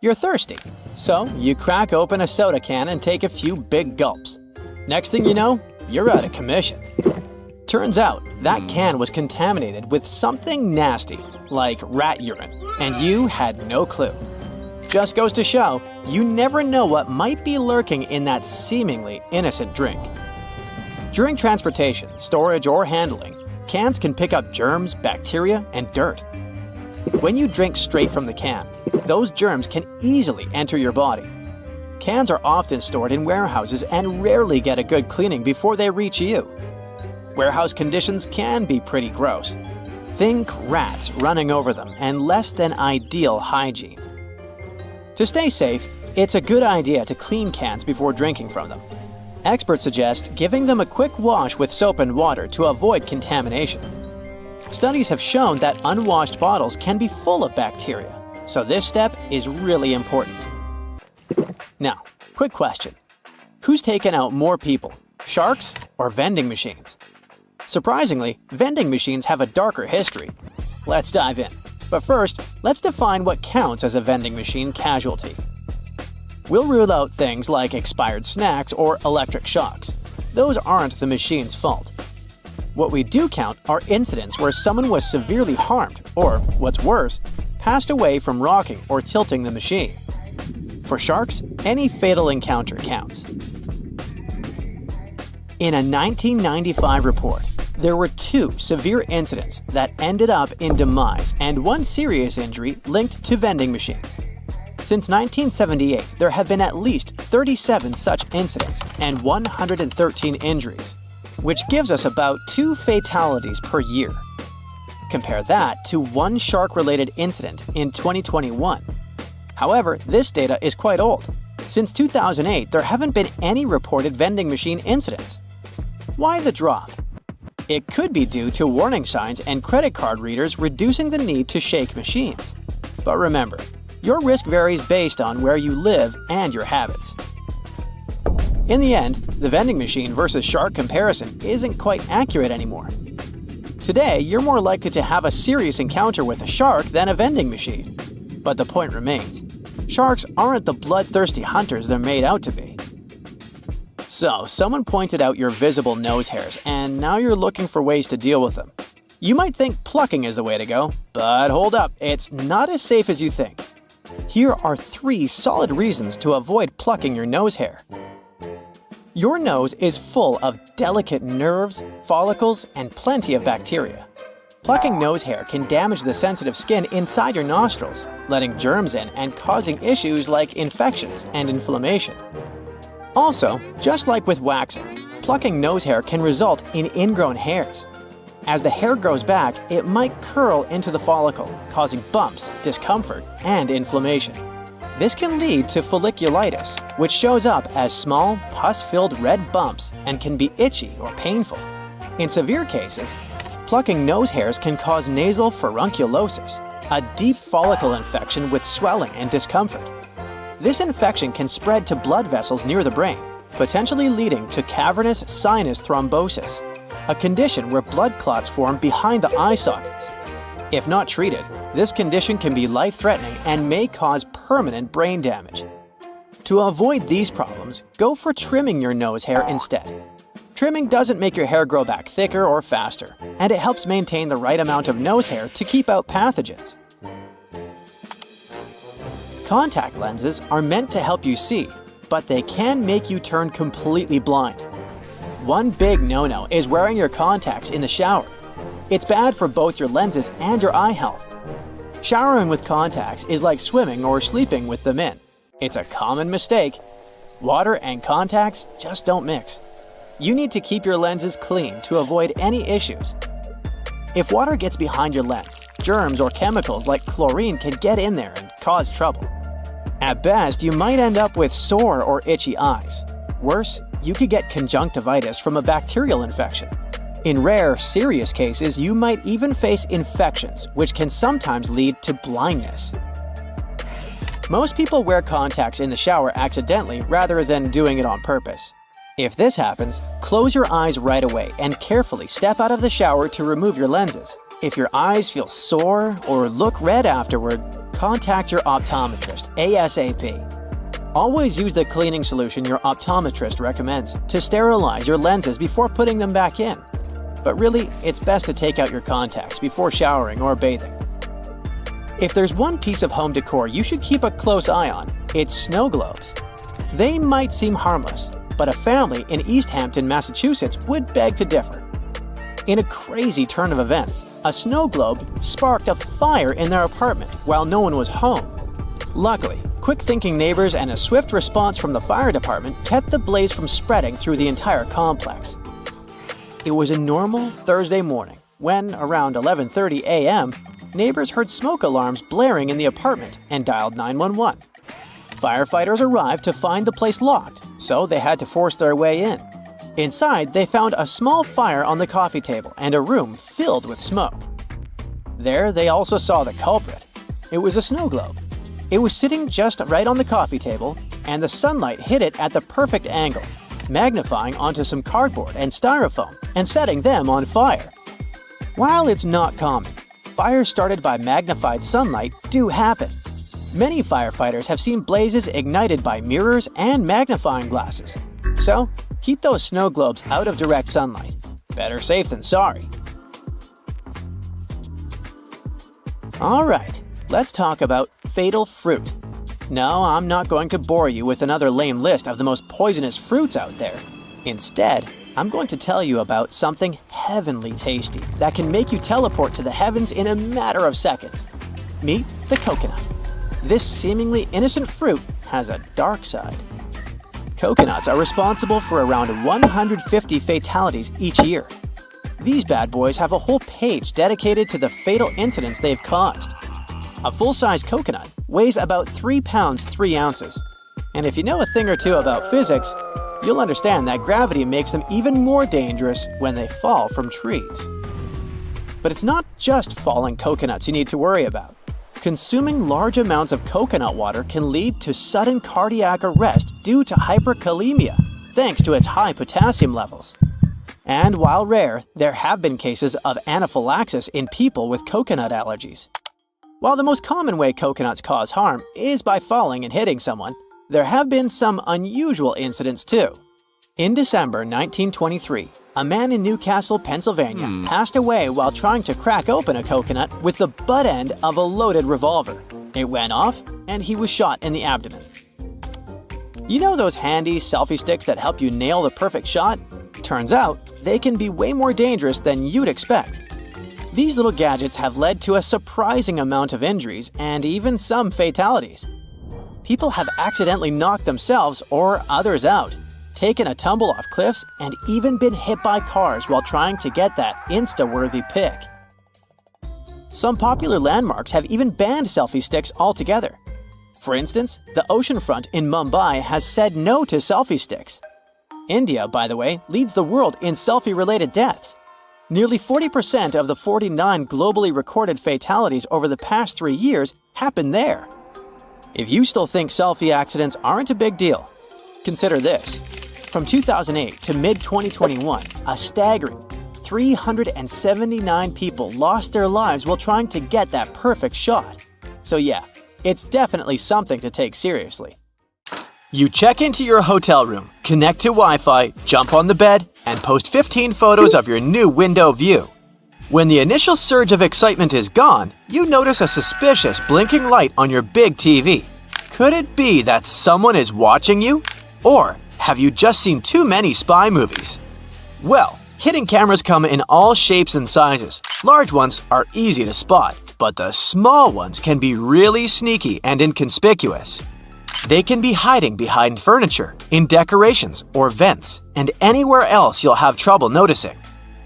You're thirsty, so you crack open a soda can and take a few big gulps. Next thing you know, you're out of commission. Turns out, that can was contaminated with something nasty, like rat urine, and you had no clue. Just goes to show, you never know what might be lurking in that seemingly innocent drink. During transportation, storage, or handling, cans can pick up germs, bacteria, and dirt. When you drink straight from the can, those germs can easily enter your body. Cans are often stored in warehouses and rarely get a good cleaning before they reach you. Warehouse conditions can be pretty gross. Think rats running over them and less than ideal hygiene. To stay safe, it's a good idea to clean cans before drinking from them. Experts suggest giving them a quick wash with soap and water to avoid contamination. Studies have shown that unwashed bottles can be full of bacteria, so this step is really important. Now, quick question. Who's taken out more people, sharks or vending machines? Surprisingly, vending machines have a darker history. Let's dive in. But first, let's define what counts as a vending machine casualty. We'll rule out things like expired snacks or electric shocks. Those aren't the machine's fault. What we do count are incidents where someone was severely harmed or, what's worse, passed away from rocking or tilting the machine. For sharks, any fatal encounter counts. In a 1995 report, there were 2 severe incidents that ended up in demise and 1 serious injury linked to vending machines. Since 1978, there have been at least 37 such incidents and 113 injuries, which gives us about 2 fatalities per year. Compare that to 1 shark-related incident in 2021. However, this data is quite old. Since 2008, there haven't been any reported vending machine incidents. Why the drop? It could be due to warning signs and credit card readers reducing the need to shake machines. But remember, your risk varies based on where you live and your habits. In the end, the vending machine versus shark comparison isn't quite accurate anymore. Today, you're more likely to have a serious encounter with a shark than a vending machine. But the point remains, sharks aren't the bloodthirsty hunters they're made out to be. So, someone pointed out your visible nose hairs, and now you're looking for ways to deal with them. You might think plucking is the way to go, but hold up, it's not as safe as you think. Here are 3 solid reasons to avoid plucking your nose hair. Your nose is full of delicate nerves, follicles, and plenty of bacteria. Plucking nose hair can damage the sensitive skin inside your nostrils, letting germs in and causing issues like infections and inflammation. Also, just like with waxing, plucking nose hair can result in ingrown hairs. As the hair grows back, it might curl into the follicle, causing bumps, discomfort, and inflammation. This can lead to folliculitis, which shows up as small, pus-filled red bumps and can be itchy or painful. In severe cases, plucking nose hairs can cause nasal furunculosis, a deep follicle infection with swelling and discomfort. This infection can spread to blood vessels near the brain, potentially leading to cavernous sinus thrombosis, a condition where blood clots form behind the eye sockets. If not treated, this condition can be life-threatening and may cause permanent brain damage. To avoid these problems, go for trimming your nose hair instead. Trimming doesn't make your hair grow back thicker or faster, and it helps maintain the right amount of nose hair to keep out pathogens. Contact lenses are meant to help you see, but they can make you turn completely blind. One big no-no is wearing your contacts in the shower. It's bad for both your lenses and your eye health. Showering with contacts is like swimming or sleeping with them in. It's a common mistake. Water and contacts just don't mix. You need to keep your lenses clean to avoid any issues. If water gets behind your lens, germs or chemicals like chlorine can get in there and cause trouble. At best, you might end up with sore or itchy eyes. Worse, you could get conjunctivitis from a bacterial infection. In rare, serious cases, you might even face infections, which can sometimes lead to blindness. Most people wear contacts in the shower accidentally rather than doing it on purpose. If this happens, close your eyes right away and carefully step out of the shower to remove your lenses. If your eyes feel sore or look red afterward, contact your optometrist ASAP. Always use the cleaning solution your optometrist recommends to sterilize your lenses before putting them back in. But really, it's best to take out your contacts before showering or bathing. If there's one piece of home decor you should keep a close eye on, it's snow globes. They might seem harmless, but a family in East Hampton, Massachusetts would beg to differ. In a crazy turn of events, a snow globe sparked a fire in their apartment while no one was home. Luckily, quick-thinking neighbors and a swift response from the fire department kept the blaze from spreading through the entire complex. It was a normal Thursday morning when, around 11:30 a.m., neighbors heard smoke alarms blaring in the apartment and dialed 911. Firefighters arrived to find the place locked, so they had to force their way in. Inside, they found a small fire on the coffee table and a room filled with smoke. There, they also saw the culprit. It was a snow globe. It was sitting just right on the coffee table, and the sunlight hit it at the perfect angle, magnifying onto some cardboard and styrofoam and setting them on fire. While it's not common, fires started by magnified sunlight do happen. Many firefighters have seen blazes ignited by mirrors and magnifying glasses. So, keep those snow globes out of direct sunlight. Better safe than sorry. Alright, let's talk about fatal fruit. No, I'm not going to bore you with another lame list of the most poisonous fruits out there. Instead, I'm going to tell you about something heavenly tasty that can make you teleport to the heavens in a matter of seconds. Meet the coconut. This seemingly innocent fruit has a dark side. Coconuts are responsible for around 150 fatalities each year. These bad boys have a whole page dedicated to the fatal incidents they've caused. A full-size coconut weighs about 3 pounds 3 ounces. And if you know a thing or two about physics, you'll understand that gravity makes them even more dangerous when they fall from trees. But it's not just falling coconuts you need to worry about. Consuming large amounts of coconut water can lead to sudden cardiac arrest due to hyperkalemia, thanks to its high potassium levels. And while rare, there have been cases of anaphylaxis in people with coconut allergies. While the most common way coconuts cause harm is by falling and hitting someone, there have been some unusual incidents too. In December 1923, a man in Newcastle, Pennsylvania, passed away while trying to crack open a coconut with the butt end of a loaded revolver. It went off, and he was shot in the abdomen. You know those handy selfie sticks that help you nail the perfect shot? Turns out, they can be way more dangerous than you'd expect. These little gadgets have led to a surprising amount of injuries and even some fatalities. People have accidentally knocked themselves or others out, taken a tumble off cliffs, and even been hit by cars while trying to get that Insta-worthy pic. Some popular landmarks have even banned selfie sticks altogether. For instance, the oceanfront in Mumbai has said no to selfie sticks. India, by the way, leads the world in selfie-related deaths. Nearly 40% of the 49 globally recorded fatalities over the past 3 years happened there. If you still think selfie accidents aren't a big deal, consider this. From 2008 to mid-2021, a staggering 379 people lost their lives while trying to get that perfect shot. So yeah, it's definitely something to take seriously. You check into your hotel room, connect to Wi-Fi, jump on the bed, and post 15 photos of your new window view. When the initial surge of excitement is gone, you notice a suspicious blinking light on your big TV. Could it be that someone is watching you? Or have you just seen too many spy movies? Well, hidden cameras come in all shapes and sizes. Large ones are easy to spot, but the small ones can be really sneaky and inconspicuous. They can be hiding behind furniture, in decorations or vents, and anywhere else you'll have trouble noticing.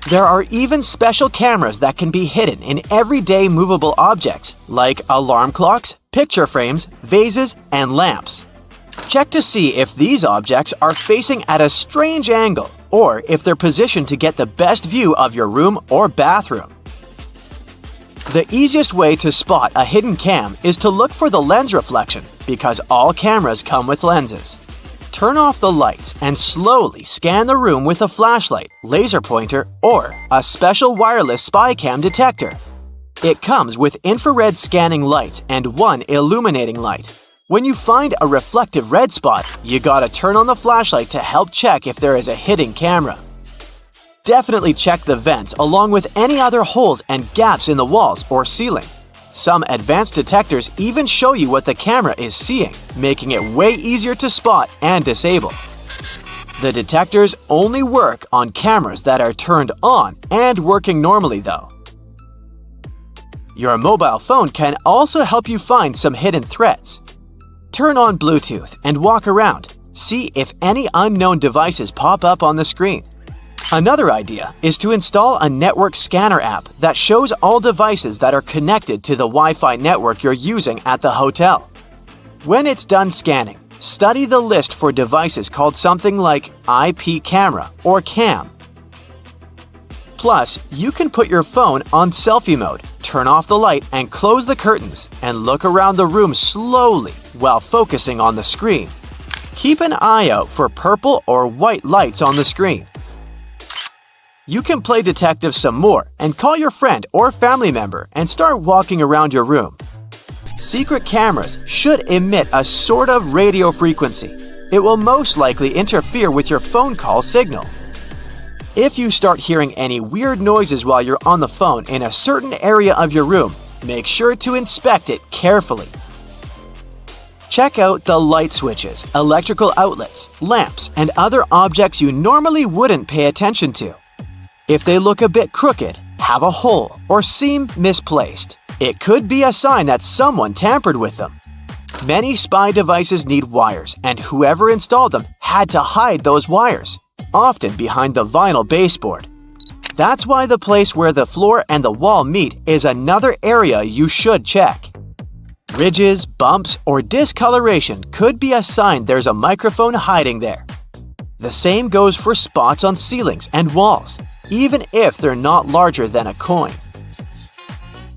There are even special cameras that can be hidden in everyday movable objects, like alarm clocks, picture frames, vases, and lamps. Check to see if these objects are facing at a strange angle or if they're positioned to get the best view of your room or bathroom. The easiest way to spot a hidden cam is to look for the lens reflection because all cameras come with lenses. Turn off the lights and slowly scan the room with a flashlight, laser pointer, or a special wireless spy cam detector. It comes with infrared scanning lights and one illuminating light. When you find a reflective red spot, you gotta turn on the flashlight to help check if there is a hidden camera. Definitely check the vents along with any other holes and gaps in the walls or ceiling. Some advanced detectors even show you what the camera is seeing, making it way easier to spot and disable. The detectors only work on cameras that are turned on and working normally though. Your mobile phone can also help you find some hidden threats. Turn on Bluetooth and walk around. See if any unknown devices pop up on the screen. Another idea is to install a network scanner app that shows all devices that are connected to the Wi-Fi network you're using at the hotel. When it's done scanning, study the list for devices called something like IP camera or cam. Plus, you can put your phone on selfie mode, turn off the light and close the curtains, and look around the room slowly while focusing on the screen. Keep an eye out for purple or white lights on the screen. You can play detective some more and call your friend or family member and start walking around your room. Secret cameras should emit a sort of radio frequency. It will most likely interfere with your phone call signal. If you start hearing any weird noises while you're on the phone in a certain area of your room, make sure to inspect it carefully. Check out the light switches, electrical outlets, lamps, and other objects you normally wouldn't pay attention to. If they look a bit crooked, have a hole, or seem misplaced, it could be a sign that someone tampered with them. Many spy devices need wires, and whoever installed them had to hide those wires, often behind the vinyl baseboard. That's why the place where the floor and the wall meet is another area you should check. Ridges, bumps, or discoloration could be a sign there's a microphone hiding there. The same goes for spots on ceilings and walls, even if they're not larger than a coin.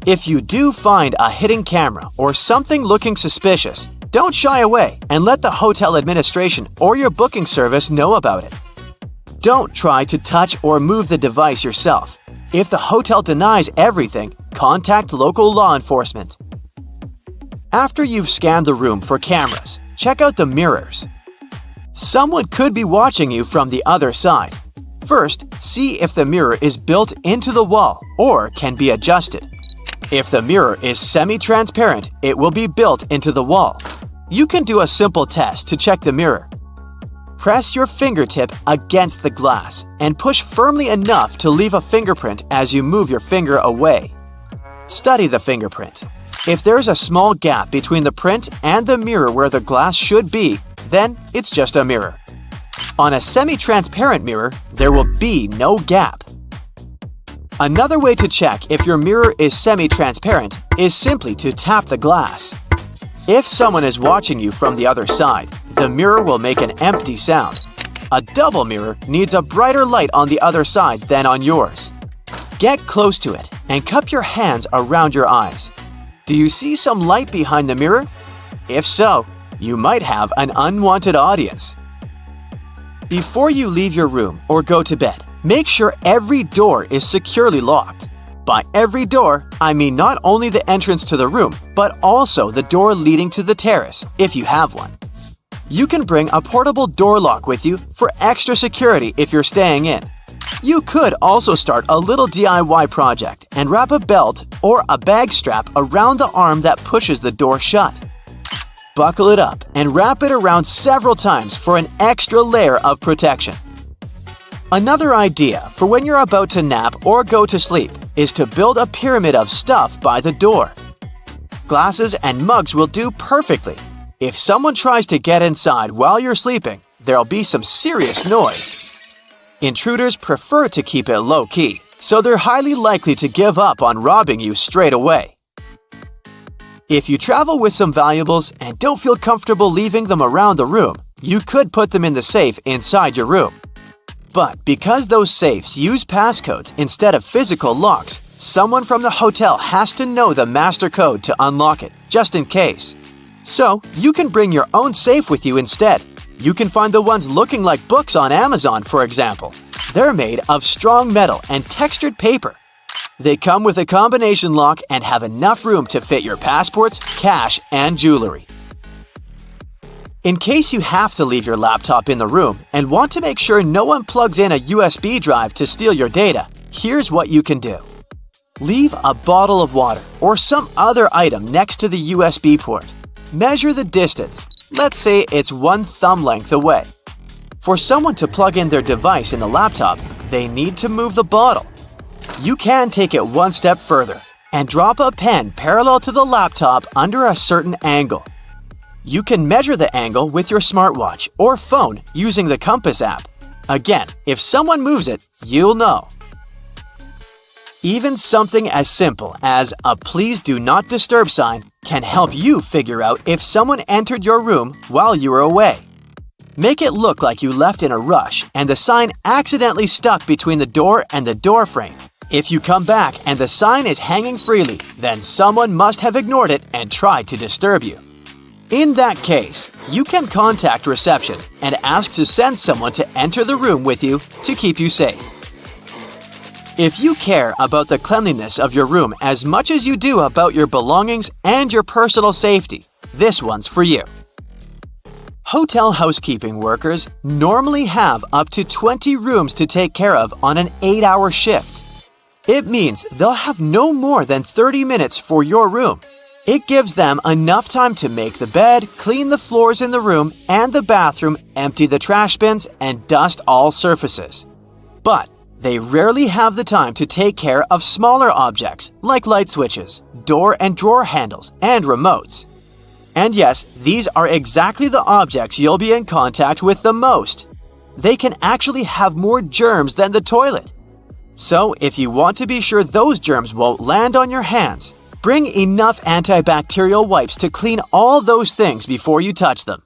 If you do find a hidden camera or something looking suspicious, don't shy away and let the hotel administration or your booking service know about it. Don't try to touch or move the device yourself. If the hotel denies everything, contact local law enforcement. After you've scanned the room for cameras, check out the mirrors. Someone could be watching you from the other side. First, see if the mirror is built into the wall or can be adjusted. If the mirror is semi-transparent, it will be built into the wall. You can do a simple test to check the mirror. Press your fingertip against the glass and push firmly enough to leave a fingerprint as you move your finger away. Study the fingerprint. If there's a small gap between the print and the mirror where the glass should be, then it's just a mirror. On a semi-transparent mirror, there will be no gap. Another way to check if your mirror is semi-transparent is simply to tap the glass. If someone is watching you from the other side, the mirror will make an empty sound. A double mirror needs a brighter light on the other side than on yours. Get close to it and cup your hands around your eyes. Do you see some light behind the mirror? If so, you might have an unwanted audience. Before you leave your room or go to bed, make sure every door is securely locked. By every door, I mean not only the entrance to the room, but also the door leading to the terrace, if you have one. You can bring a portable door lock with you for extra security if you're staying in. You could also start a little DIY project and wrap a belt or a bag strap around the arm that pushes the door shut. Buckle it up and wrap it around several times for an extra layer of protection. Another idea for when you're about to nap or go to sleep is to build a pyramid of stuff by the door. Glasses and mugs will do perfectly. If someone tries to get inside while you're sleeping, there'll be some serious noise. Intruders prefer to keep it low-key, so they're highly likely to give up on robbing you straight away. If you travel with some valuables and don't feel comfortable leaving them around the room, you could put them in the safe inside your room. But because those safes use passcodes instead of physical locks, someone from the hotel has to know the master code to unlock it, just in case. So, you can bring your own safe with you instead. You can find the ones looking like books on Amazon, for example. They're made of strong metal and textured paper. They come with a combination lock and have enough room to fit your passports, cash, and jewelry. In case you have to leave your laptop in the room and want to make sure no one plugs in a USB drive to steal your data, here's what you can do. Leave a bottle of water or some other item next to the USB port. Measure the distance. Let's say it's 1 thumb length away. For someone to plug in their device in the laptop, they need to move the bottle. You can take it one step further and drop a pen parallel to the laptop under a certain angle. You can measure the angle with your smartwatch or phone using the compass app. Again, if someone moves it, you'll know. Even something as simple as a "Please do not disturb" sign can help you figure out if someone entered your room while you were away. Make it look like you left in a rush and the sign accidentally stuck between the door and the door frame. If you come back and the sign is hanging freely, then someone must have ignored it and tried to disturb you. In that case, you can contact reception and ask to send someone to enter the room with you to keep you safe. If you care about the cleanliness of your room as much as you do about your belongings and your personal safety, this one's for you. Hotel housekeeping workers normally have up to 20 rooms to take care of on an 8-hour shift. It means they'll have no more than 30 minutes for your room. It gives them enough time to make the bed, clean the floors in the room and the bathroom, empty the trash bins, and dust all surfaces. But they rarely have the time to take care of smaller objects like light switches, door and drawer handles, and remotes. And yes, these are exactly the objects you'll be in contact with the most. They can actually have more germs than the toilet. So if you want to be sure those germs won't land on your hands, bring enough antibacterial wipes to clean all those things before you touch them.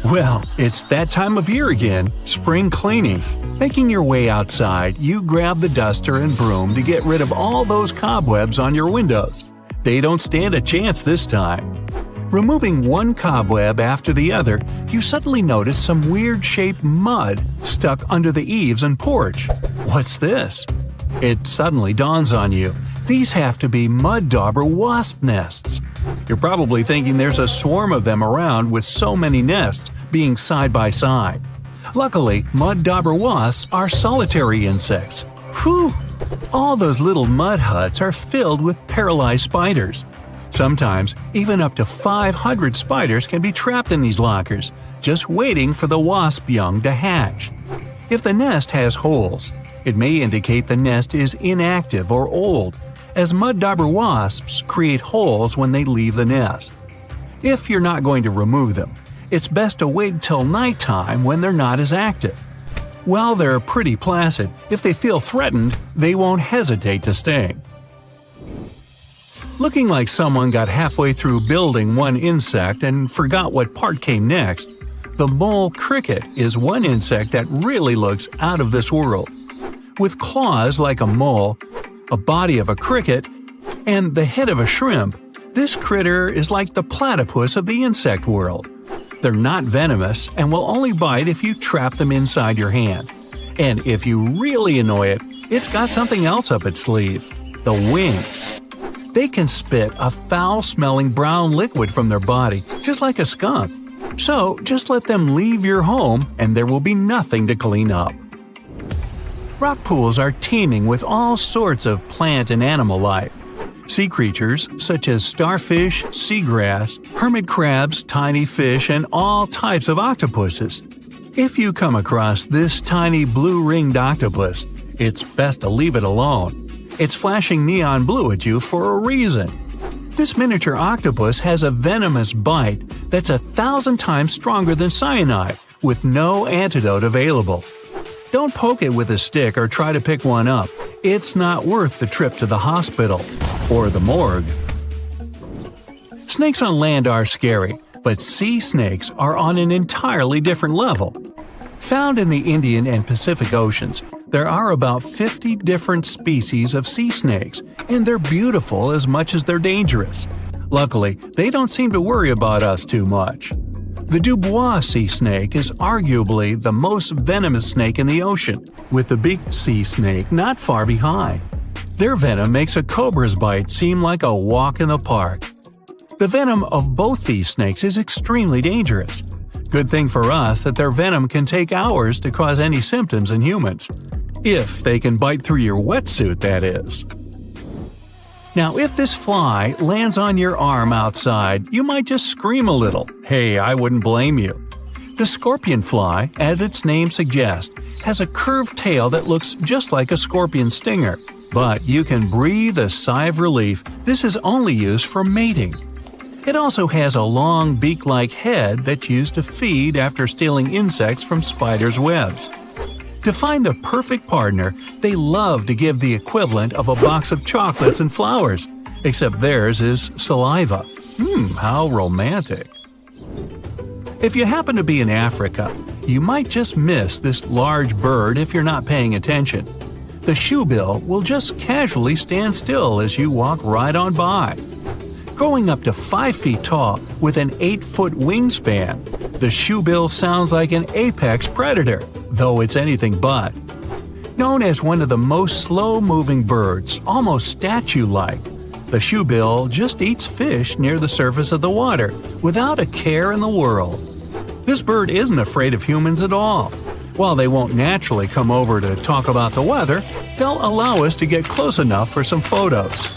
Well, it's that time of year again, spring cleaning. Making your way outside, you grab the duster and broom to get rid of all those cobwebs on your windows. They don't stand a chance this time. Removing one cobweb after the other, you suddenly notice some weird-shaped mud stuck under the eaves and porch. What's this? It suddenly dawns on you. These have to be mud dauber wasp nests. You're probably thinking there's a swarm of them around with so many nests being side by side. Luckily, mud dauber wasps are solitary insects. Whew! All those little mud huts are filled with paralyzed spiders. Sometimes, even up to 500 spiders can be trapped in these lockers, just waiting for the wasp young to hatch. If the nest has holes, it may indicate the nest is inactive or old, as mud dauber wasps create holes when they leave the nest. If you're not going to remove them, it's best to wait till nighttime when they're not as active. While they're pretty placid, if they feel threatened, they won't hesitate to sting. Looking like someone got halfway through building one insect and forgot what part came next, the mole cricket is one insect that really looks out of this world. With claws like a mole, a body of a cricket, and the head of a shrimp, this critter is like the platypus of the insect world. They're not venomous and will only bite if you trap them inside your hand. And if you really annoy it, it's got something else up its sleeve – the wings. They can spit a foul-smelling brown liquid from their body, just like a skunk. So just let them leave your home and there will be nothing to clean up. Rock pools are teeming with all sorts of plant and animal life. Sea creatures such as starfish, seagrass, hermit crabs, tiny fish, and all types of octopuses. If you come across this tiny blue-ringed octopus, it's best to leave it alone. It's flashing neon blue at you for a reason. This miniature octopus has a venomous bite that's 1,000 times stronger than cyanide, with no antidote available. Don't poke it with a stick or try to pick one up. It's not worth the trip to the hospital or the morgue. Snakes on land are scary, but sea snakes are on an entirely different level. Found in the Indian and Pacific Oceans, there are about 50 different species of sea snakes, and they're beautiful as much as they're dangerous. Luckily, they don't seem to worry about us too much. The Dubois sea snake is arguably the most venomous snake in the ocean, with the big sea snake not far behind. Their venom makes a cobra's bite seem like a walk in the park. The venom of both these snakes is extremely dangerous. Good thing for us that their venom can take hours to cause any symptoms in humans. If they can bite through your wetsuit, that is. Now, if this fly lands on your arm outside, you might just scream a little. Hey, I wouldn't blame you. The scorpion fly, as its name suggests, has a curved tail that looks just like a scorpion stinger. But you can breathe a sigh of relief. This is only used for mating. It also has a long beak-like head that's used to feed after stealing insects from spiders' webs. To find the perfect partner, they love to give the equivalent of a box of chocolates and flowers, except theirs is saliva. How romantic. If you happen to be in Africa, you might just miss this large bird if you're not paying attention. The shoebill will just casually stand still as you walk right on by. Growing up to 5 feet tall with an 8-foot wingspan, the shoebill sounds like an apex predator, though it's anything but. Known as one of the most slow-moving birds, almost statue-like, the shoebill just eats fish near the surface of the water without a care in the world. This bird isn't afraid of humans at all. While they won't naturally come over to talk about the weather, they'll allow us to get close enough for some photos.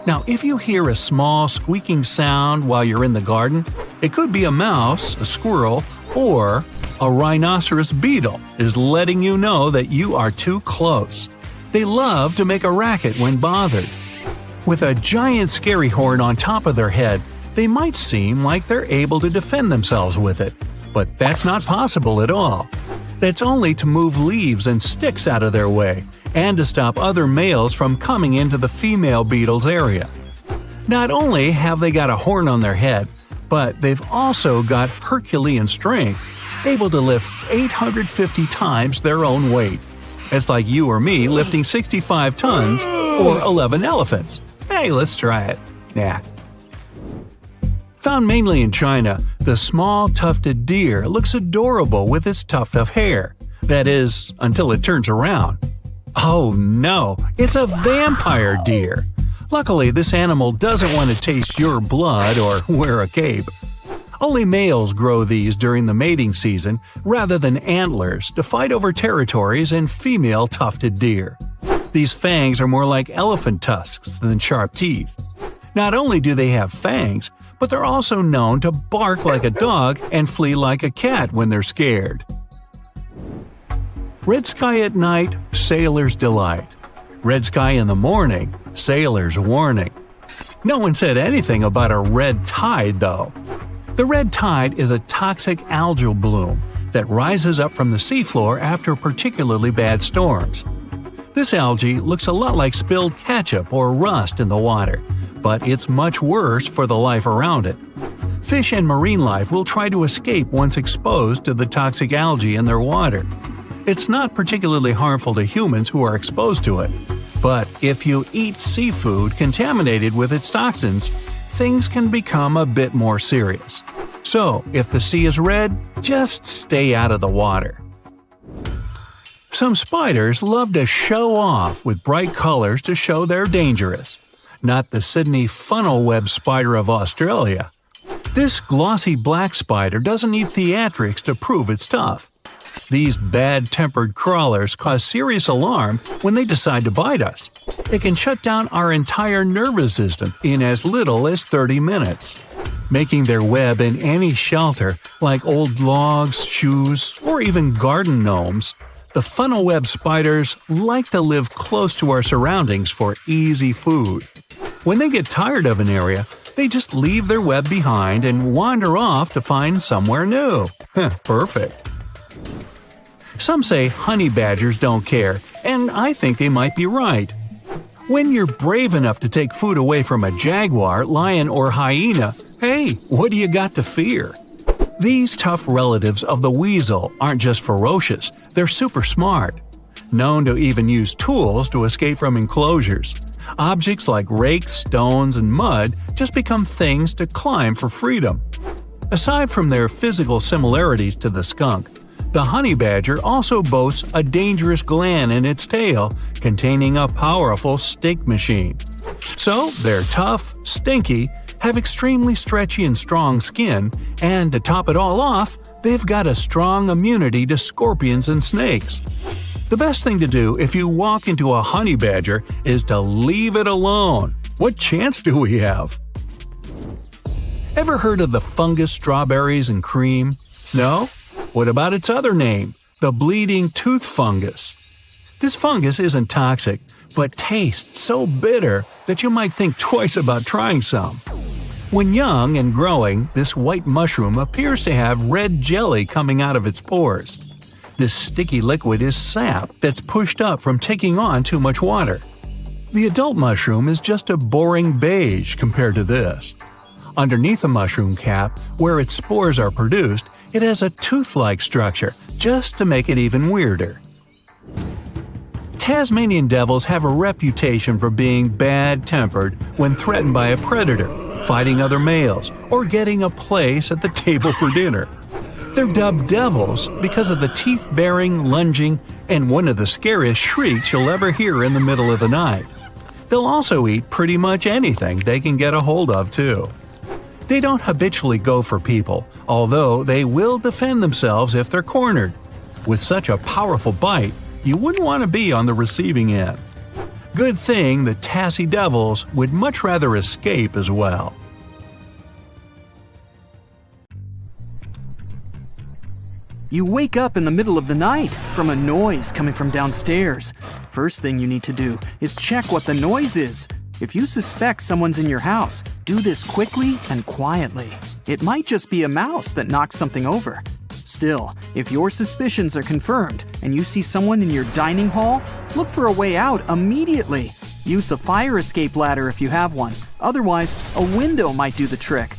Now, if you hear a small squeaking sound while you're in the garden, it could be a mouse, a squirrel, or a rhinoceros beetle is letting you know that you are too close. They love to make a racket when bothered. With a giant scary horn on top of their head, they might seem like they're able to defend themselves with it, but that's not possible at all. That's only to move leaves and sticks out of their way, and to stop other males from coming into the female beetle's area. Not only have they got a horn on their head, but they've also got Herculean strength, able to lift 850 times their own weight. It's like you or me lifting 65 tons or 11 elephants. Hey, let's try it. Nah. Found mainly in China, the small tufted deer looks adorable with its tuft of hair. That is, until it turns around. Oh no, it's a vampire deer! Luckily, this animal doesn't want to taste your blood or wear a cape. Only males grow these during the mating season rather than antlers to fight over territories in female tufted deer. These fangs are more like elephant tusks than sharp teeth. Not only do they have fangs, but they're also known to bark like a dog and flee like a cat when they're scared. Red sky at night, sailor's delight. Red sky in the morning, sailor's warning. No one said anything about a red tide, though. The red tide is a toxic algal bloom that rises up from the seafloor after particularly bad storms. This algae looks a lot like spilled ketchup or rust in the water, but it's much worse for the life around it. Fish and marine life will try to escape once exposed to the toxic algae in their water. It's not particularly harmful to humans who are exposed to it, but if you eat seafood contaminated with its toxins, things can become a bit more serious. So, if the sea is red, just stay out of the water. Some spiders love to show off with bright colors to show they're dangerous. Not the Sydney funnel web spider of Australia. This glossy black spider doesn't need theatrics to prove it's tough. These bad-tempered crawlers cause serious alarm when they decide to bite us. It can shut down our entire nervous system in as little as 30 minutes. Making their web in any shelter, like old logs, shoes, or even garden gnomes, the funnel web spiders like to live close to our surroundings for easy food. When they get tired of an area, they just leave their web behind and wander off to find somewhere new. Perfect. Some say honey badgers don't care, and I think they might be right. When you're brave enough to take food away from a jaguar, lion, or hyena, hey, what do you got to fear? These tough relatives of the weasel aren't just ferocious, they're super smart. Known to even use tools to escape from enclosures. Objects like rakes, stones, and mud just become things to climb for freedom. Aside from their physical similarities to the skunk, The honey badger also boasts a dangerous gland in its tail containing a powerful stink machine. So they're tough, stinky, have extremely stretchy and strong skin, and to top it all off, they've got a strong immunity to scorpions and snakes. The best thing to do if you walk into a honey badger is to leave it alone. What chance do we have? Ever heard of the fungus strawberries and cream? No? What about its other name, the bleeding tooth fungus? This fungus isn't toxic, but tastes so bitter that you might think twice about trying some. When young and growing, this white mushroom appears to have red jelly coming out of its pores. This sticky liquid is sap that's pushed up from taking on too much water. The adult mushroom is just a boring beige compared to this. Underneath the mushroom cap, where its spores are produced, it has a tooth-like structure, just to make it even weirder. Tasmanian devils have a reputation for being bad-tempered when threatened by a predator, fighting other males, or getting a place at the table for dinner. They're dubbed devils because of the teeth-baring, lunging, and one of the scariest shrieks you'll ever hear in the middle of the night. They'll also eat pretty much anything they can get a hold of, too. They don't habitually go for people, although they will defend themselves if they're cornered. With such a powerful bite, you wouldn't want to be on the receiving end. Good thing the Tassie devils would much rather escape as well. You wake up in the middle of the night from a noise coming from downstairs. First thing you need to do is check what the noise is. If you suspect someone's in your house, do this quickly and quietly. It might just be a mouse that knocked something over. Still, if your suspicions are confirmed and you see someone in your dining hall, look for a way out immediately. Use the fire escape ladder if you have one. Otherwise, a window might do the trick.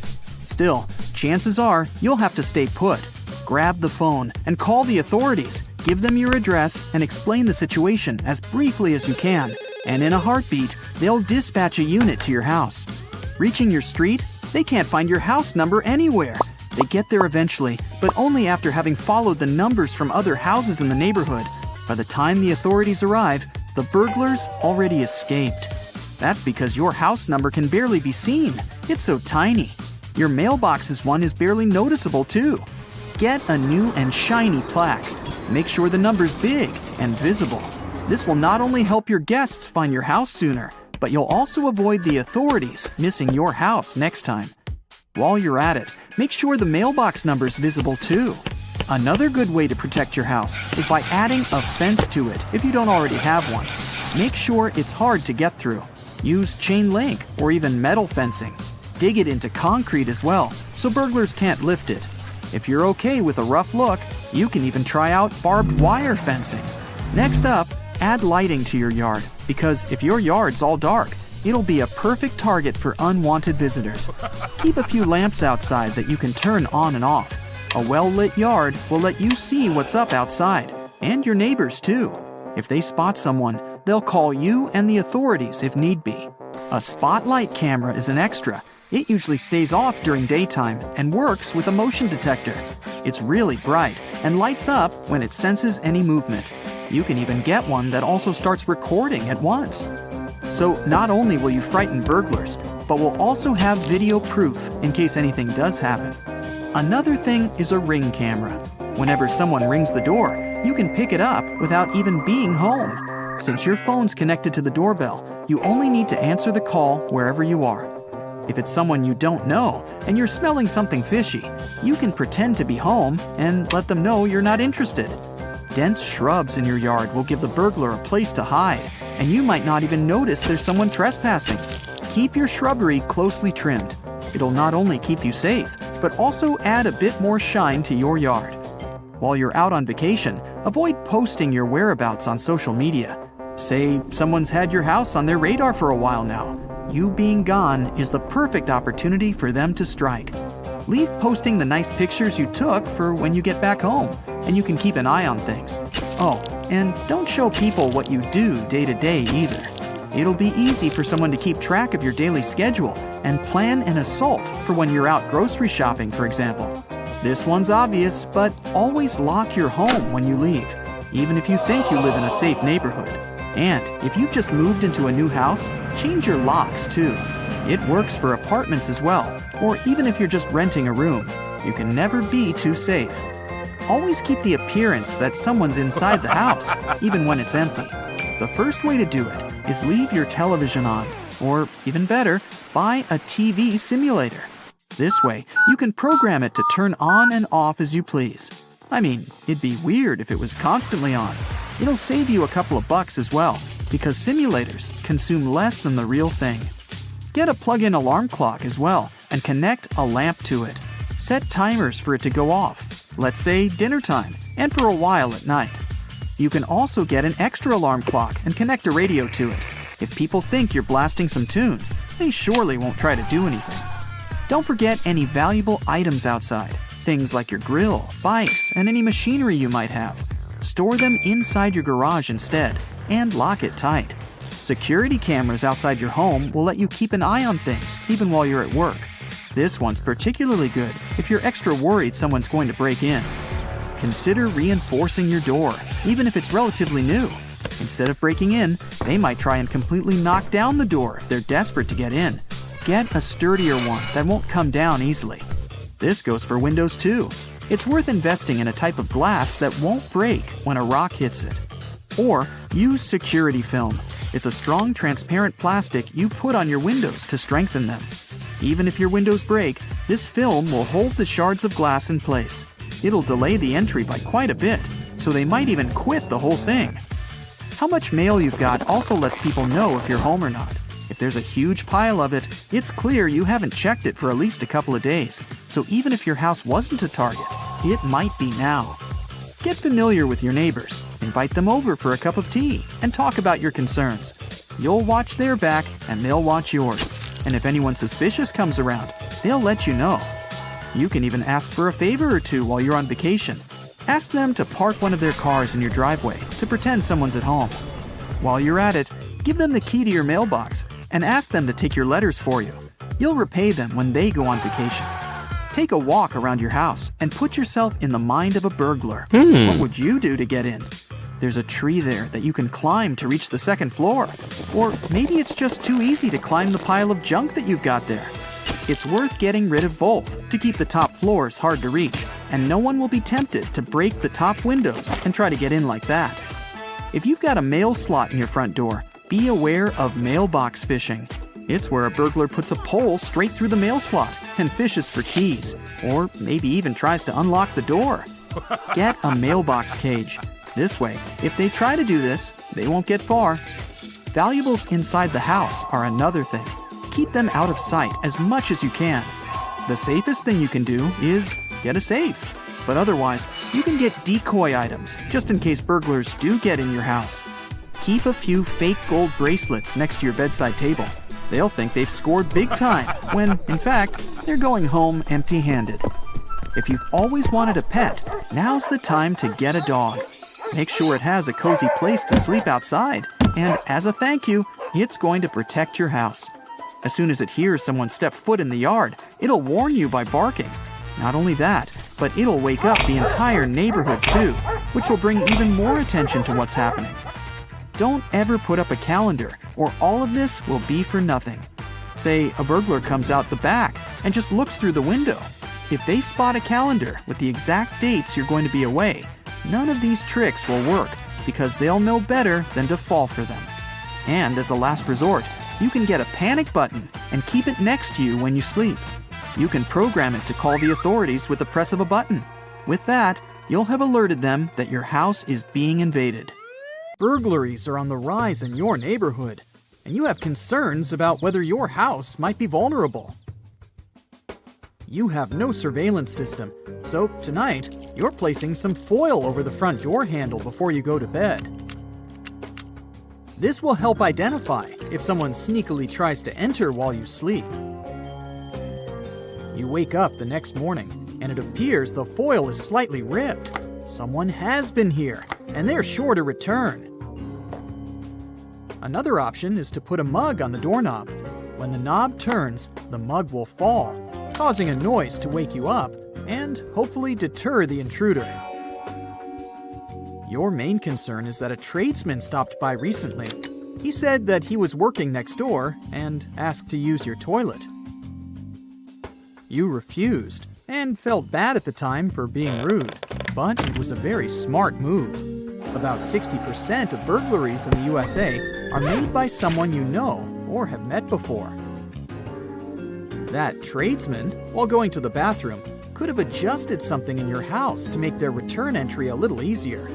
Still, chances are you'll have to stay put. Grab the phone and call the authorities. Give them your address and explain the situation as briefly as you can. And in a heartbeat, they'll dispatch a unit to your house. Reaching your street, they can't find your house number anywhere. They get there eventually, but only after having followed the numbers from other houses in the neighborhood. By the time the authorities arrive, the burglars already escaped. That's because your house number can barely be seen. It's so tiny. Your mailbox's one is barely noticeable too. Get a new and shiny plaque. Make sure the number's big and visible. This will not only help your guests find your house sooner, but you'll also avoid the authorities missing your house next time. While you're at it, make sure the mailbox number's visible too. Another good way to protect your house is by adding a fence to it if you don't already have one. Make sure it's hard to get through. Use chain link or even metal fencing. Dig it into concrete as well, so burglars can't lift it. If you're okay with a rough look, you can even try out barbed wire fencing. Next up, add lighting to your yard, because if your yard's all dark, it'll be a perfect target for unwanted visitors. Keep a few lamps outside that you can turn on and off. A well-lit yard will let you see what's up outside, and your neighbors too. If they spot someone, they'll call you and the authorities if need be. A spotlight camera is an extra. It usually stays off during daytime and works with a motion detector. It's really bright and lights up when it senses any movement. You can even get one that also starts recording at once. So not only will you frighten burglars, but will also have video proof in case anything does happen. Another thing is a ring camera. Whenever someone rings the door, you can pick it up without even being home. Since your phone's connected to the doorbell, you only need to answer the call wherever you are. If it's someone you don't know and you're smelling something fishy, you can pretend to be home and let them know you're not interested. Dense shrubs in your yard will give the burglar a place to hide, and you might not even notice there's someone trespassing. Keep your shrubbery closely trimmed. It'll not only keep you safe, but also add a bit more shine to your yard. While you're out on vacation, avoid posting your whereabouts on social media. Say someone's had your house on their radar for a while now. You being gone is the perfect opportunity for them to strike. Leave posting the nice pictures you took for when you get back home, and you can keep an eye on things. Oh, and don't show people what you do day to day either. It'll be easy for someone to keep track of your daily schedule and plan an assault for when you're out grocery shopping, for example. This one's obvious, but always lock your home when you leave, even if you think you live in a safe neighborhood. And if you've just moved into a new house, change your locks too. It works for apartments as well, or even if you're just renting a room. You can never be too safe. Always keep the appearance that someone's inside the house, even when it's empty. The first way to do it is leave your television on, or even better, buy a TV simulator. This way, you can program it to turn on and off as you please. I mean, it'd be weird if it was constantly on. It'll save you a couple of bucks as well, because simulators consume less than the real thing. Get a plug-in alarm clock as well, and connect a lamp to it. Set timers for it to go off, let's say dinner time, and for a while at night. You can also get an extra alarm clock and connect a radio to it. If people think you're blasting some tunes, they surely won't try to do anything. Don't forget any valuable items outside, things like your grill, bikes, and any machinery you might have. Store them inside your garage instead, and lock it tight. Security cameras outside your home will let you keep an eye on things, even while you're at work. This one's particularly good if you're extra worried someone's going to break in. Consider reinforcing your door, even if it's relatively new. Instead of breaking in, they might try and completely knock down the door if they're desperate to get in. Get a sturdier one that won't come down easily. This goes for windows too. It's worth investing in a type of glass that won't break when a rock hits it. Or use security film. It's a strong, transparent plastic you put on your windows to strengthen them. Even if your windows break, this film will hold the shards of glass in place. It'll delay the entry by quite a bit, so they might even quit the whole thing. How much mail you've got also lets people know if you're home or not. If there's a huge pile of it, it's clear you haven't checked it for at least a couple of days. So even if your house wasn't a target, it might be now. Get familiar with your neighbors, invite them over for a cup of tea, and talk about your concerns. You'll watch their back, and they'll watch yours. And if anyone suspicious comes around, they'll let you know. You can even ask for a favor or two while you're on vacation. Ask them to park one of their cars in your driveway to pretend someone's at home. While you're at it, give them the key to your mailbox and ask them to take your letters for you. You'll repay them when they go on vacation. Take a walk around your house and put yourself in the mind of a burglar. What would you do to get in? There's a tree there that you can climb to reach the second floor. Or maybe it's just too easy to climb the pile of junk that you've got there. It's worth getting rid of both to keep the top floors hard to reach, and no one will be tempted to break the top windows and try to get in like that. If you've got a mail slot in your front door, be aware of mailbox phishing. It's where a burglar puts a pole straight through the mail slot and fishes for keys, or maybe even tries to unlock the door. Get a mailbox cage. This way, if they try to do this, they won't get far. Valuables inside the house are another thing. Keep them out of sight as much as you can. The safest thing you can do is get a safe. But otherwise, you can get decoy items just in case burglars do get in your house. Keep a few fake gold bracelets next to your bedside table. They'll think they've scored big time when, in fact, they're going home empty-handed. If you've always wanted a pet, now's the time to get a dog. Make sure it has a cozy place to sleep outside, and as a thank you, it's going to protect your house. As soon as it hears someone step foot in the yard, it'll warn you by barking. Not only that, but it'll wake up the entire neighborhood too, which will bring even more attention to what's happening. Don't ever put up a calendar, or all of this will be for nothing. Say a burglar comes out the back and just looks through the window. If they spot a calendar with the exact dates you're going to be away, none of these tricks will work because they'll know better than to fall for them. And as a last resort, you can get a panic button and keep it next to you when you sleep. You can program it to call the authorities with the press of a button. With that, you'll have alerted them that your house is being invaded. Burglaries are on the rise in your neighborhood, and you have concerns about whether your house might be vulnerable. You have no surveillance system, so tonight, you're placing some foil over the front door handle before you go to bed. This will help identify if someone sneakily tries to enter while you sleep. You wake up the next morning, and it appears the foil is slightly ripped. Someone has been here, and they're sure to return. Another option is to put a mug on the doorknob. When the knob turns, the mug will fall, causing a noise to wake you up, and hopefully deter the intruder. Your main concern is that a tradesman stopped by recently. He said that he was working next door and asked to use your toilet. You refused and felt bad at the time for being rude, but it was a very smart move. About 60% of burglaries in the USA are made by someone you know or have met before. That tradesman, while going to the bathroom, could have adjusted something in your house to make their return entry a little easier.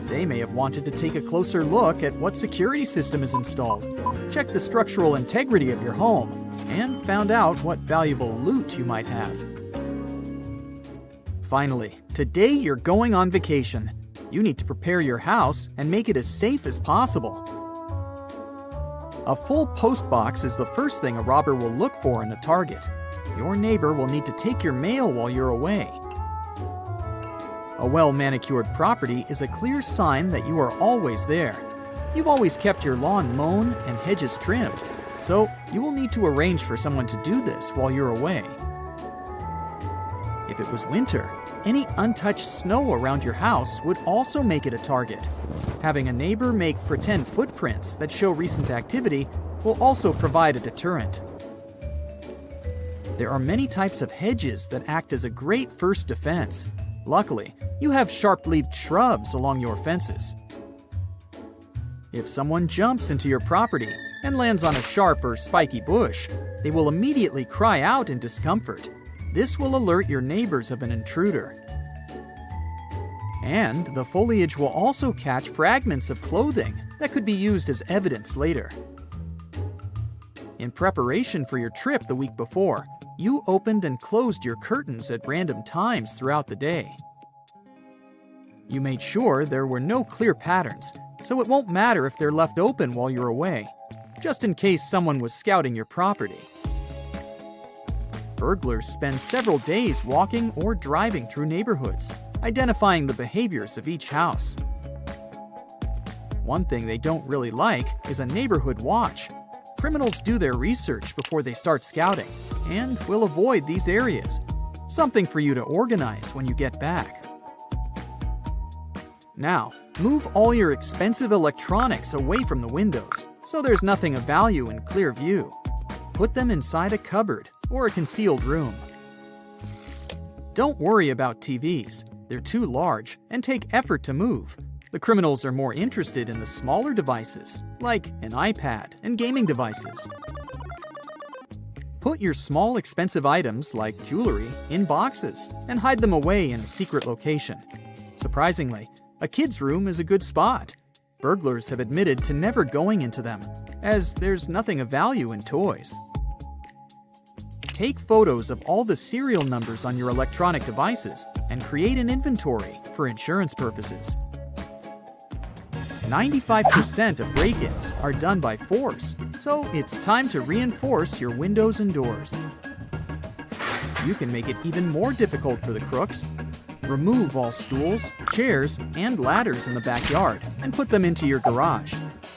They may have wanted to take a closer look at what security system is installed, check the structural integrity of your home, and found out what valuable loot you might have. Finally, today you're going on vacation. You need to prepare your house and make it as safe as possible. A full post box is the first thing a robber will look for in a target. Your neighbor will need to take your mail while you're away. A well-manicured property is a clear sign that you are always there. You've always kept your lawn mown and hedges trimmed, so you will need to arrange for someone to do this while you're away. If it was winter, any untouched snow around your house would also make it a target. Having a neighbor make pretend footprints that show recent activity will also provide a deterrent. There are many types of hedges that act as a great first defense. Luckily, you have sharp-leaved shrubs along your fences. If someone jumps into your property and lands on a sharp or spiky bush, they will immediately cry out in discomfort. This will alert your neighbors of an intruder. And the foliage will also catch fragments of clothing that could be used as evidence later. In preparation for your trip the week before, you opened and closed your curtains at random times throughout the day. You made sure there were no clear patterns, so it won't matter if they're left open while you're away, just in case someone was scouting your property. Burglars spend several days walking or driving through neighborhoods, identifying the behaviors of each house. One thing they don't really like is a neighborhood watch. Criminals do their research before they start scouting, and will avoid these areas. Something for you to organize when you get back. Now, move all your expensive electronics away from the windows, so there's nothing of value in clear view. Put them inside a cupboard or a concealed room. Don't worry about TVs. They're too large and take effort to move. The criminals are more interested in the smaller devices, like an iPad and gaming devices. Put your small expensive items, like jewelry, in boxes and hide them away in a secret location. Surprisingly, a kid's room is a good spot. Burglars have admitted to never going into them, as there's nothing of value in toys. Take photos of all the serial numbers on your electronic devices and create an inventory for insurance purposes. 95% of break-ins are done by force, so it's time to reinforce your windows and doors. You can make it even more difficult for the crooks. Remove all stools, chairs, and ladders in the backyard and put them into your garage.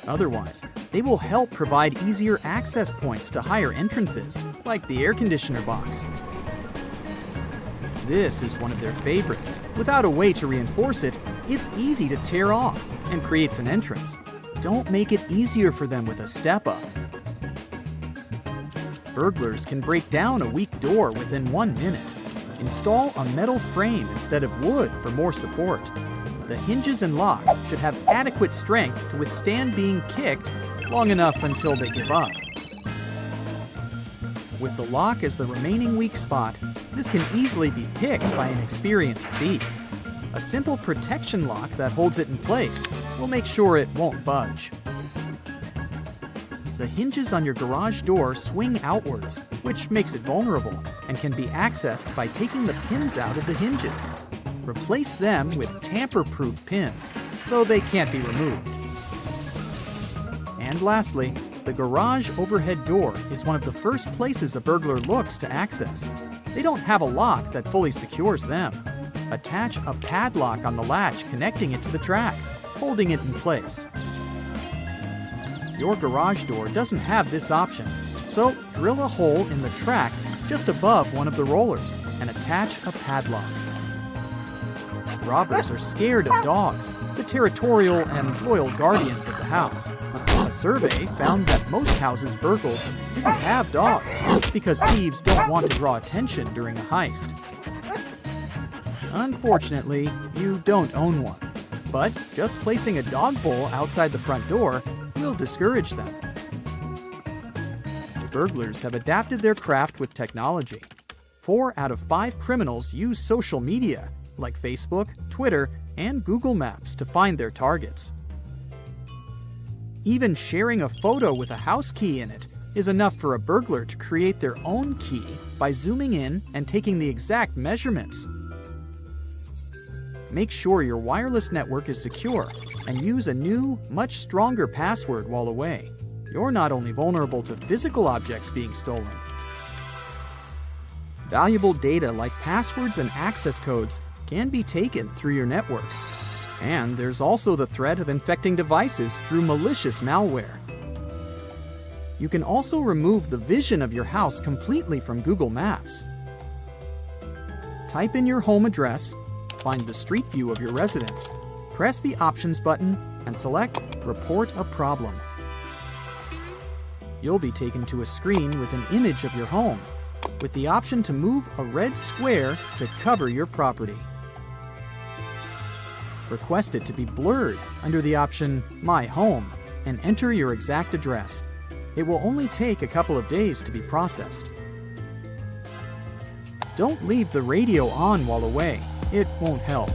Otherwise, they will help provide easier access points to higher entrances, like the air conditioner box. This is one of their favorites. Without a way to reinforce it, it's easy to tear off and creates an entrance. Don't make it easier for them with a step-up. Burglars can break down a weak door within 1 minute. Install a metal frame instead of wood for more support. The hinges and lock should have adequate strength to withstand being kicked long enough until they give up. With the lock as the remaining weak spot, this can easily be picked by an experienced thief. A simple protection lock that holds it in place will make sure it won't budge. The hinges on your garage door swing outwards, which makes it vulnerable and can be accessed by taking the pins out of the hinges. Replace them with tamper-proof pins so they can't be removed. And lastly, the garage overhead door is one of the first places a burglar looks to access. They don't have a lock that fully secures them. Attach a padlock on the latch connecting it to the track, holding it in place. Your garage door doesn't have this option, so drill a hole in the track just above one of the rollers and attach a padlock. Robbers are scared of dogs, the territorial and loyal guardians of the house. A survey found that most houses burgled didn't have dogs because thieves don't want to draw attention during a heist. Unfortunately, you don't own one, but just placing a dog bowl outside the front door will discourage them. Burglars have adapted their craft with technology. 4 out of 5 criminals use social media like Facebook, Twitter, and Google Maps to find their targets. Even sharing a photo with a house key in it is enough for a burglar to create their own key by zooming in and taking the exact measurements. Make sure your wireless network is secure and use a new, much stronger password while away. You're not only vulnerable to physical objects being stolen. Valuable data like passwords and access codes can be taken through your network. And there's also the threat of infecting devices through malicious malware. You can also remove the vision of your house completely from Google Maps. Type in your home address, find the street view of your residence, press the Options button, and select Report a Problem. You'll be taken to a screen with an image of your home, with the option to move a red square to cover your property. Request it to be blurred under the option My Home and enter your exact address. It will only take a couple of days to be processed. Don't leave the radio on while away. It won't help.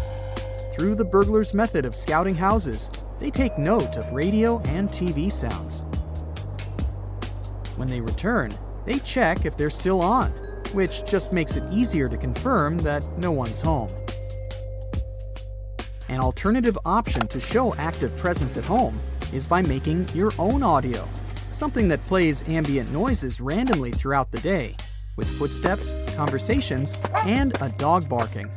Through the burglars' method of scouting houses, they take note of radio and TV sounds. When they return, they check if they're still on, which just makes it easier to confirm that no one's home. An alternative option to show active presence at home is by making your own audio, something that plays ambient noises randomly throughout the day, with footsteps, conversations, and a dog barking.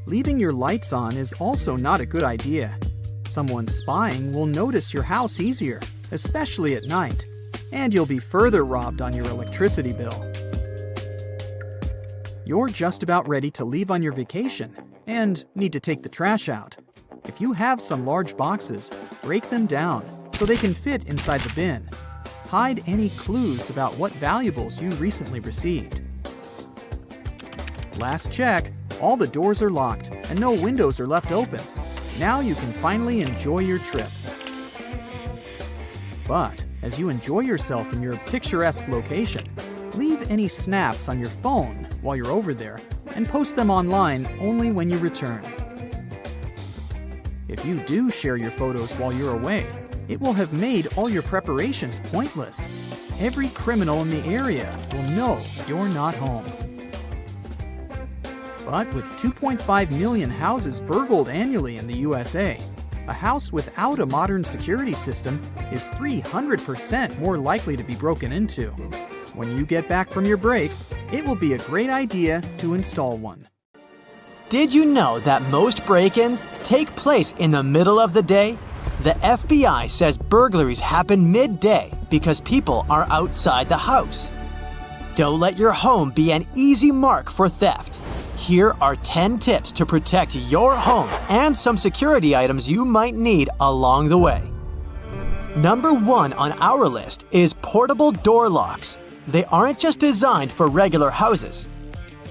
Leaving your lights on is also not a good idea. Someone spying will notice your house easier, especially at night, and you'll be further robbed on your electricity bill. You're just about ready to leave on your vacation and need to take the trash out. If you have some large boxes, break them down so they can fit inside the bin. Hide any clues about what valuables you recently received. Last check, all the doors are locked and no windows are left open. Now you can finally enjoy your trip. But as you enjoy yourself in your picturesque location, leave any snaps on your phone while you're over there and post them online only when you return. If you do share your photos while you're away, it will have made all your preparations pointless. Every criminal in the area will know you're not home. But with 2.5 million houses burgled annually in the USA, a house without a modern security system is 300% more likely to be broken into. When you get back from your break, it will be a great idea to install one. Did you know that most break-ins take place in the middle of the day? The FBI says burglaries happen midday because people are outside the house. Don't let your home be an easy mark for theft. Here are 10 tips to protect your home and some security items you might need along the way. Number 1 on our list is portable door locks. They aren't just designed for regular houses.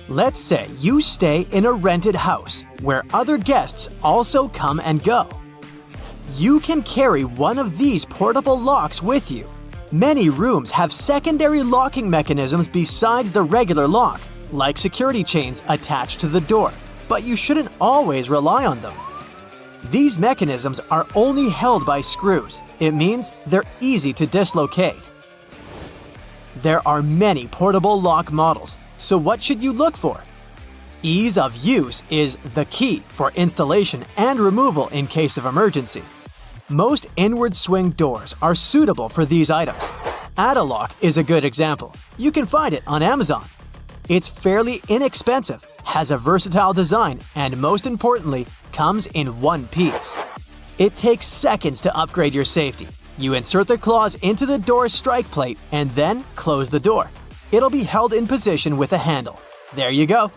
Let's say you stay in a rented house where other guests also come and go. You can carry one of these portable locks with you. Many rooms have secondary locking mechanisms besides the regular lock, like security chains attached to the door, but you shouldn't always rely on them. These mechanisms are only held by screws. It means they're easy to dislocate. There are many portable lock models, so what should you look for? Ease of use is the key for installation and removal in case of emergency. Most inward swing doors are suitable for these items. Add-A-Lock is a good example. You can find it on Amazon. It's fairly inexpensive, has a versatile design, and most importantly, comes in one piece. It takes seconds to upgrade your safety. You insert the claws into the door's strike plate and then close the door. It'll be held in position with a handle. There you go.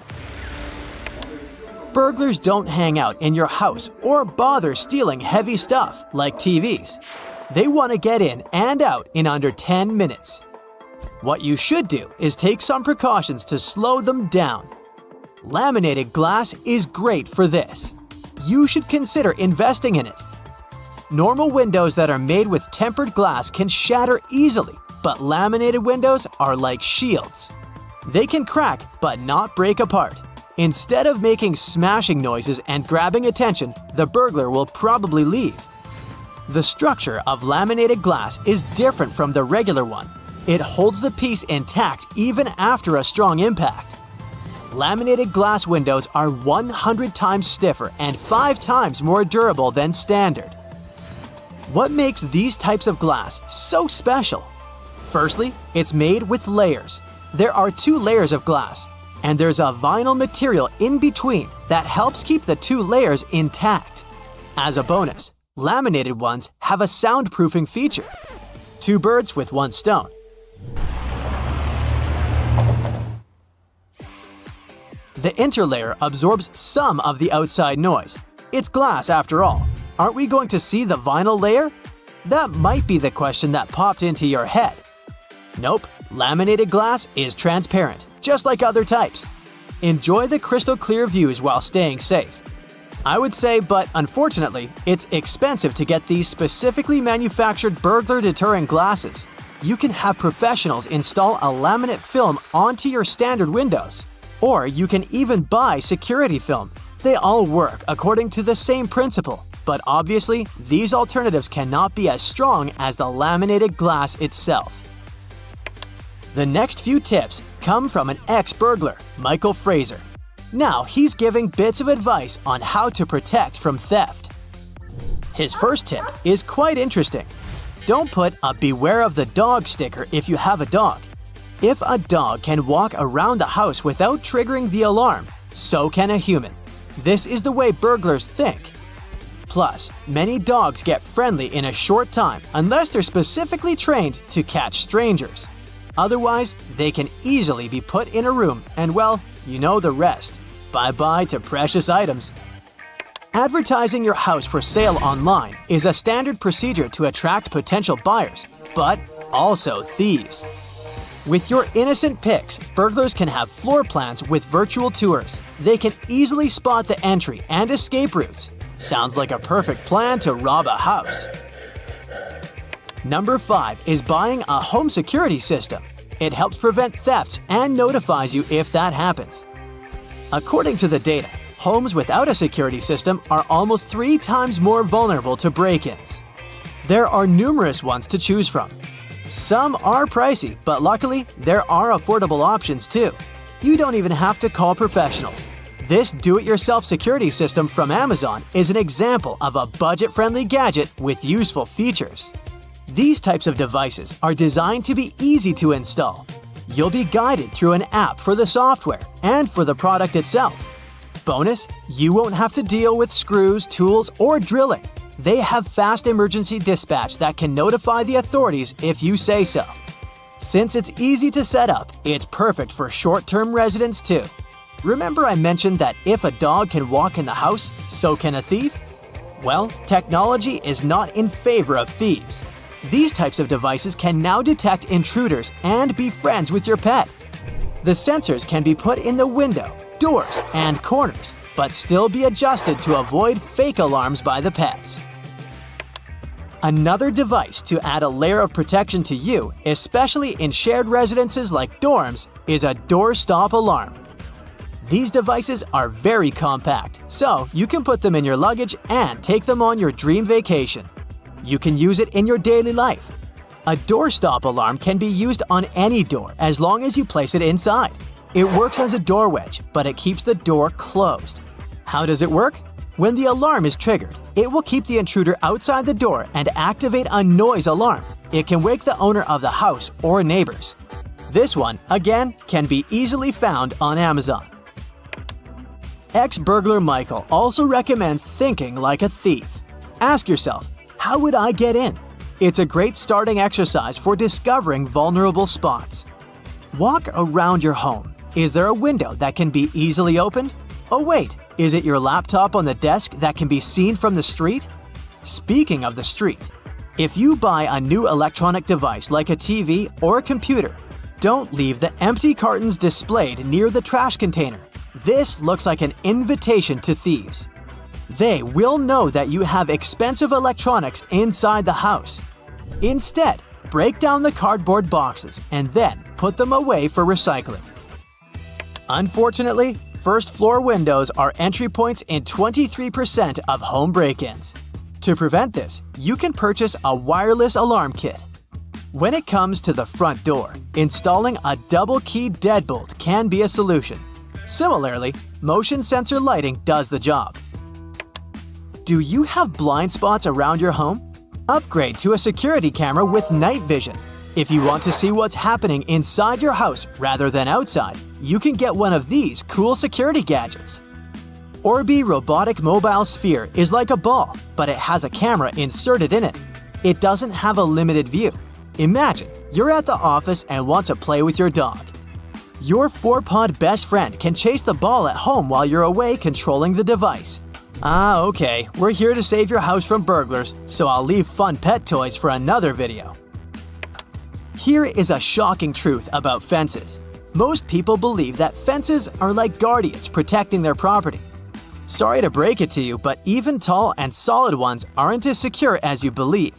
Burglars don't hang out in your house or bother stealing heavy stuff like TVs. They want to get in and out in under 10 minutes. What you should do is take some precautions to slow them down. Laminated glass is great for this. You should consider investing in it. Normal windows that are made with tempered glass can shatter easily, but laminated windows are like shields. They can crack but not break apart. Instead of making smashing noises and grabbing attention, the burglar will probably leave. The structure of laminated glass is different from the regular one. It holds the piece intact even after a strong impact. Laminated glass windows are 100 times stiffer and 5 times more durable than standard. What makes these types of glass so special? Firstly, it's made with layers. There are 2 layers of glass, and there's a vinyl material in between that helps keep the 2 layers intact. As a bonus, laminated ones have a soundproofing feature. 2 birds with 1 stone. The interlayer absorbs some of the outside noise. It's glass after all. Aren't we going to see the vinyl layer? That might be the question that popped into your head. Nope, laminated glass is transparent, just like other types. Enjoy the crystal clear views while staying safe. I would say, but unfortunately, it's expensive to get these specifically manufactured burglar-deterring glasses. You can have professionals install a laminate film onto your standard windows. Or you can even buy security film. They all work according to the same principle, but obviously, these alternatives cannot be as strong as the laminated glass itself. The next few tips come from an ex-burglar, Michael Fraser. Now he's giving bits of advice on how to protect from theft. His first tip is quite interesting. Don't put a "Beware of the dog" sticker if you have a dog. If a dog can walk around the house without triggering the alarm, so can a human. This is the way burglars think. Plus, many dogs get friendly in a short time unless they're specifically trained to catch strangers. Otherwise, they can easily be put in a room and, well, you know the rest. Bye-bye to precious items. Advertising your house for sale online is a standard procedure to attract potential buyers, but also thieves. With your innocent pics, burglars can have floor plans with virtual tours. They can easily spot the entry and escape routes. Sounds like a perfect plan to rob a house. Number 5 is buying a home security system. It helps prevent thefts and notifies you if that happens. According to the data, homes without a security system are almost 3 times more vulnerable to break-ins. There are numerous ones to choose from. Some are pricey, but luckily, there are affordable options too. You don't even have to call professionals. This do-it-yourself security system from Amazon is an example of a budget-friendly gadget with useful features. These types of devices are designed to be easy to install. You'll be guided through an app for the software and for the product itself. Bonus, you won't have to deal with screws, tools, or drilling. They have fast emergency dispatch that can notify the authorities if you say so. Since it's easy to set up, it's perfect for short-term residents too. Remember I mentioned that if a dog can walk in the house, so can a thief? Well, technology is not in favor of thieves. These types of devices can now detect intruders and be friends with your pet. The sensors can be put in the window, doors, and corners, but still be adjusted to avoid fake alarms by the pets. Another device to add a layer of protection to you, especially in shared residences like dorms, is a doorstop alarm. These devices are very compact, so you can put them in your luggage and take them on your dream vacation. You can use it in your daily life. A doorstop alarm can be used on any door as long as you place it inside. It works as a door wedge, but it keeps the door closed. How does it work? When the alarm is triggered, it will keep the intruder outside the door and activate a noise alarm. It can wake the owner of the house or neighbors. This one, again, can be easily found on Amazon. Ex-burglar Michael also recommends thinking like a thief. Ask yourself, how would I get in? It's a great starting exercise for discovering vulnerable spots. Walk around your home. Is there a window that can be easily opened? Oh wait, is it your laptop on the desk that can be seen from the street? Speaking of the street, if you buy a new electronic device like a TV or a computer, don't leave the empty cartons displayed near the trash container. This looks like an invitation to thieves. They will know that you have expensive electronics inside the house. Instead, break down the cardboard boxes and then put them away for recycling. Unfortunately, first-floor windows are entry points in 23% of home break-ins. To prevent this, you can purchase a wireless alarm kit. When it comes to the front door, installing a double-key deadbolt can be a solution. Similarly, motion sensor lighting does the job. Do you have blind spots around your home? Upgrade to a security camera with night vision. If you want to see what's happening inside your house rather than outside, you can get one of these cool security gadgets. Orbi Robotic Mobile Sphere is like a ball, but it has a camera inserted in it. It doesn't have a limited view. Imagine you're at the office and want to play with your dog. Your 4-pod best friend can chase the ball at home while you're away controlling the device. Ah, okay, we're here to save your house from burglars, so I'll leave fun pet toys for another video. Here is a shocking truth about fences. Most people believe that fences are like guardians protecting their property. Sorry to break it to you, but even tall and solid ones aren't as secure as you believe.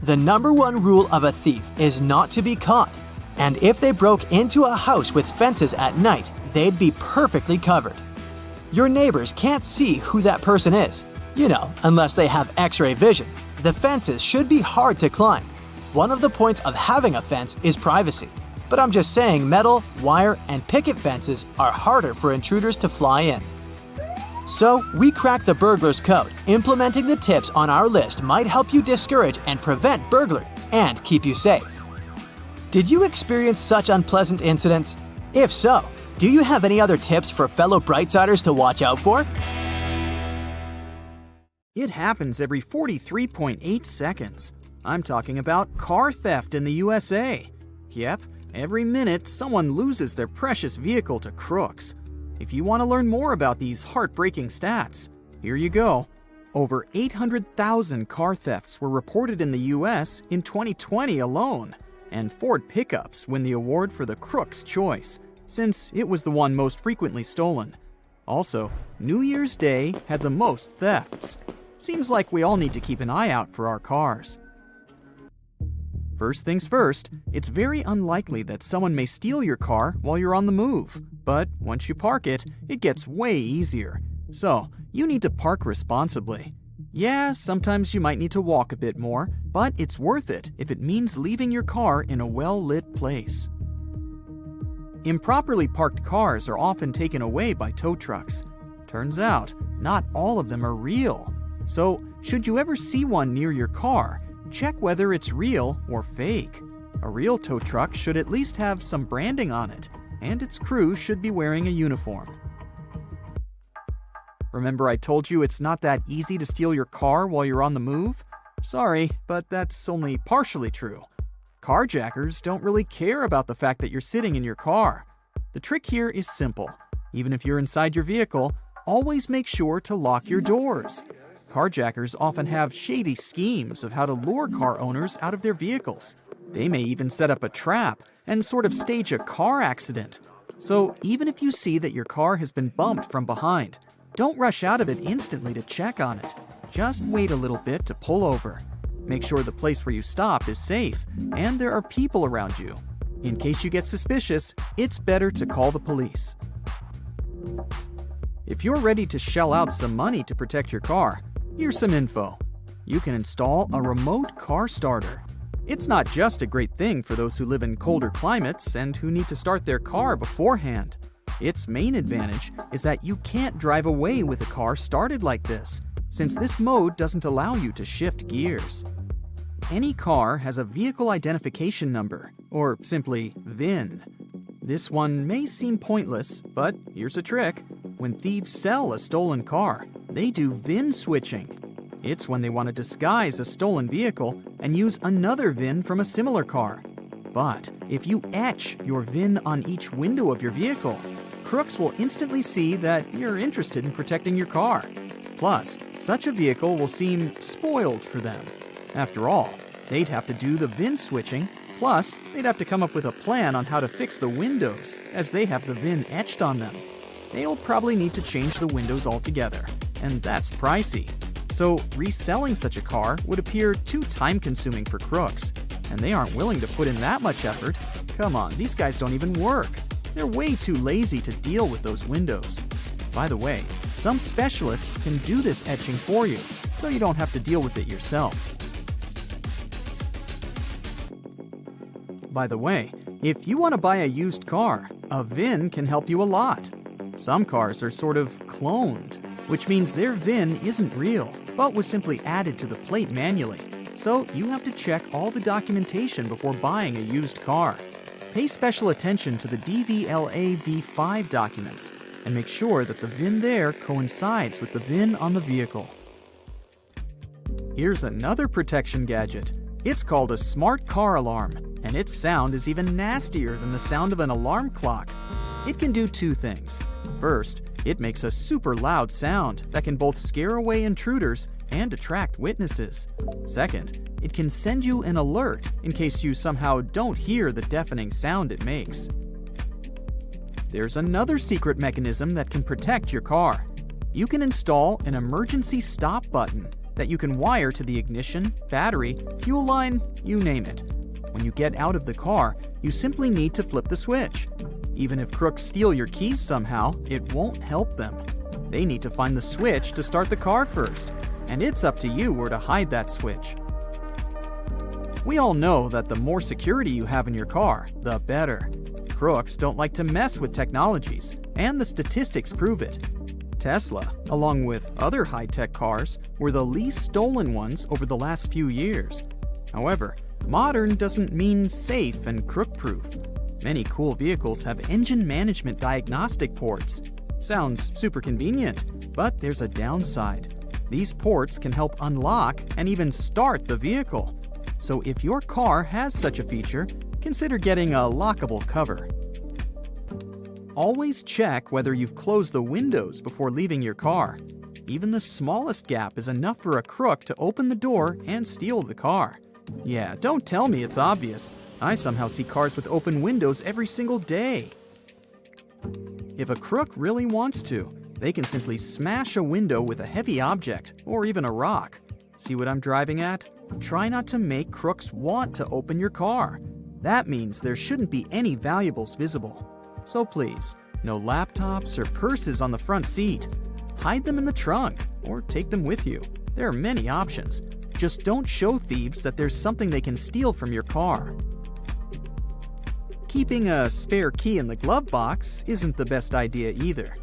The number one rule of a thief is not to be caught. And if they broke into a house with fences at night, they'd be perfectly covered. Your neighbors can't see who that person is. You know, unless they have X-ray vision. The fences should be hard to climb. One of the points of having a fence is privacy. But I'm just saying metal, wire, and picket fences are harder for intruders to fly in. So, we cracked the burglar's code. Implementing the tips on our list might help you discourage and prevent burglary and keep you safe. Did you experience such unpleasant incidents? If so, do you have any other tips for fellow Brightsiders to watch out for? It happens every 43.8 seconds. I'm talking about car theft in the USA. Yep, every minute someone loses their precious vehicle to crooks. If you want to learn more about these heartbreaking stats, here you go. Over 800,000 car thefts were reported in the US in 2020 alone, and Ford pickups win the award for the Crook's Choice, since it was the one most frequently stolen. Also, New Year's Day had the most thefts. Seems like we all need to keep an eye out for our cars. First things first, it's very unlikely that someone may steal your car while you're on the move. But once you park it, it gets way easier. So, you need to park responsibly. Yeah, sometimes you might need to walk a bit more, but it's worth it if it means leaving your car in a well-lit place. Improperly parked cars are often taken away by tow trucks. Turns out, not all of them are real. So, should you ever see one near your car, check whether it's real or fake. A real tow truck should at least have some branding on it, and its crew should be wearing a uniform. Remember I told you it's not that easy to steal your car while you're on the move? Sorry, but that's only partially true. Carjackers don't really care about the fact that you're sitting in your car. The trick here is simple. Even if you're inside your vehicle, always make sure to lock your doors. Carjackers often have shady schemes of how to lure car owners out of their vehicles. They may even set up a trap and sort of stage a car accident. So even if you see that your car has been bumped from behind, don't rush out of it instantly to check on it. Just wait a little bit to pull over. Make sure the place where you stop is safe and there are people around you. In case you get suspicious, it's better to call the police. If you're ready to shell out some money to protect your car, here's some info. You can install a remote car starter. It's not just a great thing for those who live in colder climates and who need to start their car beforehand. Its main advantage is that you can't drive away with a car started like this, since this mode doesn't allow you to shift gears. Any car has a vehicle identification number, or simply VIN. This one may seem pointless, but here's a trick. When thieves sell a stolen car, they do VIN switching. It's when they want to disguise a stolen vehicle and use another VIN from a similar car. But if you etch your VIN on each window of your vehicle, crooks will instantly see that you're interested in protecting your car. Plus, such a vehicle will seem spoiled for them. After all, they'd have to do the VIN switching, plus they'd have to come up with a plan on how to fix the windows, as they have the VIN etched on them. They'll probably need to change the windows altogether, and that's pricey. So reselling such a car would appear too time-consuming for crooks, and they aren't willing to put in that much effort. Come on, these guys don't even work. They're way too lazy to deal with those windows. By the way, some specialists can do this etching for you, so you don't have to deal with it yourself. By the way, if you want to buy a used car, a VIN can help you a lot. Some cars are sort of cloned, which means their VIN isn't real, but was simply added to the plate manually. So you have to check all the documentation before buying a used car. Pay special attention to the DVLA V5 documents and make sure that the VIN there coincides with the VIN on the vehicle. Here's another protection gadget. It's called a smart car alarm, and its sound is even nastier than the sound of an alarm clock. It can do two things. First, it makes a super loud sound that can both scare away intruders and attract witnesses. Second, it can send you an alert in case you somehow don't hear the deafening sound it makes. There's another secret mechanism that can protect your car. You can install an emergency stop button that you can wire to the ignition, battery, fuel line, you name it. When you get out of the car, you simply need to flip the switch. Even if crooks steal your keys somehow, it won't help them. They need to find the switch to start the car first, and it's up to you where to hide that switch. We all know that the more security you have in your car, the better. Crooks don't like to mess with technologies, and the statistics prove it. Tesla, along with other high-tech cars, were the least stolen ones over the last few years. However, modern doesn't mean safe and crook-proof. Many cool vehicles have engine management diagnostic ports. Sounds super convenient, but there's a downside. These ports can help unlock and even start the vehicle. So if your car has such a feature, consider getting a lockable cover. Always check whether you've closed the windows before leaving your car. Even the smallest gap is enough for a crook to open the door and steal the car. Yeah, don't tell me it's obvious. I somehow see cars with open windows every single day. If a crook really wants to, they can simply smash a window with a heavy object or even a rock. See what I'm driving at? Try not to make crooks want to open your car. That means there shouldn't be any valuables visible. So please, no laptops or purses on the front seat. Hide them in the trunk or take them with you. There are many options. Just don't show thieves that there's something they can steal from your car. Keeping a spare key in the glove box isn't the best idea either.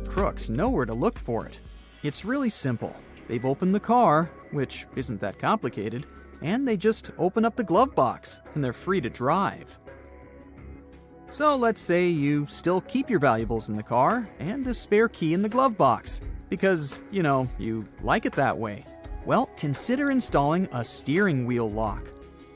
Crooks know where to look for it. It's really simple. They've opened the car, which isn't that complicated, and they just open up the glove box, and they're free to drive. So let's say you still keep your valuables in the car and a spare key in the glove box, because, you like it that way. Well, consider installing a steering wheel lock.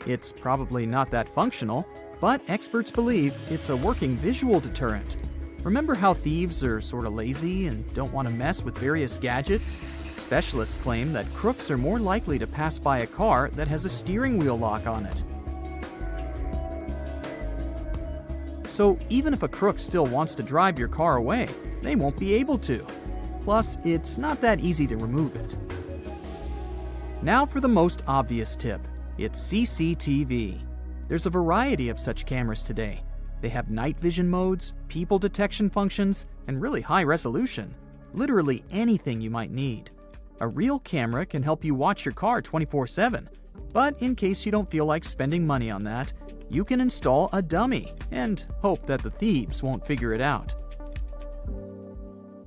It's probably not that functional, but experts believe it's a working visual deterrent. Remember how thieves are sort of lazy and don't want to mess with various gadgets? Specialists claim that crooks are more likely to pass by a car that has a steering wheel lock on it. So even if a crook still wants to drive your car away, they won't be able to. Plus, it's not that easy to remove it. Now for the most obvious tip. It's CCTV. There's a variety of such cameras today. They have night vision modes, people detection functions, and really high resolution. Literally anything you might need. A real camera can help you watch your car 24/7. But in case you don't feel like spending money on that, you can install a dummy and hope that the thieves won't figure it out.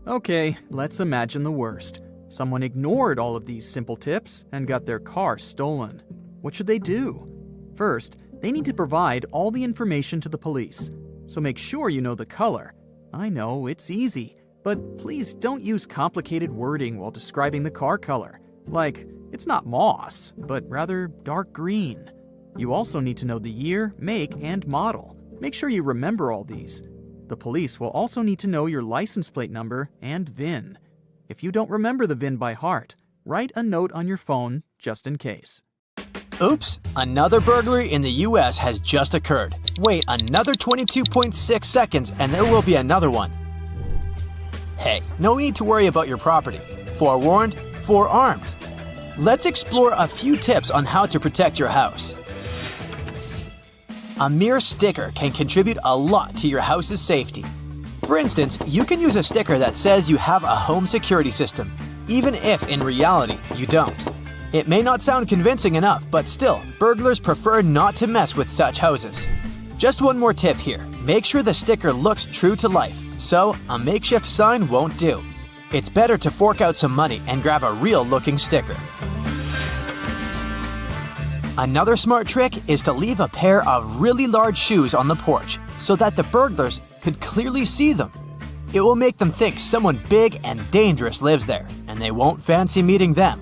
Okay, let's imagine the worst. Someone ignored all of these simple tips and got their car stolen. What should they do? First, they need to provide all the information to the police. So make sure you know the color. I know, it's easy, but please don't use complicated wording while describing the car color. Like, it's not moss, but rather dark green. You also need to know the year, make, and model. Make sure you remember all these. The police will also need to know your license plate number and VIN. If you don't remember the VIN by heart, write a note on your phone just in case. Oops, another burglary in the US has just occurred. Wait another 22.6 seconds and there will be another one. Hey, no need to worry about your property. Forewarned, forearmed. Let's explore a few tips on how to protect your house. A mere sticker can contribute a lot to your house's safety. For instance, you can use a sticker that says you have a home security system, even if in reality you don't. It may not sound convincing enough, but still, burglars prefer not to mess with such houses. Just one more tip here. Make sure the sticker looks true to life, so a makeshift sign won't do. It's better to fork out some money and grab a real-looking sticker. Another smart trick is to leave a pair of really large shoes on the porch so that the burglars could clearly see them. It will make them think someone big and dangerous lives there, and they won't fancy meeting them.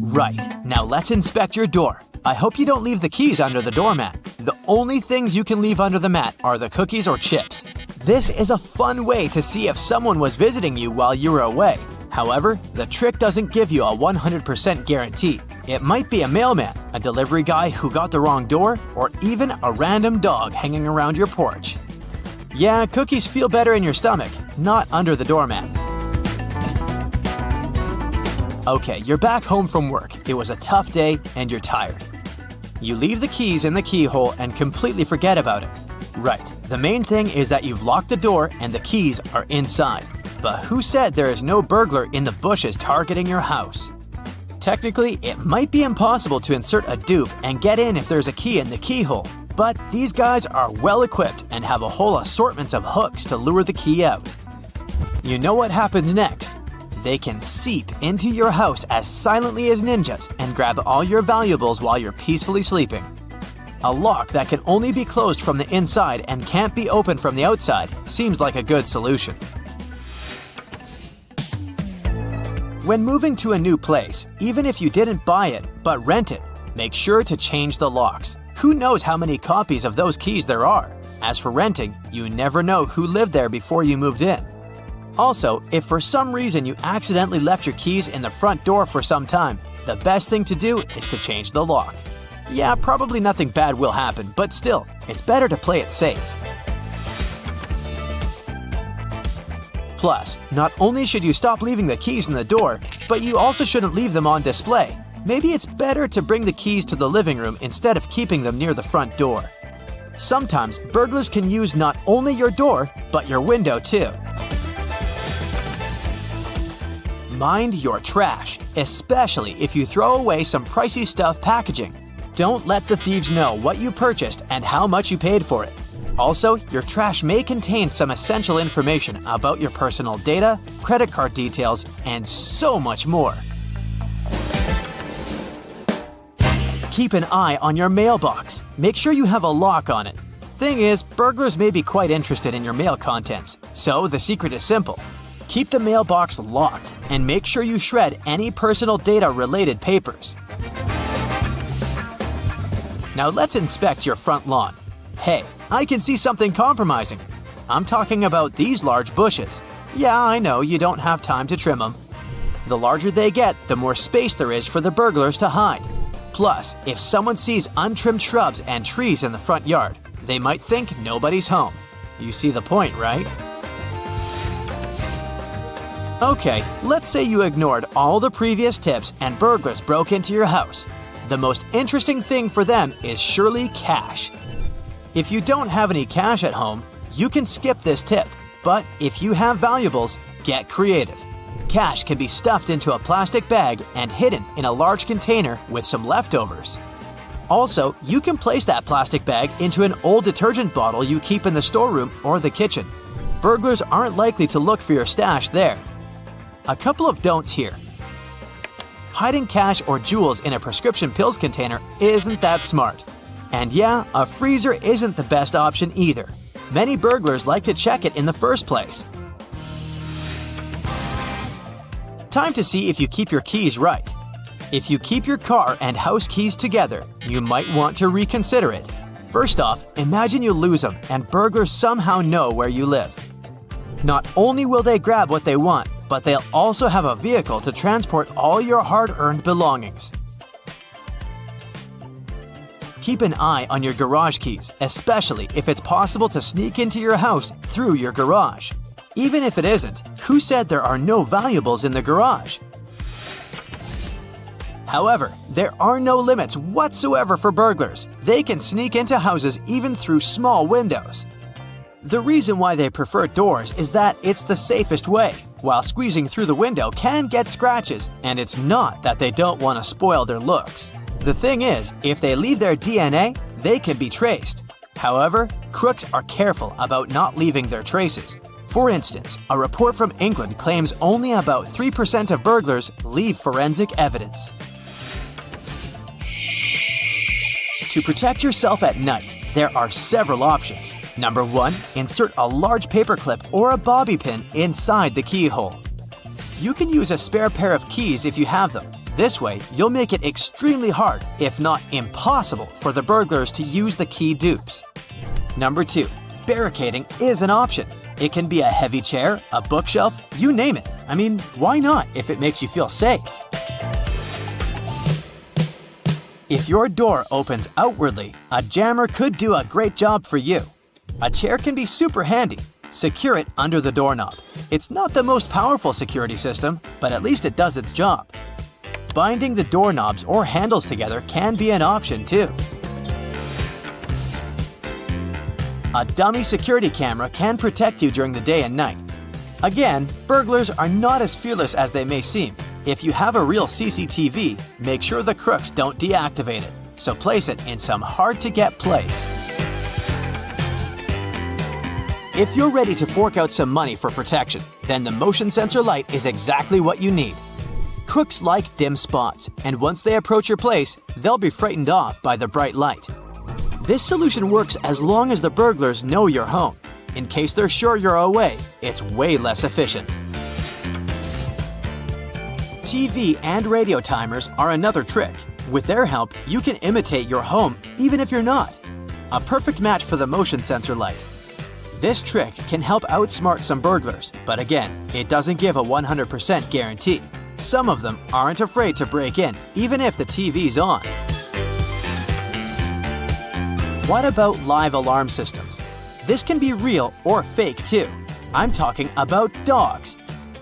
Right, now let's inspect your door. I hope you don't leave the keys under the doormat. The only things you can leave under the mat are the cookies or chips. This is a fun way to see if someone was visiting you while you were away. However, the trick doesn't give you a 100% guarantee. It might be a mailman, a delivery guy who got the wrong door, or even a random dog hanging around your porch. Yeah, cookies feel better in your stomach, not under the doormat. Okay, you're back home from work. It was a tough day and you're tired. You leave the keys in the keyhole and completely forget about it. Right, the main thing is that you've locked the door and the keys are inside. But who said there is no burglar in the bushes targeting your house? Technically, it might be impossible to insert a dupe and get in if there's a key in the keyhole. But these guys are well equipped and have a whole assortment of hooks to lure the key out. You know what happens next? They can seep into your house as silently as ninjas and grab all your valuables while you're peacefully sleeping. A lock that can only be closed from the inside and can't be opened from the outside seems like a good solution. When moving to a new place, even if you didn't buy it but rent it, make sure to change the locks. Who knows how many copies of those keys there are? As for renting, you never know who lived there before you moved in. Also, if for some reason you accidentally left your keys in the front door for some time, the best thing to do is to change the lock. Yeah, probably nothing bad will happen, but still, it's better to play it safe. Plus, not only should you stop leaving the keys in the door, but you also shouldn't leave them on display. Maybe it's better to bring the keys to the living room instead of keeping them near the front door. Sometimes, burglars can use not only your door, but your window too. Mind your trash, especially if you throw away some pricey stuff packaging. Don't let the thieves know what you purchased and how much you paid for it. Also, your trash may contain some essential information about your personal data, credit card details, and so much more. Keep an eye on your mailbox. Make sure you have a lock on it. Thing is, burglars may be quite interested in your mail contents, so the secret is simple. Keep the mailbox locked and make sure you shred any personal data-related papers. Now let's inspect your front lawn. Hey, I can see something compromising. I'm talking about these large bushes. Yeah, I know you don't have time to trim them. The larger they get, the more space there is for the burglars to hide. Plus, if someone sees untrimmed shrubs and trees in the front yard, they might think nobody's home. You see the point, right? Okay, let's say you ignored all the previous tips and burglars broke into your house. The most interesting thing for them is surely cash. If you don't have any cash at home, you can skip this tip. But if you have valuables, get creative. Cash can be stuffed into a plastic bag and hidden in a large container with some leftovers. Also, you can place that plastic bag into an old detergent bottle you keep in the storeroom or the kitchen. Burglars aren't likely to look for your stash there. A couple of don'ts here. Hiding cash or jewels in a prescription pills container isn't that smart. And yeah, a freezer isn't the best option either. Many burglars like to check it in the first place. Time to see if you keep your keys right. If you keep your car and house keys together, you might want to reconsider it. First off, imagine you lose them and burglars somehow know where you live. Not only will they grab what they want, but they'll also have a vehicle to transport all your hard-earned belongings. Keep an eye on your garage keys, especially if it's possible to sneak into your house through your garage. Even if it isn't, who said there are no valuables in the garage? However, there are no limits whatsoever for burglars. They can sneak into houses even through small windows. The reason why they prefer doors is that it's the safest way, while squeezing through the window can get scratches, and it's not that they don't want to spoil their looks. The thing is, if they leave their DNA, they can be traced. However, crooks are careful about not leaving their traces. For instance, a report from England claims only about 3% of burglars leave forensic evidence. To protect yourself at night, there are several options. Number 1, insert a large paperclip or a bobby pin inside the keyhole. You can use a spare pair of keys if you have them. This way, you'll make it extremely hard, if not impossible, for the burglars to use the key dupes. Number 2, barricading is an option. It can be a heavy chair, a bookshelf, you name it. I mean, why not if it makes you feel safe? If your door opens outwardly, a jammer could do a great job for you. A chair can be super handy. Secure it under the doorknob. It's not the most powerful security system, but at least it does its job. Binding the doorknobs or handles together can be an option too. A dummy security camera can protect you during the day and night. Again, burglars are not as fearless as they may seem. If you have a real CCTV, make sure the crooks don't deactivate it, so place it in some hard-to-get place. If you're ready to fork out some money for protection, then the motion sensor light is exactly what you need. Crooks like dim spots, and once they approach your place, they'll be frightened off by the bright light. This solution works as long as the burglars know you're home. In case they're sure you're away, it's way less efficient. TV and radio timers are another trick. With their help, you can imitate your home even if you're not. A perfect match for the motion sensor light. This trick can help outsmart some burglars, but again, it doesn't give a 100% guarantee. Some of them aren't afraid to break in, even if the TV's on. What about live alarm systems? This can be real or fake too. I'm talking about dogs.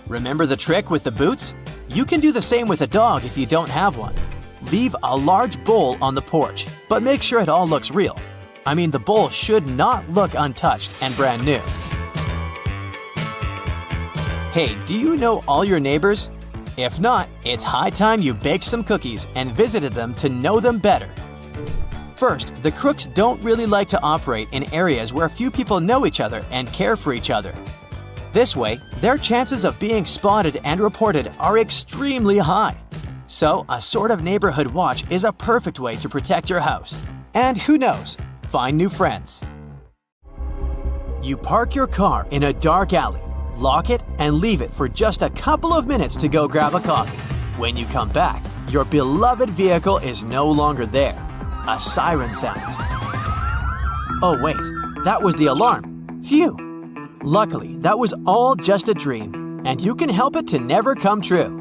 Remember the trick with the boots? You can do the same with a dog if you don't have one. Leave a large bowl on the porch, but make sure it all looks real. I mean, the bowl should not look untouched and brand new. Hey, do you know all your neighbors? If not, it's high time you baked some cookies and visited them to know them better. First, the crooks don't really like to operate in areas where few people know each other and care for each other. This way, their chances of being spotted and reported are extremely high. So, a sort of neighborhood watch is a perfect way to protect your house. And who knows, find new friends. You park your car in a dark alley, lock it, and leave it for just a couple of minutes to go grab a coffee. When you come back, your beloved vehicle is no longer there. A siren sounds. Oh wait, that was the alarm. Phew! Luckily, that was all just a dream, and you can help it to never come true.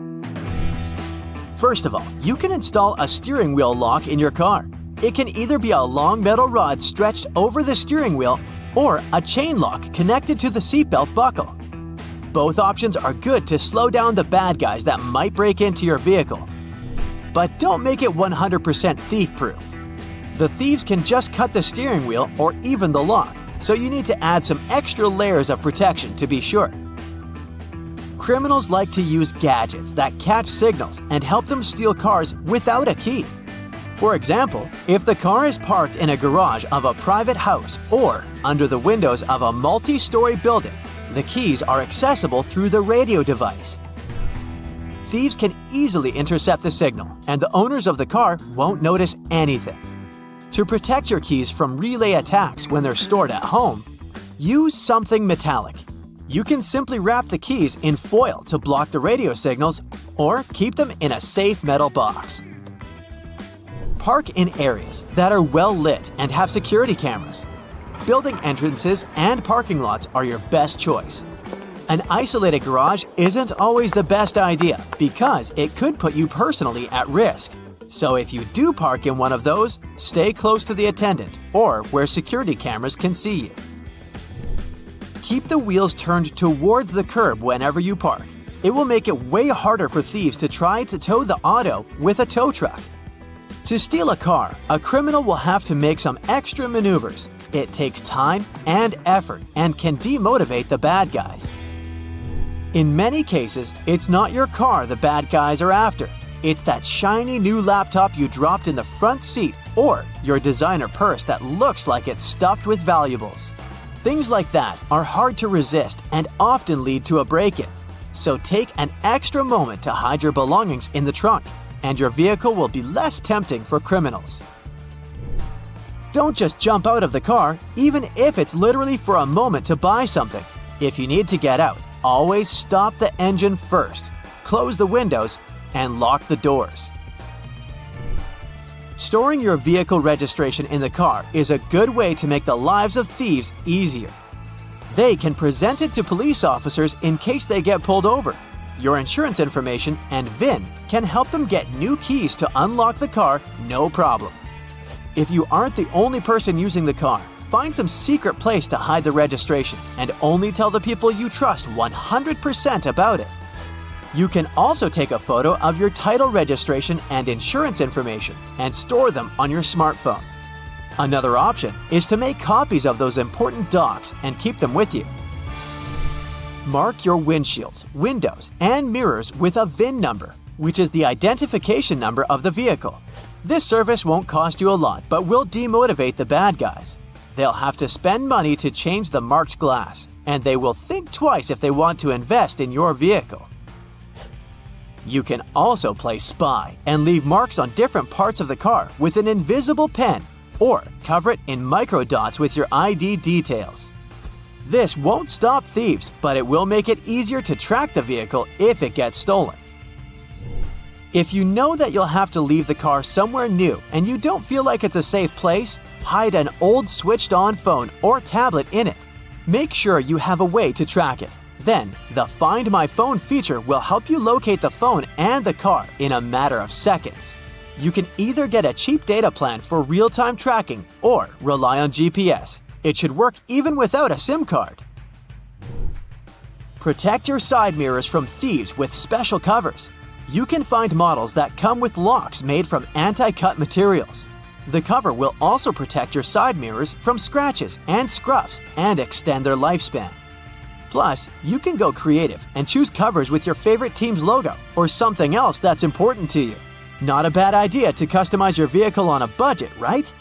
First of all, you can install a steering wheel lock in your car. It can either be a long metal rod stretched over the steering wheel or a chain lock connected to the seatbelt buckle. Both options are good to slow down the bad guys that might break into your vehicle. But don't make it 100% thief-proof. The thieves can just cut the steering wheel or even the lock, so you need to add some extra layers of protection to be sure. Criminals like to use gadgets that catch signals and help them steal cars without a key. For example, if the car is parked in a garage of a private house or under the windows of a multi-story building, the keys are accessible through the radio device. Thieves can easily intercept the signal, and the owners of the car won't notice anything. To protect your keys from relay attacks when they're stored at home, use something metallic. You can simply wrap the keys in foil to block the radio signals, or keep them in a safe metal box. Park in areas that are well lit and have security cameras. Building entrances and parking lots are your best choice. An isolated garage isn't always the best idea because it could put you personally at risk. So if you do park in one of those, stay close to the attendant or where security cameras can see you. Keep the wheels turned towards the curb whenever you park. It will make it way harder for thieves to try to tow the auto with a tow truck. To steal a car, a criminal will have to make some extra maneuvers. It takes time and effort and can demotivate the bad guys. In many cases, it's not your car the bad guys are after. It's that shiny new laptop you dropped in the front seat or your designer purse that looks like it's stuffed with valuables. Things like that are hard to resist and often lead to a break-in. So take an extra moment to hide your belongings in the trunk, and your vehicle will be less tempting for criminals. Don't just jump out of the car, even if it's literally for a moment to buy something. If you need to get out, always stop the engine first, close the windows, and lock the doors. Storing your vehicle registration in the car is a good way to make the lives of thieves easier. They can present it to police officers in case they get pulled over. Your insurance information and VIN can help them get new keys to unlock the car, no problem. If you aren't the only person using the car, find some secret place to hide the registration and only tell the people you trust 100% about it. You can also take a photo of your title registration and insurance information and store them on your smartphone. Another option is to make copies of those important docs and keep them with you. Mark your windshields, windows, and mirrors with a VIN number, which is the identification number of the vehicle. This service won't cost you a lot, but will demotivate the bad guys. They'll have to spend money to change the marked glass, and they will think twice if they want to invest in your vehicle. You can also play spy and leave marks on different parts of the car with an invisible pen, or cover it in microdots with your ID details. This won't stop thieves, but it will make it easier to track the vehicle if it gets stolen. If you know that you'll have to leave the car somewhere new and you don't feel like it's a safe place, hide an old switched-on phone or tablet in it. Make sure you have a way to track it. Then, the Find My Phone feature will help you locate the phone and the car in a matter of seconds. You can either get a cheap data plan for real-time tracking or rely on GPS. It should work even without a SIM card. Protect your side mirrors from thieves with special covers. You can find models that come with locks made from anti-cut materials. The cover will also protect your side mirrors from scratches and scuffs and extend their lifespan. Plus, you can go creative and choose covers with your favorite team's logo or something else that's important to you. Not a bad idea to customize your vehicle on a budget, right?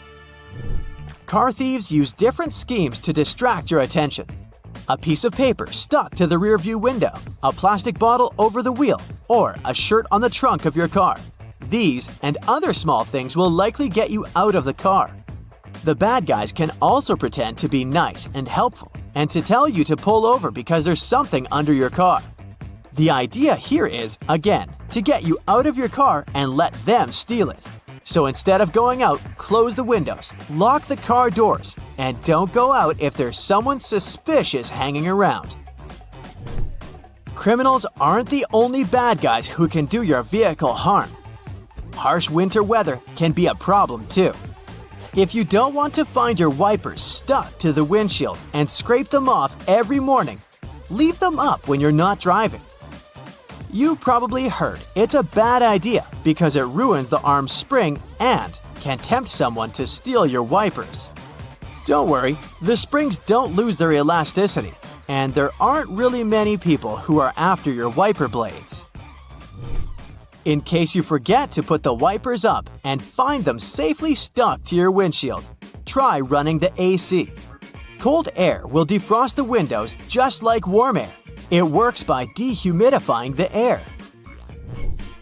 Car thieves use different schemes to distract your attention. A piece of paper stuck to the rearview window, a plastic bottle over the wheel, or a shirt on the trunk of your car. These and other small things will likely get you out of the car. The bad guys can also pretend to be nice and helpful and to tell you to pull over because there's something under your car. The idea here is, again, to get you out of your car and let them steal it. So instead of going out, close the windows, lock the car doors, and don't go out if there's someone suspicious hanging around. Criminals aren't the only bad guys who can do your vehicle harm. Harsh winter weather can be a problem too. If you don't want to find your wipers stuck to the windshield and scrape them off every morning, leave them up when you're not driving. You probably heard it's a bad idea because it ruins the arm's spring and can tempt someone to steal your wipers. Don't worry, the springs don't lose their elasticity, and there aren't really many people who are after your wiper blades. In case you forget to put the wipers up and find them safely stuck to your windshield, try running the AC. Cold air will defrost the windows just like warm air. It works by dehumidifying the air.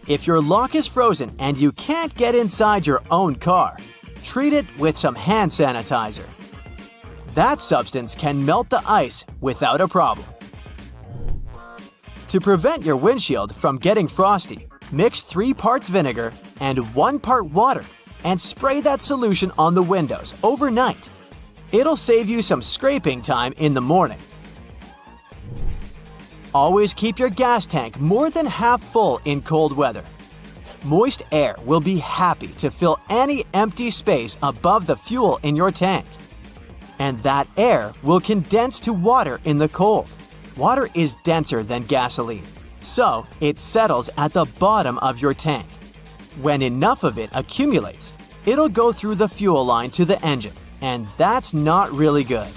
If your lock is frozen and you can't get inside your own car, treat it with some hand sanitizer. That substance can melt the ice without a problem. To prevent your windshield from getting frosty, mix 3 parts vinegar and 1 part water and spray that solution on the windows overnight. It'll save you some scraping time in the morning. Always keep your gas tank more than half full in cold weather. Moist air will be happy to fill any empty space above the fuel in your tank. And that air will condense to water in the cold. Water is denser than gasoline, so it settles at the bottom of your tank. When enough of it accumulates, it'll go through the fuel line to the engine, and that's not really good.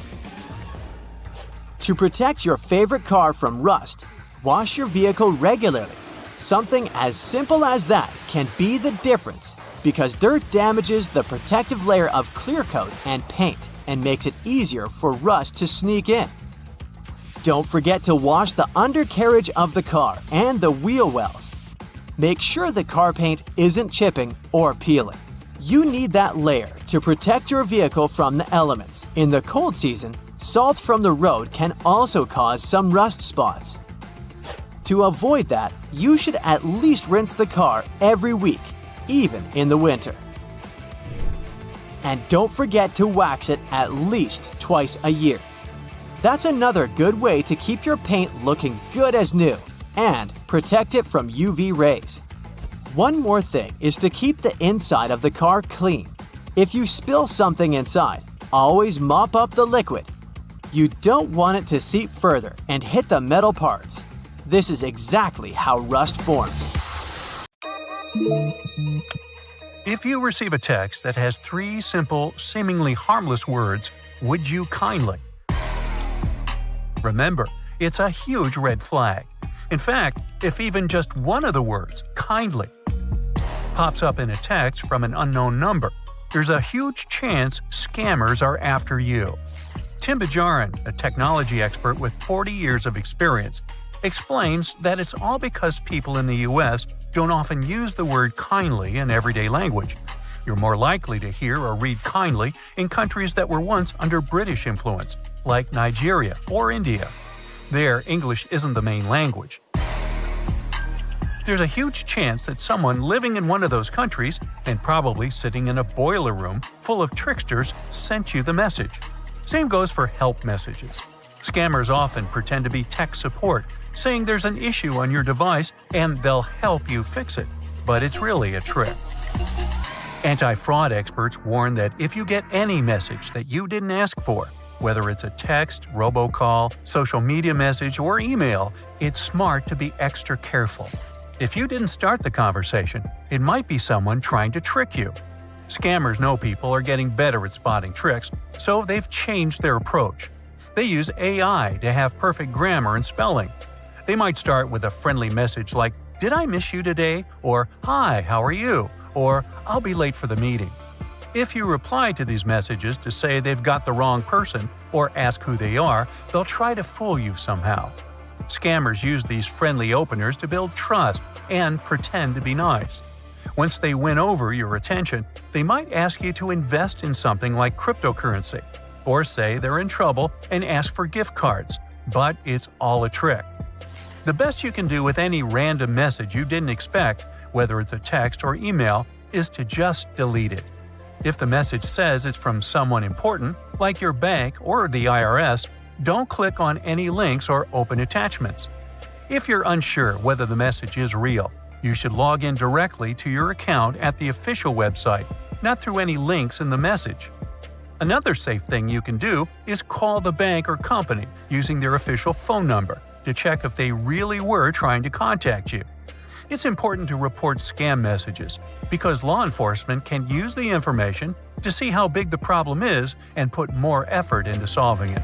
To protect your favorite car from rust, wash your vehicle regularly. Something as simple as that can be the difference because dirt damages the protective layer of clear coat and paint and makes it easier for rust to sneak in. Don't forget to wash the undercarriage of the car and the wheel wells. Make sure the car paint isn't chipping or peeling. You need that layer to protect your vehicle from the elements. In the cold season, salt from the road can also cause some rust spots. To avoid that, you should at least rinse the car every week, even in the winter. And don't forget to wax it at least twice a year. That's another good way to keep your paint looking good as new and protect it from UV rays. One more thing is to keep the inside of the car clean. If you spill something inside, always mop up the liquid. You don't want it to seep further and hit the metal parts. This is exactly how rust forms. If you receive a text that has 3 simple, seemingly harmless words, "Would you kindly?" Remember, it's a huge red flag. In fact, if even just one of the words, "kindly," pops up in a text from an unknown number, there's a huge chance scammers are after you. Tim Bajaran, a technology expert with 40 years of experience, explains that it's all because people in the U.S. don't often use the word kindly in everyday language. You're more likely to hear or read kindly in countries that were once under British influence, like Nigeria or India. There, English isn't the main language. There's a huge chance that someone living in one of those countries, and probably sitting in a boiler room full of tricksters, sent you the message. Same goes for help messages. Scammers often pretend to be tech support, saying there's an issue on your device and they'll help you fix it, but it's really a trick. Anti-fraud experts warn that if you get any message that you didn't ask for, whether it's a text, robocall, social media message, or email, it's smart to be extra careful. If you didn't start the conversation, it might be someone trying to trick you. Scammers know people are getting better at spotting tricks, so they've changed their approach. They use AI to have perfect grammar and spelling. They might start with a friendly message like, "Did I miss you today?" or "Hi, how are you?" or "I'll be late for the meeting." If you reply to these messages to say they've got the wrong person or ask who they are, they'll try to fool you somehow. Scammers use these friendly openers to build trust and pretend to be nice. Once they win over your attention, they might ask you to invest in something like cryptocurrency, or say they're in trouble and ask for gift cards, but it's all a trick. The best you can do with any random message you didn't expect, whether it's a text or email, is to just delete it. If the message says it's from someone important, like your bank or the IRS, don't click on any links or open attachments. If you're unsure whether the message is real, you should log in directly to your account at the official website, not through any links in the message. Another safe thing you can do is call the bank or company using their official phone number to check if they really were trying to contact you. It's important to report scam messages because law enforcement can use the information to see how big the problem is and put more effort into solving it.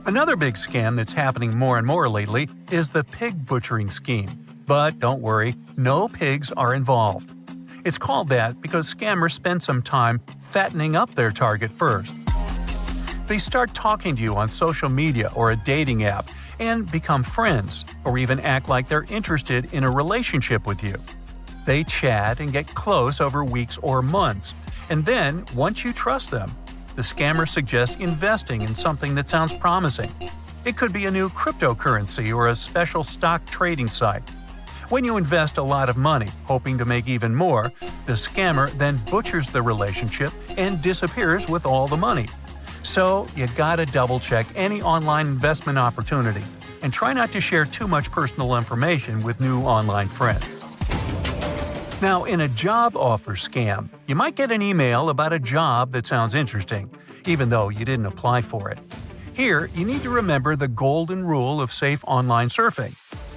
Another big scam that's happening more and more lately is the pig butchering scheme. But don't worry, no pigs are involved. It's called that because scammers spend some time fattening up their target first. They start talking to you on social media or a dating app and become friends, or even act like they're interested in a relationship with you. They chat and get close over weeks or months, and then, once you trust them, the scammer suggests investing in something that sounds promising. It could be a new cryptocurrency or a special stock trading site. When you invest a lot of money, hoping to make even more, the scammer then butchers the relationship and disappears with all the money. So, you gotta double-check any online investment opportunity and try not to share too much personal information with new online friends. Now, in a job offer scam, you might get an email about a job that sounds interesting, even though you didn't apply for it. Here, you need to remember the golden rule of safe online surfing.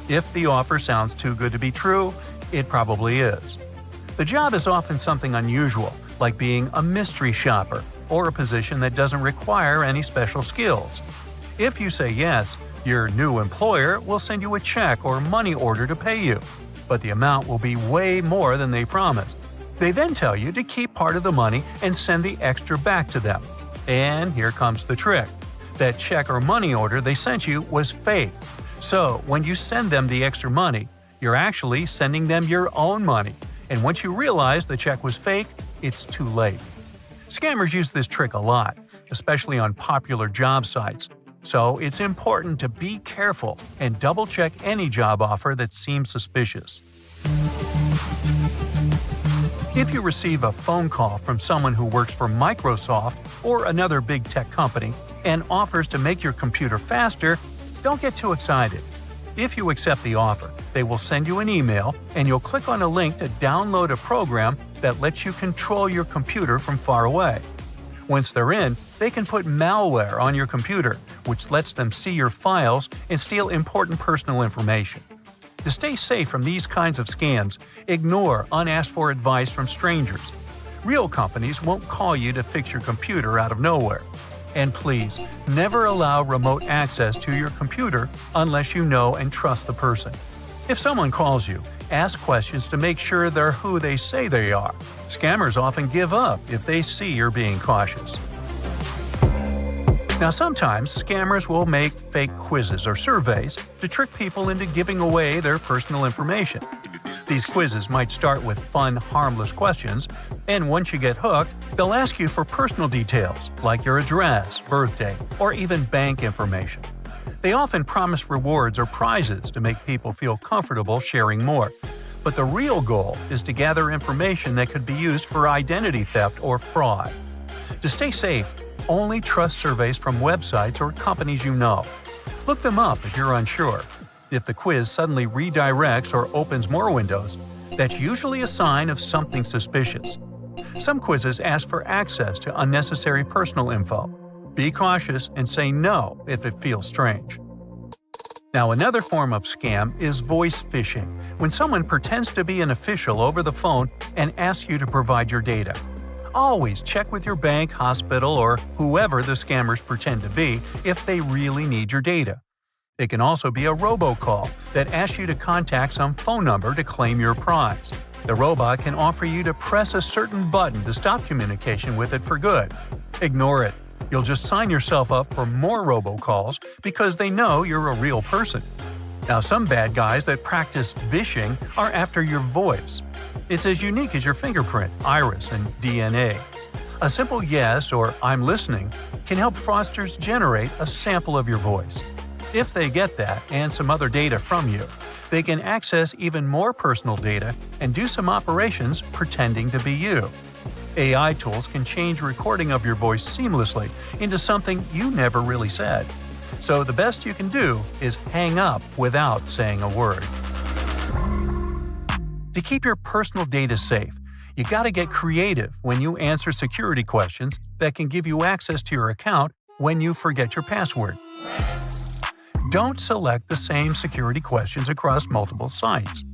If the offer sounds too good to be true, it probably is. The job is often something unusual, like being a mystery shopper or a position that doesn't require any special skills. If you say yes, your new employer will send you a check or money order to pay you, but the amount will be way more than they promised. They then tell you to keep part of the money and send the extra back to them. And here comes the trick. That check or money order they sent you was fake. So, when you send them the extra money, you're actually sending them your own money. And once you realize the check was fake, it's too late. Scammers use this trick a lot, especially on popular job sites. So, it's important to be careful and double-check any job offer that seems suspicious. If you receive a phone call from someone who works for Microsoft or another big tech company and offers to make your computer faster, don't get too excited. If you accept the offer, they will send you an email and you'll click on a link to download a program that lets you control your computer from far away. Once they're in, they can put malware on your computer, which lets them see your files and steal important personal information. To stay safe from these kinds of scams, ignore unasked-for advice from strangers. Real companies won't call you to fix your computer out of nowhere. And please, never allow remote access to your computer unless you know and trust the person. If someone calls you, ask questions to make sure they're who they say they are. Scammers often give up if they see you're being cautious. Now, sometimes scammers will make fake quizzes or surveys to trick people into giving away their personal information. These quizzes might start with fun, harmless questions, and once you get hooked, they'll ask you for personal details like your address, birthday, or even bank information. They often promise rewards or prizes to make people feel comfortable sharing more. But the real goal is to gather information that could be used for identity theft or fraud. To stay safe, only trust surveys from websites or companies you know. Look them up if you're unsure. If the quiz suddenly redirects or opens more windows, that's usually a sign of something suspicious. Some quizzes ask for access to unnecessary personal info. Be cautious and say no if it feels strange. Now, another form of scam is voice phishing, when someone pretends to be an official over the phone and asks you to provide your data. Always check with your bank, hospital, or whoever the scammers pretend to be if they really need your data. It can also be a robocall that asks you to contact some phone number to claim your prize. The robot can offer you to press a certain button to stop communication with it for good. Ignore it. You'll just sign yourself up for more robocalls because they know you're a real person. Now, some bad guys that practice phishing are after your voice. It's as unique as your fingerprint, iris, and DNA. A simple yes or "I'm listening" can help fraudsters generate a sample of your voice. If they get that and some other data from you, they can access even more personal data and do some operations pretending to be you. AI tools can change recording of your voice seamlessly into something you never really said. So the best you can do is hang up without saying a word. To keep your personal data safe, you gotta get creative when you answer security questions that can give you access to your account when you forget your password. Don't select the same security questions across multiple sites.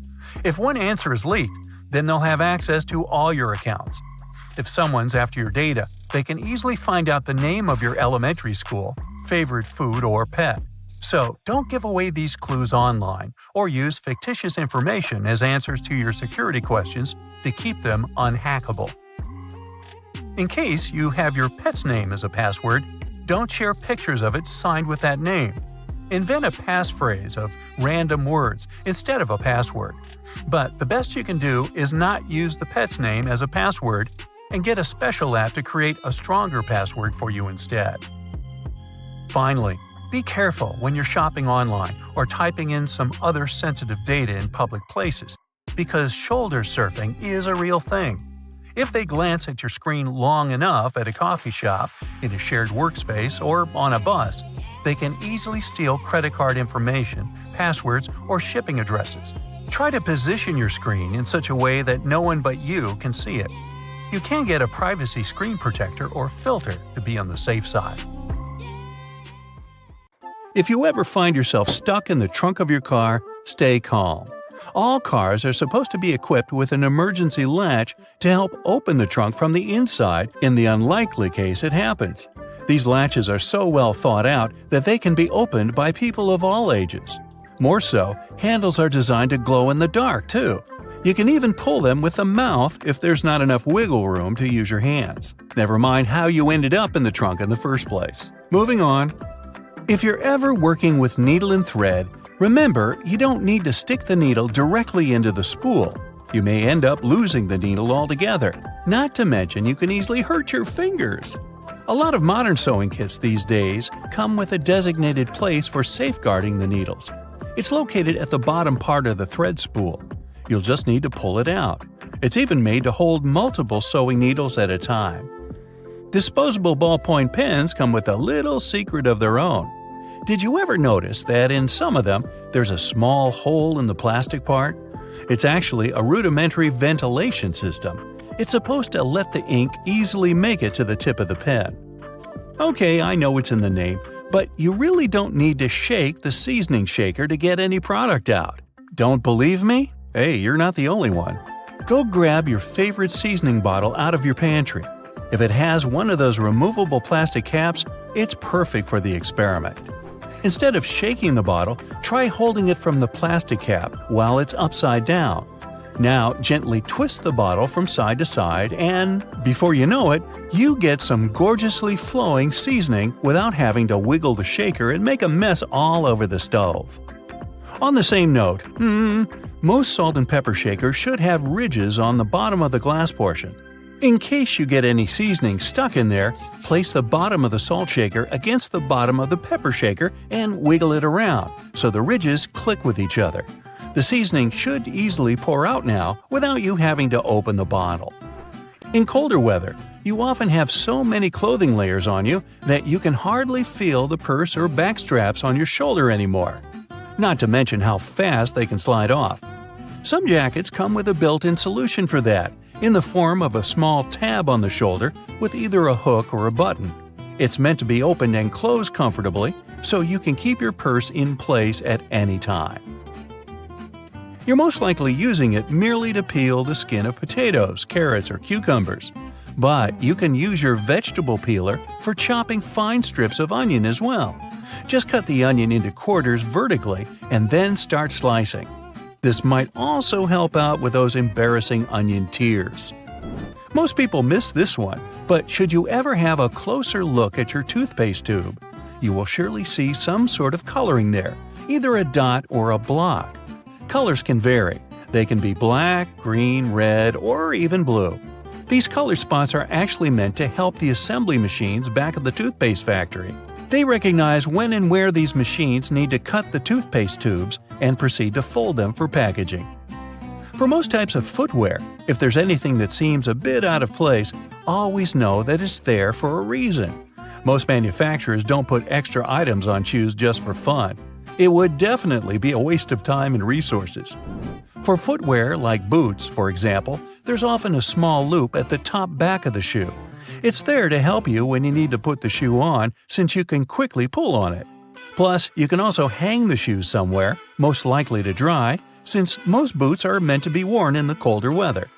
If one answer is leaked, then they'll have access to all your accounts. If someone's after your data, they can easily find out the name of your elementary school, favorite food, or pet. So don't give away these clues online or use fictitious information as answers to your security questions to keep them unhackable. In case you have your pet's name as a password, don't share pictures of it signed with that name. Invent a passphrase of random words instead of a password. But the best you can do is not use the pet's name as a password and get a special app to create a stronger password for you instead. Finally, Be careful when you're shopping online or typing in some other sensitive data in public places, because shoulder surfing is a real thing. If they glance at your screen long enough at a coffee shop, in a shared workspace, or on a bus, they can easily steal credit card information, passwords, or shipping addresses. Try to position your screen in such a way that no one but you can see it. You can get a privacy screen protector or filter to be on the safe side. If you ever find yourself stuck in the trunk of your car, stay calm. All cars are supposed to be equipped with an emergency latch to help open the trunk from the inside in the unlikely case it happens. These latches are so well thought out that they can be opened by people of all ages. More so, handles are designed to glow in the dark, too. You can even pull them with the mouth if there's not enough wiggle room to use your hands. Never mind how you ended up in the trunk in the first place. Moving on. If you're ever working with needle and thread, remember you don't need to stick the needle directly into the spool. You may end up losing the needle altogether. Not to mention you can easily hurt your fingers. A lot of modern sewing kits these days come with a designated place for safeguarding the needles. It's located at the bottom part of the thread spool. You'll just need to pull it out. It's even made to hold multiple sewing needles at a time. Disposable ballpoint pens come with a little secret of their own. Did you ever notice that in some of them there's a small hole in the plastic part? It's actually a rudimentary ventilation system. It's supposed to let the ink easily make it to the tip of the pen. Okay, I know it's in the name, but you really don't need to shake the seasoning shaker to get any product out. Don't believe me? Hey, you're not the only one. Go grab your favorite seasoning bottle out of your pantry. If it has one of those removable plastic caps, it's perfect for the experiment. Instead of shaking the bottle, try holding it from the plastic cap while it's upside down. Now, gently twist the bottle from side to side and, before you know it, you get some gorgeously flowing seasoning without having to wiggle the shaker and make a mess all over the stove. On the same note, most salt and pepper shakers should have ridges on the bottom of the glass portion. In case you get any seasoning stuck in there, place the bottom of the salt shaker against the bottom of the pepper shaker and wiggle it around so the ridges click with each other. The seasoning should easily pour out now without you having to open the bottle. In colder weather, you often have so many clothing layers on you that you can hardly feel the purse or back straps on your shoulder anymore. Not to mention how fast they can slide off. Some jackets come with a built-in solution for that, in the form of a small tab on the shoulder with either a hook or a button. It's meant to be opened and closed comfortably, so you can keep your purse in place at any time. You're most likely using it merely to peel the skin of potatoes, carrots, or cucumbers. But you can use your vegetable peeler for chopping fine strips of onion as well. Just cut the onion into quarters vertically and then start slicing. This might also help out with those embarrassing onion tears. Most people miss this one, but should you ever have a closer look at your toothpaste tube, you will surely see some sort of coloring there, either a dot or a block. Colors can vary. They can be black, green, red, or even blue. These color spots are actually meant to help the assembly machines back at the toothpaste factory. They recognize when and where these machines need to cut the toothpaste tubes and proceed to fold them for packaging. For most types of footwear, if there's anything that seems a bit out of place, always know that it's there for a reason. Most manufacturers don't put extra items on shoes just for fun. It would definitely be a waste of time and resources. For footwear like boots, for example, there's often a small loop at the top back of the shoe. It's there to help you when you need to put the shoe on, since you can quickly pull on it. Plus, you can also hang the shoes somewhere, most likely to dry, since most boots are meant to be worn in the colder weather.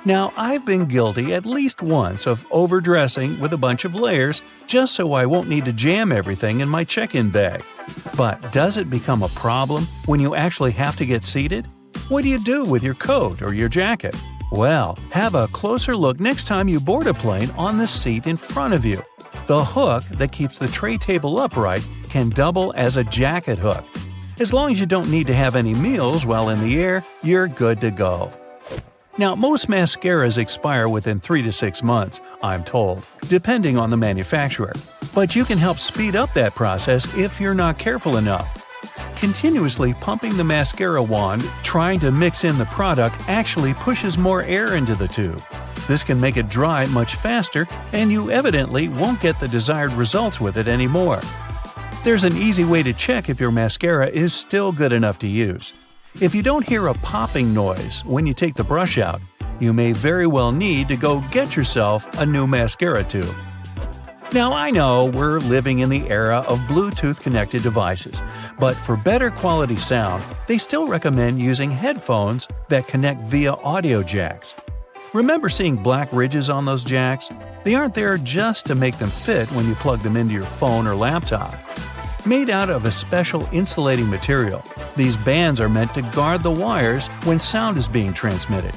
Now, I've been guilty at least once of overdressing with a bunch of layers just so I won't need to jam everything in my check-in bag. But does it become a problem when you actually have to get seated? What do you do with your coat or your jacket? Well, have a closer look next time you board a plane on the seat in front of you. The hook that keeps the tray table upright can double as a jacket hook. As long as you don't need to have any meals while in the air, you're good to go. Now, most mascaras expire within 3 to 6 months, I'm told, depending on the manufacturer. But you can help speed up that process if you're not careful enough. Continuously pumping the mascara wand, trying to mix in the product actually pushes more air into the tube. This can make it dry much faster, and you evidently won't get the desired results with it anymore. There's an easy way to check if your mascara is still good enough to use. If you don't hear a popping noise when you take the brush out, you may very well need to go get yourself a new mascara tube. Now, I know we're living in the era of Bluetooth-connected devices, but for better quality sound, they still recommend using headphones that connect via audio jacks. Remember seeing black ridges on those jacks? They aren't there just to make them fit when you plug them into your phone or laptop. Made out of a special insulating material, these bands are meant to guard the wires when sound is being transmitted.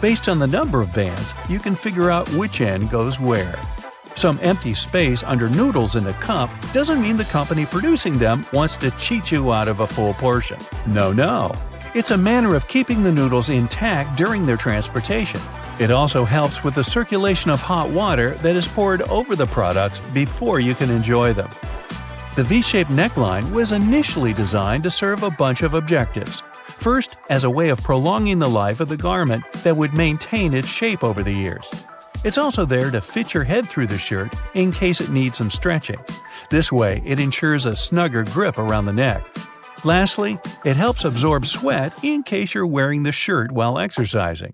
Based on the number of bands, you can figure out which end goes where. Some empty space under noodles in a cup doesn't mean the company producing them wants to cheat you out of a full portion. No. It's a manner of keeping the noodles intact during their transportation. It also helps with the circulation of hot water that is poured over the products before you can enjoy them. The V-shaped neckline was initially designed to serve a bunch of objectives. First, as a way of prolonging the life of the garment that would maintain its shape over the years. It's also there to fit your head through the shirt in case it needs some stretching. This way, it ensures a snugger grip around the neck. Lastly, it helps absorb sweat in case you're wearing the shirt while exercising.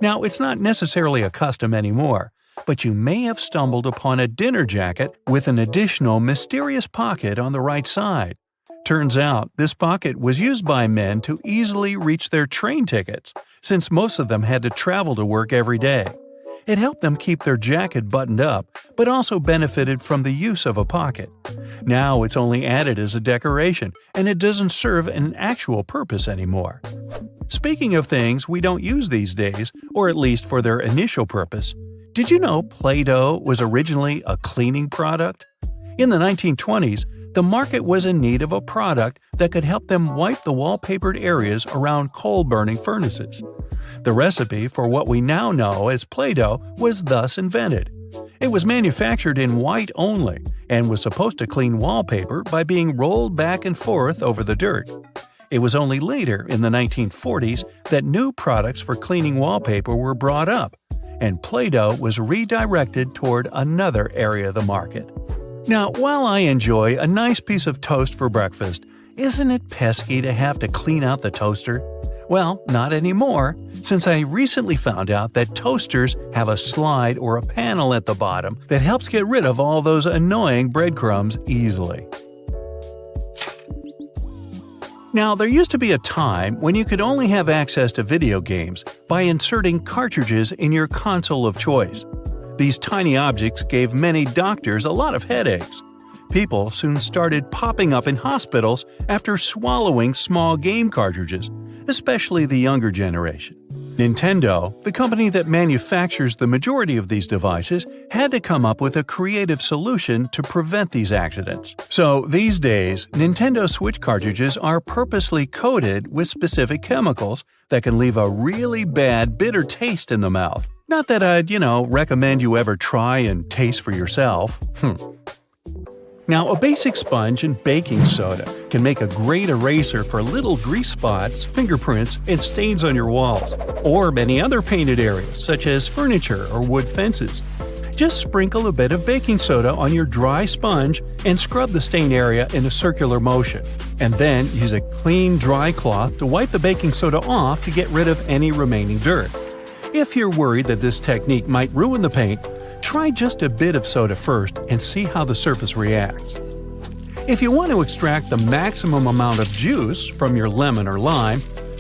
Now, it's not necessarily a custom anymore, but you may have stumbled upon a dinner jacket with an additional mysterious pocket on the right side. Turns out, this pocket was used by men to easily reach their train tickets, since most of them had to travel to work every day. It helped them keep their jacket buttoned up, but also benefited from the use of a pocket. Now it's only added as a decoration, and it doesn't serve an actual purpose anymore. Speaking of things we don't use these days, or at least for their initial purpose, did you know Play-Doh was originally a cleaning product? In the 1920s, the market was in need of a product that could help them wipe the wallpapered areas around coal-burning furnaces. The recipe for what we now know as Play-Doh was thus invented. It was manufactured in white only and was supposed to clean wallpaper by being rolled back and forth over the dirt. It was only later, in the 1940s, that new products for cleaning wallpaper were brought up, and Play-Doh was redirected toward another area of the market. Now, while I enjoy a nice piece of toast for breakfast, isn't it pesky to have to clean out the toaster? Well, not anymore, since I recently found out that toasters have a slide or a panel at the bottom that helps get rid of all those annoying breadcrumbs easily. Now, there used to be a time when you could only have access to video games by inserting cartridges in your console of choice. These tiny objects gave many doctors a lot of headaches. People soon started popping up in hospitals after swallowing small game cartridges, especially the younger generation. Nintendo, the company that manufactures the majority of these devices, had to come up with a creative solution to prevent these accidents. So these days, Nintendo Switch cartridges are purposely coated with specific chemicals that can leave a really bad, bitter taste in the mouth. Not that I'd, recommend you ever try and taste for yourself. Now, a basic sponge and baking soda can make a great eraser for little grease spots, fingerprints, and stains on your walls, or many other painted areas such as furniture or wood fences. Just sprinkle a bit of baking soda on your dry sponge and scrub the stain area in a circular motion, and then use a clean, dry cloth to wipe the baking soda off to get rid of any remaining dirt. If you're worried that this technique might ruin the paint, try just a bit of soda first and see how the surface reacts. If you want to extract the maximum amount of juice from your lemon or lime,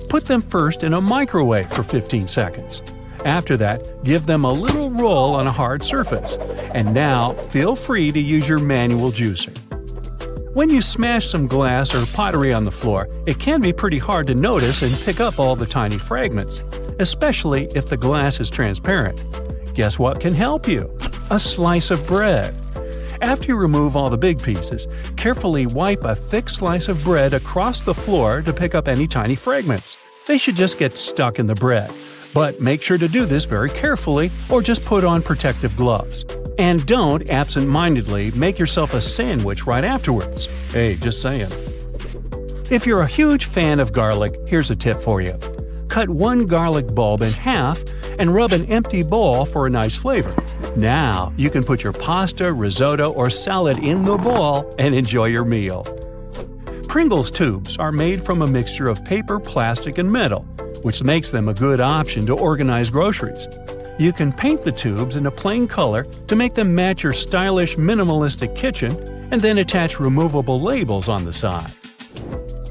put them first in a microwave for 15 seconds. After that, give them a little roll on a hard surface. And now, feel free to use your manual juicer. When you smash some glass or pottery on the floor, it can be pretty hard to notice and pick up all the tiny fragments, especially if the glass is transparent. Guess what can help you? A slice of bread. After you remove all the big pieces, carefully wipe a thick slice of bread across the floor to pick up any tiny fragments. They should just get stuck in the bread, but make sure to do this very carefully or just put on protective gloves. And don't absent-mindedly make yourself a sandwich right afterwards. Hey, just saying. If you're a huge fan of garlic, here's a tip for you. Cut one garlic bulb in half and rub an empty bowl for a nice flavor. Now, you can put your pasta, risotto, or salad in the bowl and enjoy your meal. Pringles tubes are made from a mixture of paper, plastic, and metal, which makes them a good option to organize groceries. You can paint the tubes in a plain color to make them match your stylish, minimalistic kitchen, and then attach removable labels on the side.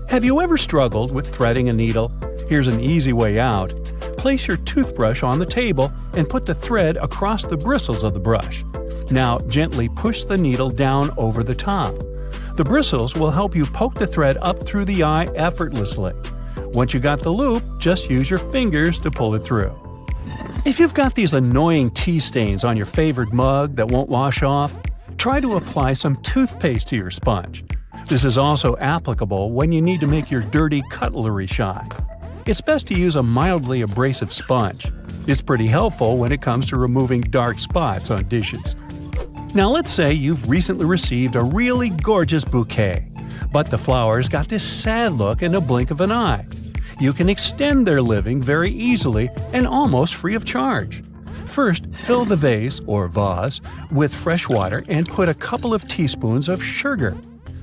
Have you ever struggled with threading a needle? Here's an easy way out. Place your toothbrush on the table and put the thread across the bristles of the brush. Now gently push the needle down over the top. The bristles will help you poke the thread up through the eye effortlessly. Once you got the loop, just use your fingers to pull it through. If you've got these annoying tea stains on your favorite mug that won't wash off, try to apply some toothpaste to your sponge. This is also applicable when you need to make your dirty cutlery shine. It's best to use a mildly abrasive sponge. It's pretty helpful when it comes to removing dark spots on dishes. Now let's say you've recently received a really gorgeous bouquet, but the flowers got this sad look in a blink of an eye. You can extend their living very easily and almost free of charge. First, fill the vase or vase with fresh water and put a couple of teaspoons of sugar.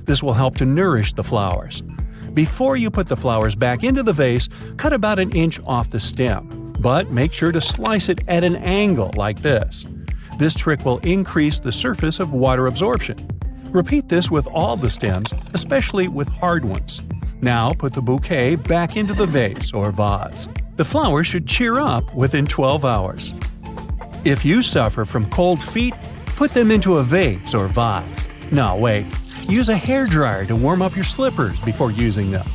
This will help to nourish the flowers. Before you put the flowers back into the vase, cut about an inch off the stem, but make sure to slice it at an angle like this. This trick will increase the surface of water absorption. Repeat this with all the stems, especially with hard ones. Now put the bouquet back into the vase or vase. The flowers should cheer up within 12 hours. If you suffer from cold feet, put them into a vase or vase. No, wait. Use a hairdryer to warm up your slippers before using them.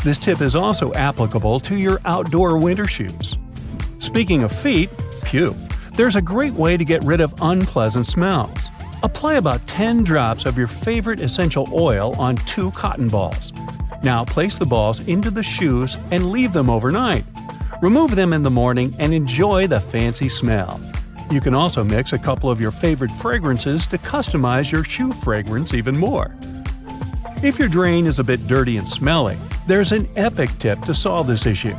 This tip is also applicable to your outdoor winter shoes. Speaking of feet, there's a great way to get rid of unpleasant smells. Apply about 10 drops of your favorite essential oil on 2 cotton balls. Now place the balls into the shoes and leave them overnight. Remove them in the morning and enjoy the fancy smell. You can also mix a couple of your favorite fragrances to customize your shoe fragrance even more. If your drain is a bit dirty and smelly, there's an epic tip to solve this issue.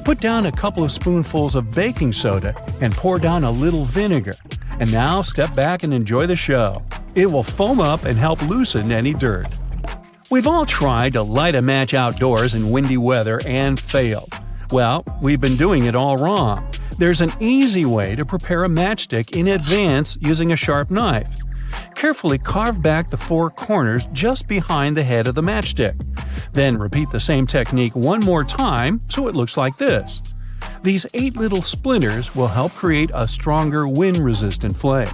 Put down a couple of spoonfuls of baking soda and pour down a little vinegar. And now step back and enjoy the show. It will foam up and help loosen any dirt. We've all tried to light a match outdoors in windy weather and failed. Well, we've been doing it all wrong. There's an easy way to prepare a matchstick in advance using a sharp knife. Carefully carve back the 4 corners just behind the head of the matchstick. Then repeat the same technique one more time so it looks like this. These 8 little splinters will help create a stronger wind-resistant flame.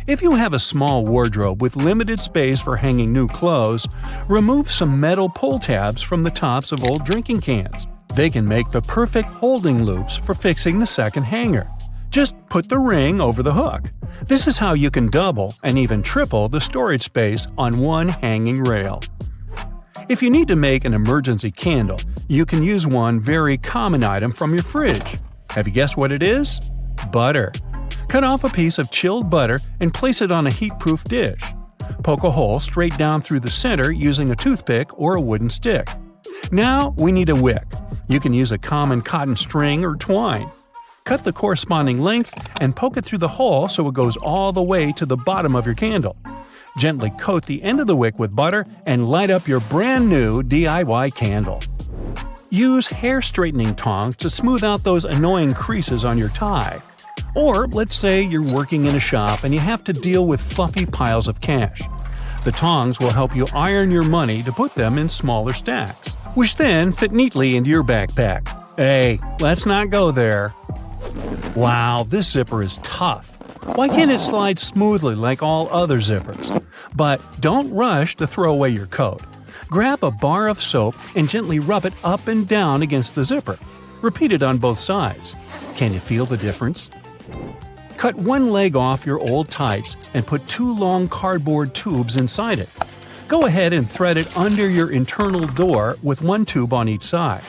If you have a small wardrobe with limited space for hanging new clothes, remove some metal pull tabs from the tops of old drinking cans. They can make the perfect holding loops for fixing the second hanger. Just put the ring over the hook. This is how you can double and even triple the storage space on one hanging rail. If you need to make an emergency candle, you can use one very common item from your fridge. Have you guessed what it is? Butter. Cut off a piece of chilled butter and place it on a heat-proof dish. Poke a hole straight down through the center using a toothpick or a wooden stick. Now we need a wick. You can use a common cotton string or twine. Cut the corresponding length and poke it through the hole so it goes all the way to the bottom of your candle. Gently coat the end of the wick with butter and light up your brand new DIY candle. Use hair straightening tongs to smooth out those annoying creases on your tie. Or let's say you're working in a shop and you have to deal with fluffy piles of cash. The tongs will help you iron your money to put them in smaller stacks, which then fit neatly into your backpack. Hey, let's not go there. Wow, this zipper is tough. Why can't it slide smoothly like all other zippers? But don't rush to throw away your coat. Grab a bar of soap and gently rub it up and down against the zipper. Repeat it on both sides. Can you feel the difference? Cut one leg off your old tights and put 2 long cardboard tubes inside it. Go ahead and thread it under your internal door with 1 tube on each side.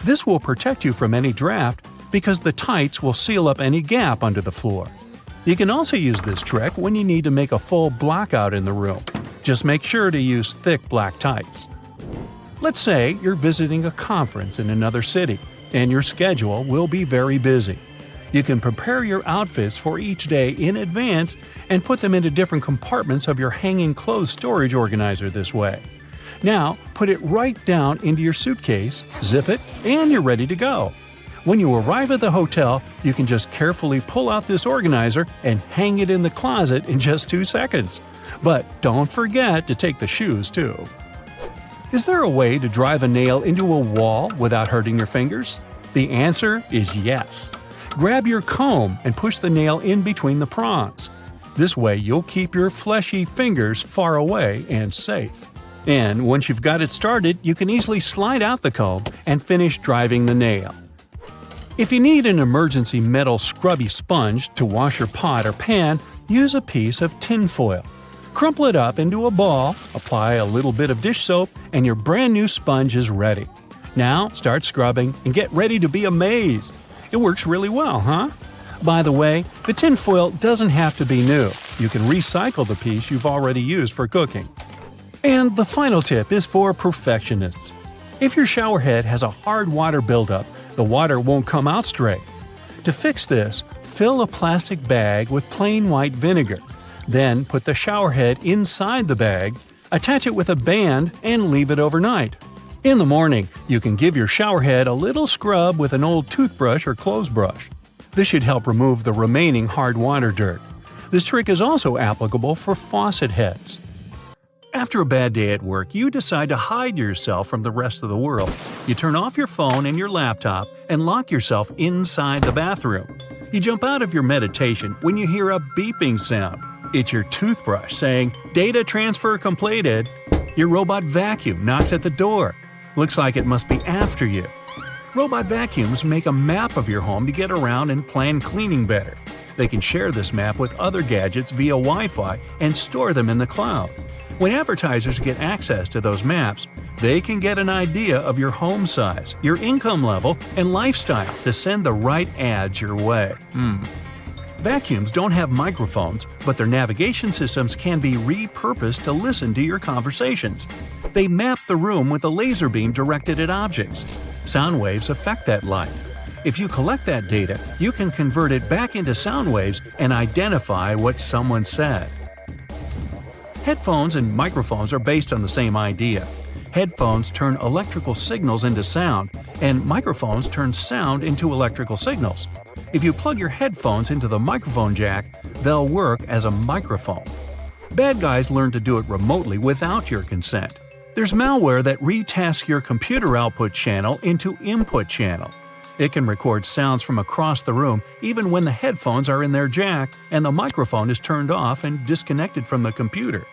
This will protect you from any draft because the tights will seal up any gap under the floor. You can also use this trick when you need to make a full blackout in the room. Just make sure to use thick black tights. Let's say you're visiting a conference in another city, and your schedule will be very busy. You can prepare your outfits for each day in advance and put them into different compartments of your hanging clothes storage organizer this way. Now, put it right down into your suitcase, zip it, and you're ready to go. When you arrive at the hotel, you can just carefully pull out this organizer and hang it in the closet in just 2 seconds. But don't forget to take the shoes too. Is there a way to drive a nail into a wall without hurting your fingers? The answer is yes. Grab your comb and push the nail in between the prongs. This way you'll keep your fleshy fingers far away and safe. And once you've got it started, you can easily slide out the comb and finish driving the nail. If you need an emergency metal scrubby sponge to wash your pot or pan, use a piece of tin foil. Crumple it up into a ball, apply a little bit of dish soap, and your brand new sponge is ready. Now start scrubbing and get ready to be amazed. It works really well, huh? By the way, the tin foil doesn't have to be new. You can recycle the piece you've already used for cooking. And the final tip is for perfectionists. If your shower head has a hard water buildup, the water won't come out straight. To fix this, fill a plastic bag with plain white vinegar. Then put the shower head inside the bag, attach it with a band, and leave it overnight. In the morning, you can give your shower head a little scrub with an old toothbrush or clothes brush. This should help remove the remaining hard water dirt. This trick is also applicable for faucet heads. After a bad day at work, you decide to hide yourself from the rest of the world. You turn off your phone and your laptop and lock yourself inside the bathroom. You jump out of your meditation when you hear a beeping sound. It's your toothbrush saying, "Data transfer completed." Your robot vacuum knocks at the door. Looks like it must be after you. Robot vacuums make a map of your home to get around and plan cleaning better. They can share this map with other gadgets via Wi-Fi and store them in the cloud. When advertisers get access to those maps, they can get an idea of your home size, your income level, and lifestyle to send the right ads your way. Vacuums don't have microphones, but their navigation systems can be repurposed to listen to your conversations. They map the room with a laser beam directed at objects. Sound waves affect that light. If you collect that data, you can convert it back into sound waves and identify what someone said. Headphones and microphones are based on the same idea. Headphones turn electrical signals into sound, and microphones turn sound into electrical signals. If you plug your headphones into the microphone jack, they'll work as a microphone. Bad guys learn to do it remotely without your consent. There's malware that retasks your computer output channel into input channel. It can record sounds from across the room even when the headphones are in their jack and the microphone is turned off and disconnected from the computer.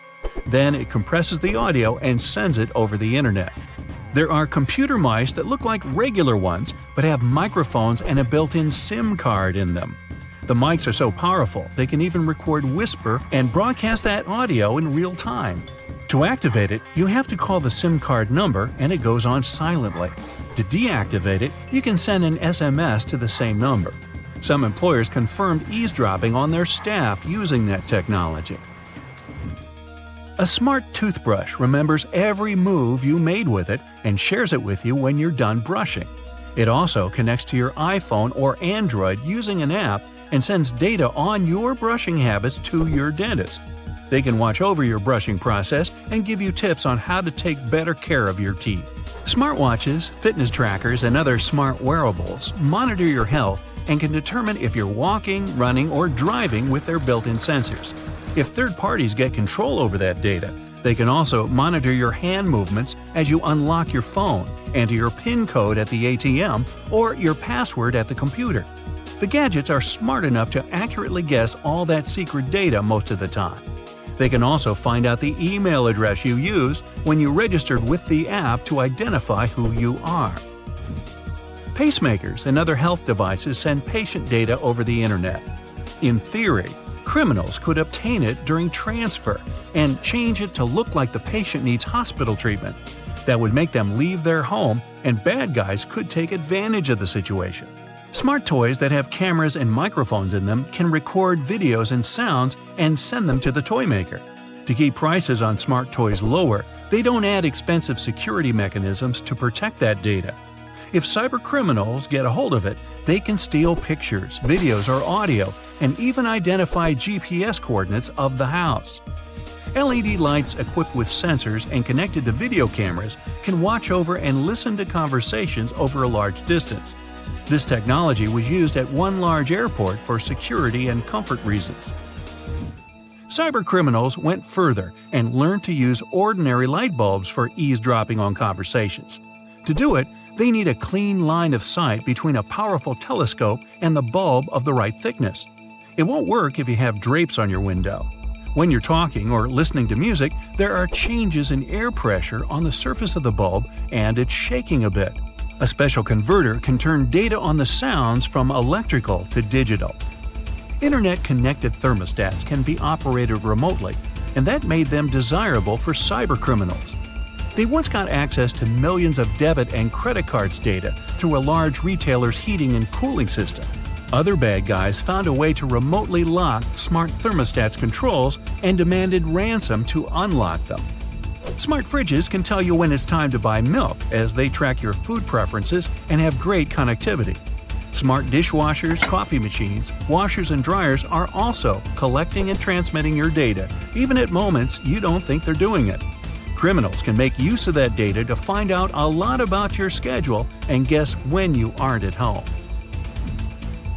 Then it compresses the audio and sends it over the internet. There are computer mice that look like regular ones but have microphones and a built-in SIM card in them. The mics are so powerful they can even record whisper and broadcast that audio in real time. To activate it, you have to call the SIM card number and it goes on silently. To deactivate it, you can send an SMS to the same number. Some employers confirmed eavesdropping on their staff using that technology. A smart toothbrush remembers every move you made with it and shares it with you when you're done brushing. It also connects to your iPhone or Android using an app and sends data on your brushing habits to your dentist. They can watch over your brushing process and give you tips on how to take better care of your teeth. Smartwatches, fitness trackers, and other smart wearables monitor your health and can determine if you're walking, running, or driving with their built-in sensors. If third parties get control over that data, they can also monitor your hand movements as you unlock your phone, enter your PIN code at the ATM, or your password at the computer. The gadgets are smart enough to accurately guess all that secret data most of the time. They can also find out the email address you used when you registered with the app to identify who you are. Pacemakers and other health devices send patient data over the internet. In theory, criminals could obtain it during transfer and change it to look like the patient needs hospital treatment. That would make them leave their home, and bad guys could take advantage of the situation. Smart toys that have cameras and microphones in them can record videos and sounds and send them to the toy maker. To keep prices on smart toys lower, they don't add expensive security mechanisms to protect that data. If cybercriminals get a hold of it, they can steal pictures, videos, or audio, and even identify GPS coordinates of the house. LED lights equipped with sensors and connected to video cameras can watch over and listen to conversations over a large distance. This technology was used at one large airport for security and comfort reasons. Cybercriminals went further and learned to use ordinary light bulbs for eavesdropping on conversations. To do it, they need a clean line of sight between a powerful telescope and the bulb of the right thickness. It won't work if you have drapes on your window. When you're talking or listening to music, there are changes in air pressure on the surface of the bulb and it's shaking a bit. A special converter can turn data on the sounds from electrical to digital. Internet-connected thermostats can be operated remotely, and that made them desirable for cybercriminals. They once got access to millions of debit and credit cards data through a large retailer's heating and cooling system. Other bad guys found a way to remotely lock smart thermostats' controls and demanded ransom to unlock them. Smart fridges can tell you when it's time to buy milk as they track your food preferences and have great connectivity. Smart dishwashers, coffee machines, washers, and dryers are also collecting and transmitting your data, even at moments you don't think they're doing it. Criminals can make use of that data to find out a lot about your schedule and guess when you aren't at home.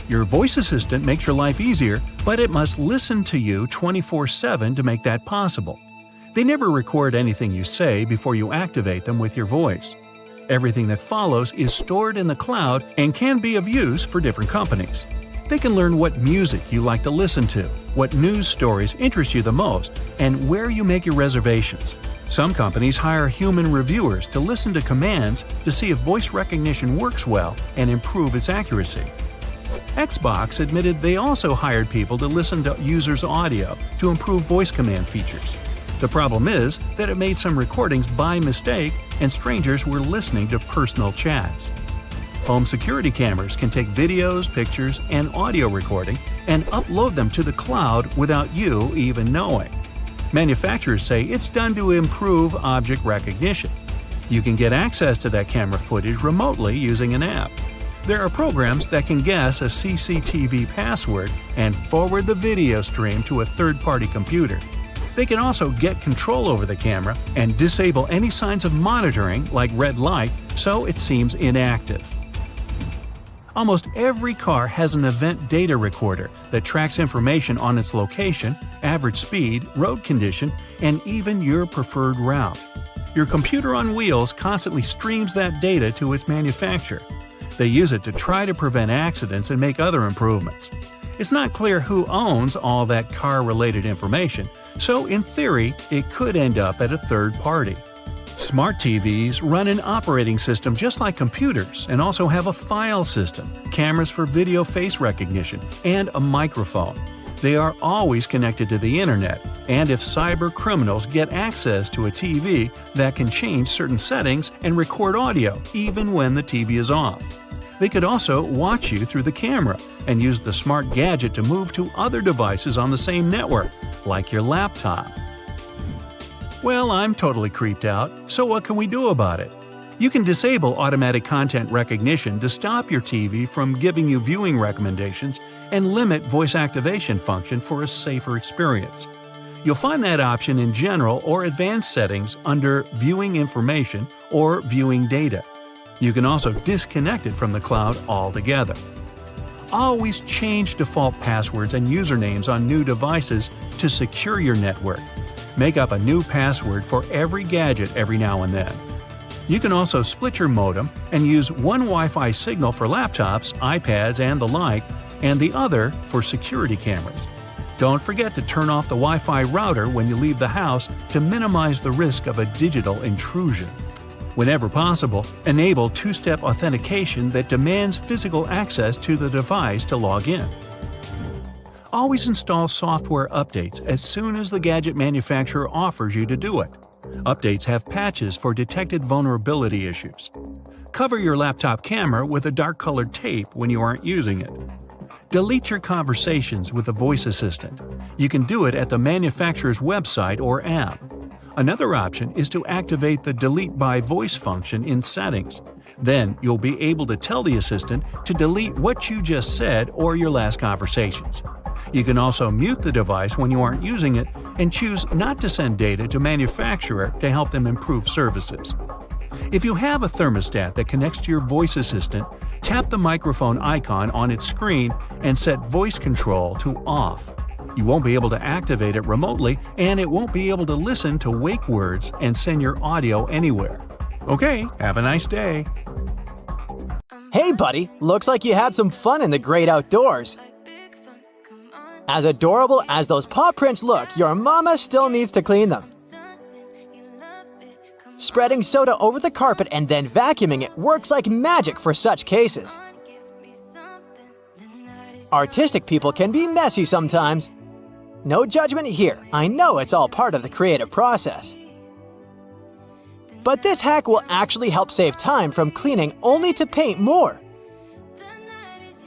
Your voice assistant makes your life easier, but it must listen to you 24/7 to make that possible. They never record anything you say before you activate them with your voice. Everything that follows is stored in the cloud and can be of use for different companies. They can learn what music you like to listen to, what news stories interest you the most, and where you make your reservations. Some companies hire human reviewers to listen to commands to see if voice recognition works well and improve its accuracy. Xbox admitted they also hired people to listen to users' audio to improve voice command features. The problem is that it made some recordings by mistake and strangers were listening to personal chats. Home security cameras can take videos, pictures, and audio recording and upload them to the cloud without you even knowing. Manufacturers say it's done to improve object recognition. You can get access to that camera footage remotely using an app. There are programs that can guess a CCTV password and forward the video stream to a third-party computer. They can also get control over the camera and disable any signs of monitoring, like red light, so it seems inactive. Almost every car has an event data recorder that tracks information on its location, average speed, road condition, and even your preferred route. Your computer on wheels constantly streams that data to its manufacturer. They use it to try to prevent accidents and make other improvements. It's not clear who owns all that car-related information, so in theory, it could end up at a third party. Smart TVs run an operating system just like computers and also have a file system, cameras for video face recognition, and a microphone. They are always connected to the internet, and if cyber criminals get access to a TV, that can change certain settings and record audio even when the TV is off. They could also watch you through the camera and use the smart gadget to move to other devices on the same network, like your laptop. Well, I'm totally creeped out, so what can we do about it? You can disable automatic content recognition to stop your TV from giving you viewing recommendations and limit voice activation function for a safer experience. You'll find that option in General or Advanced settings under Viewing Information or Viewing Data. You can also disconnect it from the cloud altogether. Always change default passwords and usernames on new devices to secure your network. Make up a new password for every gadget every now and then. You can also split your modem and use one Wi-Fi signal for laptops, iPads, and the like, and the other for security cameras. Don't forget to turn off the Wi-Fi router when you leave the house to minimize the risk of a digital intrusion. Whenever possible, enable two-step authentication that demands physical access to the device to log in. Always install software updates as soon as the gadget manufacturer offers you to do it. Updates have patches for detected vulnerability issues. Cover your laptop camera with a dark-colored tape when you aren't using it. Delete your conversations with a voice assistant. You can do it at the manufacturer's website or app. Another option is to activate the Delete by Voice function in Settings. Then you'll be able to tell the assistant to delete what you just said or your last conversations. You can also mute the device when you aren't using it and choose not to send data to manufacturer to help them improve services. If you have a thermostat that connects to your voice assistant, tap the microphone icon on its screen and set voice control to off. You won't be able to activate it remotely, and it won't be able to listen to wake words and send your audio anywhere. Okay, have a nice day. Hey buddy, looks like you had some fun in the great outdoors. As adorable as those paw prints look, your mama still needs to clean them. Spreading soda over the carpet and then vacuuming it works like magic for such cases. Artistic people can be messy sometimes. No judgment here, I know it's all part of the creative process. But this hack will actually help save time from cleaning only to paint more.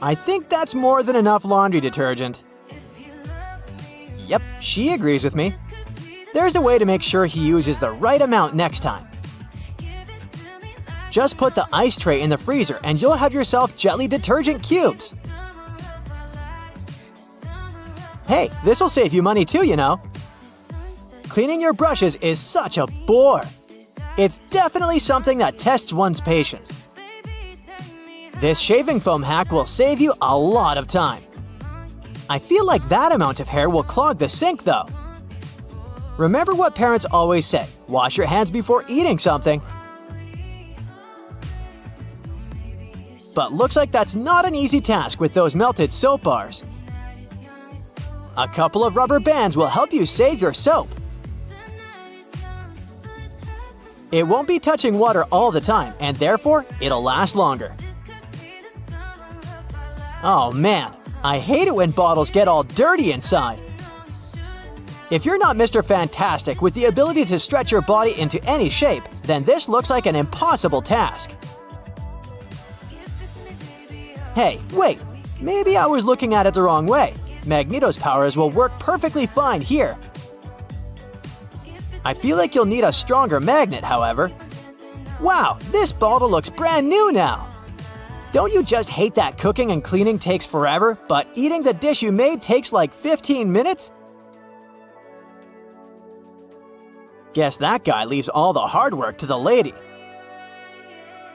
I think that's more than enough laundry detergent. Yep, she agrees with me. There's a way to make sure he uses the right amount next time. Just put the ice tray in the freezer and you'll have yourself jelly detergent cubes. Hey, this'll save you money too, you know. Cleaning your brushes is such a bore. It's definitely something that tests one's patience. This shaving foam hack will save you a lot of time. I feel like that amount of hair will clog the sink though. Remember what parents always say, wash your hands before eating something. But looks like that's not an easy task with those melted soap bars. A couple of rubber bands will help you save your soap. It won't be touching water all the time, and therefore, it'll last longer. Oh man, I hate it when bottles get all dirty inside. If you're not Mr. Fantastic with the ability to stretch your body into any shape, then this looks like an impossible task. Hey, wait, maybe I was looking at it the wrong way. Magneto's powers will work perfectly fine here. I feel like you'll need a stronger magnet, however. Wow, this bottle looks brand new now! Don't you just hate that cooking and cleaning takes forever, but eating the dish you made takes like 15 minutes? Guess that guy leaves all the hard work to the lady.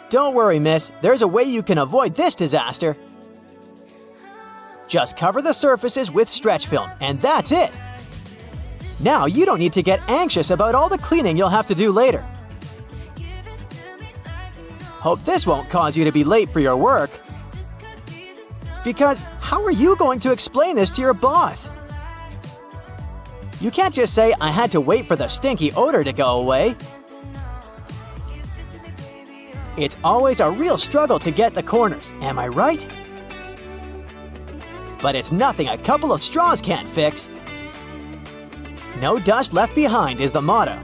Don't worry, miss, there's a way you can avoid this disaster. Just cover the surfaces with stretch film, and that's it! Now you don't need to get anxious about all the cleaning you'll have to do later. Hope this won't cause you to be late for your work. Because how are you going to explain this to your boss? You can't just say, I had to wait for the stinky odor to go away. It's always a real struggle to get the corners, am I right? But it's nothing a couple of straws can't fix. No dust left behind is the motto.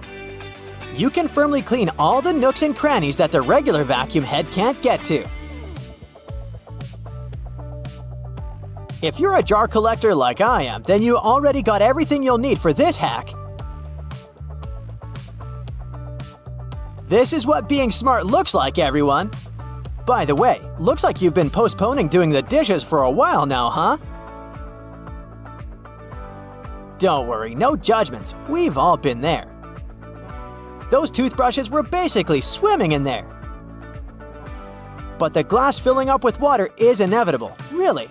You can firmly clean all the nooks and crannies that the regular vacuum head can't get to. If you're a jar collector like I am, then you already got everything you'll need for this hack. This is what being smart looks like, everyone. By the way, looks like you've been postponing doing the dishes for a while now, huh? Don't worry, no judgments. We've all been there. Those toothbrushes were basically swimming in there. But the glass filling up with water is inevitable, really.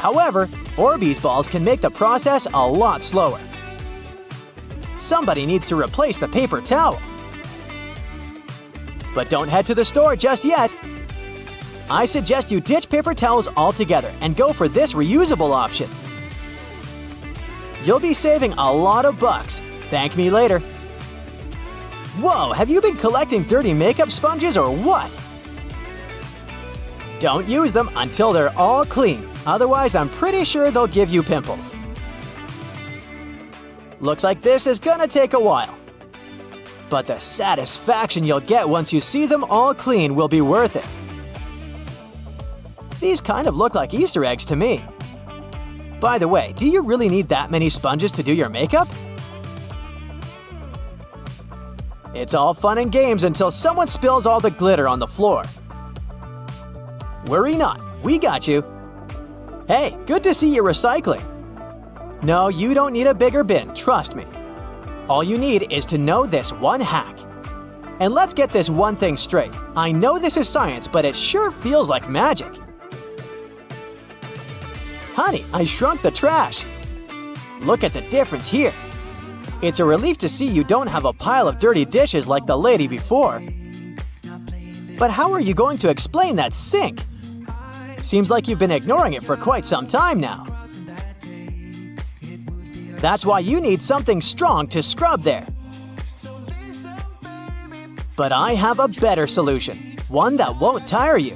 However, Orbeez balls can make the process a lot slower. Somebody needs to replace the paper towel. But don't head to the store just yet. I suggest you ditch paper towels altogether and go for this reusable option. You'll be saving a lot of bucks. Thank me later. Whoa, have you been collecting dirty makeup sponges or what? Don't use them until they're all clean, otherwise I'm pretty sure they'll give you pimples. Looks like this is gonna take a while. but the satisfaction you'll get once you see them all clean will be worth it. These kind of look like Easter eggs to me. By the way, do you really need that many sponges to do your makeup? It's all fun and games until someone spills all the glitter on the floor. Worry not, we got you. Hey, good to see you recycling. No, you don't need a bigger bin, trust me. All you need is to know this one hack. And let's get this one thing straight. I know this is science, but it sure feels like magic. Honey, I shrunk the trash. Look at the difference here. It's a relief to see you don't have a pile of dirty dishes like the lady before. But how are you going to explain that sink? Seems like you've been ignoring it for quite some time now. That's why you need something strong to scrub there. But I have a better solution, one that won't tire you.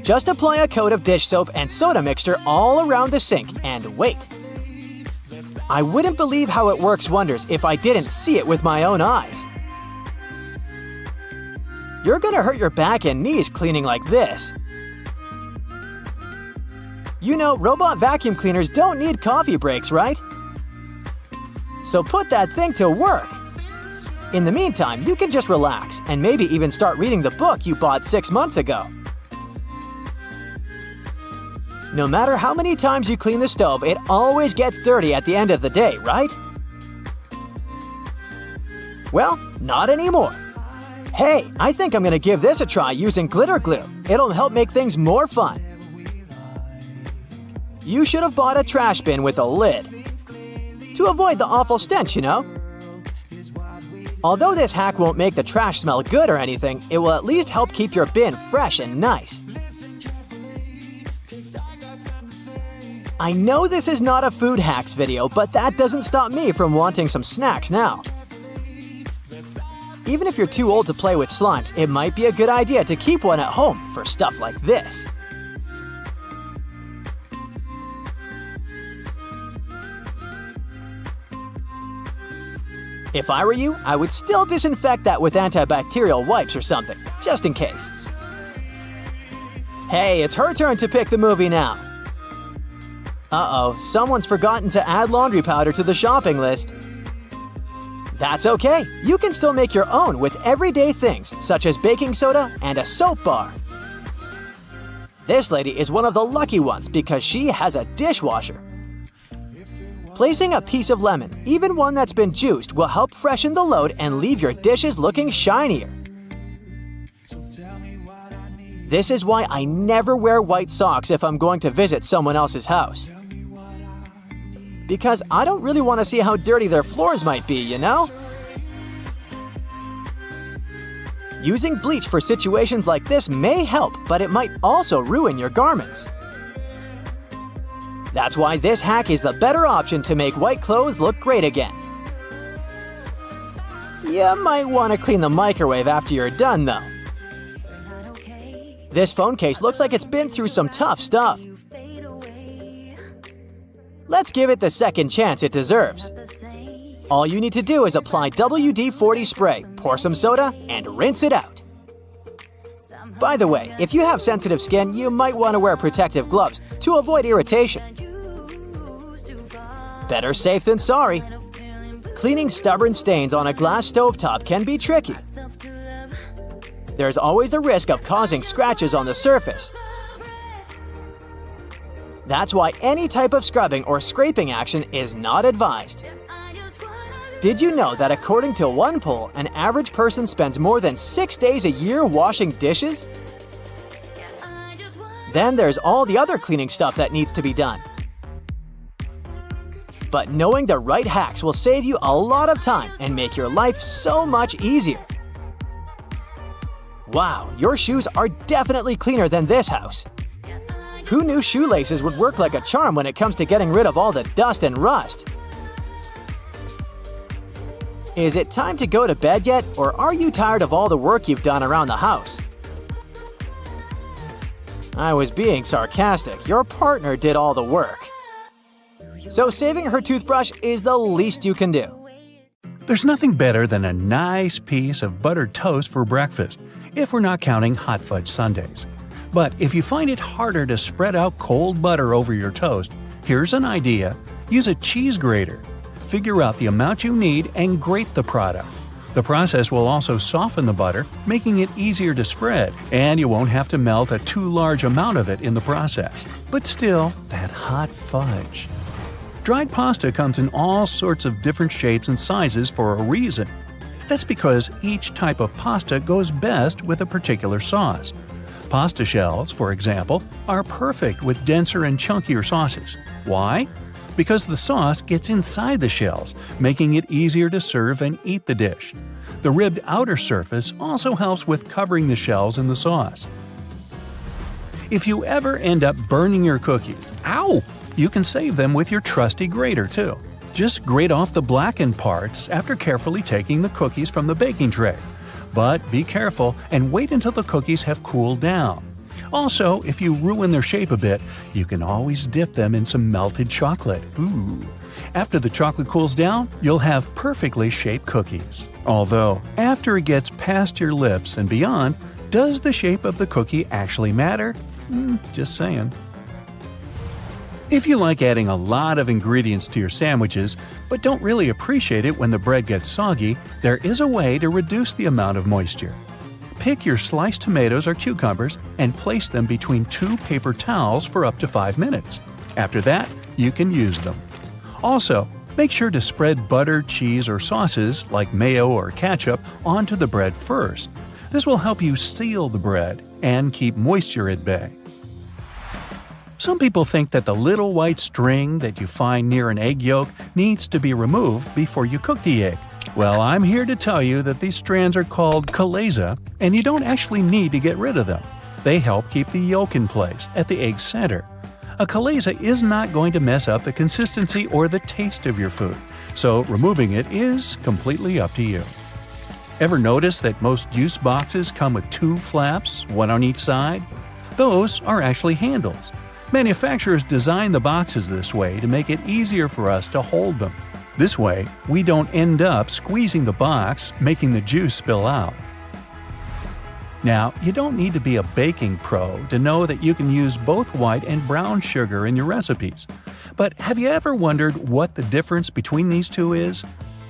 Just apply a coat of dish soap and soda mixture all around the sink and wait. I wouldn't believe how it works wonders if I didn't see it with my own eyes. You're gonna hurt your back and knees cleaning like this. You know, robot vacuum cleaners don't need coffee breaks, right? So put that thing to work. In the meantime, you can just relax and maybe even start reading the book you bought 6 months ago. No matter how many times you clean the stove, it always gets dirty at the end of the day, right? Well, not anymore. Hey, I think I'm gonna give this a try using glitter glue. It'll help make things more fun. You should have bought a trash bin with a lid. To avoid the awful stench, you know? Although this hack won't make the trash smell good or anything, it will at least help keep your bin fresh and nice. I know this is not a food hacks video, but that doesn't stop me from wanting some snacks now. Even if you're too old to play with slimes, it might be a good idea to keep one at home for stuff like this. If I were you, I would still disinfect that with antibacterial wipes or something, just in case. Hey, it's her turn to pick the movie now. Uh-oh, someone's forgotten to add laundry powder to the shopping list. That's okay, you can still make your own with everyday things such as baking soda and a soap bar. This lady is one of the lucky ones because she has a dishwasher. Placing a piece of lemon, even one that's been juiced, will help freshen the load and leave your dishes looking shinier. This is why I never wear white socks if I'm going to visit someone else's house. Because I don't really want to see how dirty their floors might be, you know? Using bleach for situations like this may help, but it might also ruin your garments. That's why this hack is the better option to make white clothes look great again. You might want to clean the microwave after you're done, though. This phone case looks like it's been through some tough stuff. Let's give it the second chance it deserves. All you need to do is apply WD-40 spray, pour some soda, and rinse it out. By the way, if you have sensitive skin, you might want to wear protective gloves to avoid irritation. Better safe than sorry. Cleaning stubborn stains on a glass stovetop can be tricky. There's always the risk of causing scratches on the surface. That's why any type of scrubbing or scraping action is not advised. Did you know that according to one poll, an average person spends more than 6 days a year washing dishes? Then there's all the other cleaning stuff that needs to be done. But knowing the right hacks will save you a lot of time and make your life so much easier. Wow, your shoes are definitely cleaner than this house. Who knew shoelaces would work like a charm when it comes to getting rid of all the dust and rust? Is it time to go to bed yet, or are you tired of all the work you've done around the house? I was being sarcastic. Your partner did all the work. So saving her toothbrush is the least you can do. There's nothing better than a nice piece of buttered toast for breakfast, if we're not counting hot fudge sundaes. But if you find it harder to spread out cold butter over your toast, here's an idea. Use a cheese grater. Figure out the amount you need and grate the product. The process will also soften the butter, making it easier to spread, and you won't have to melt a too large amount of it in the process. But still, that hot fudge. Dried pasta comes in all sorts of different shapes and sizes for a reason. That's because each type of pasta goes best with a particular sauce. Pasta shells, for example, are perfect with denser and chunkier sauces. Why? Because the sauce gets inside the shells, making it easier to serve and eat the dish. The ribbed outer surface also helps with covering the shells in the sauce. If you ever end up burning your cookies, you can save them with your trusty grater too. Just grate off the blackened parts after carefully taking the cookies from the baking tray. But be careful and wait until the cookies have cooled down. Also, if you ruin their shape a bit, you can always dip them in some melted chocolate. Ooh. After the chocolate cools down, you'll have perfectly shaped cookies. Although, after it gets past your lips and beyond, does the shape of the cookie actually matter? Just saying. If you like adding a lot of ingredients to your sandwiches, but don't really appreciate it when the bread gets soggy, there is a way to reduce the amount of moisture. Pick your sliced tomatoes or cucumbers and place them between 2 paper towels for up to 5 minutes. After that, you can use them. Also, make sure to spread butter, cheese, or sauces like mayo or ketchup onto the bread first. This will help you seal the bread and keep moisture at bay. Some people think that the little white string that you find near an egg yolk needs to be removed before you cook the egg. Well, I'm here to tell you that these strands are called chalaza, and you don't actually need to get rid of them. They help keep the yolk in place at the egg center. A chalaza is not going to mess up the consistency or the taste of your food, so removing it is completely up to you. Ever notice that most juice boxes come with 2 flaps, one on each side? Those are actually handles. Manufacturers design the boxes this way to make it easier for us to hold them. This way, we don't end up squeezing the box, making the juice spill out. Now, you don't need to be a baking pro to know that you can use both white and brown sugar in your recipes. But have you ever wondered what the difference between these two is?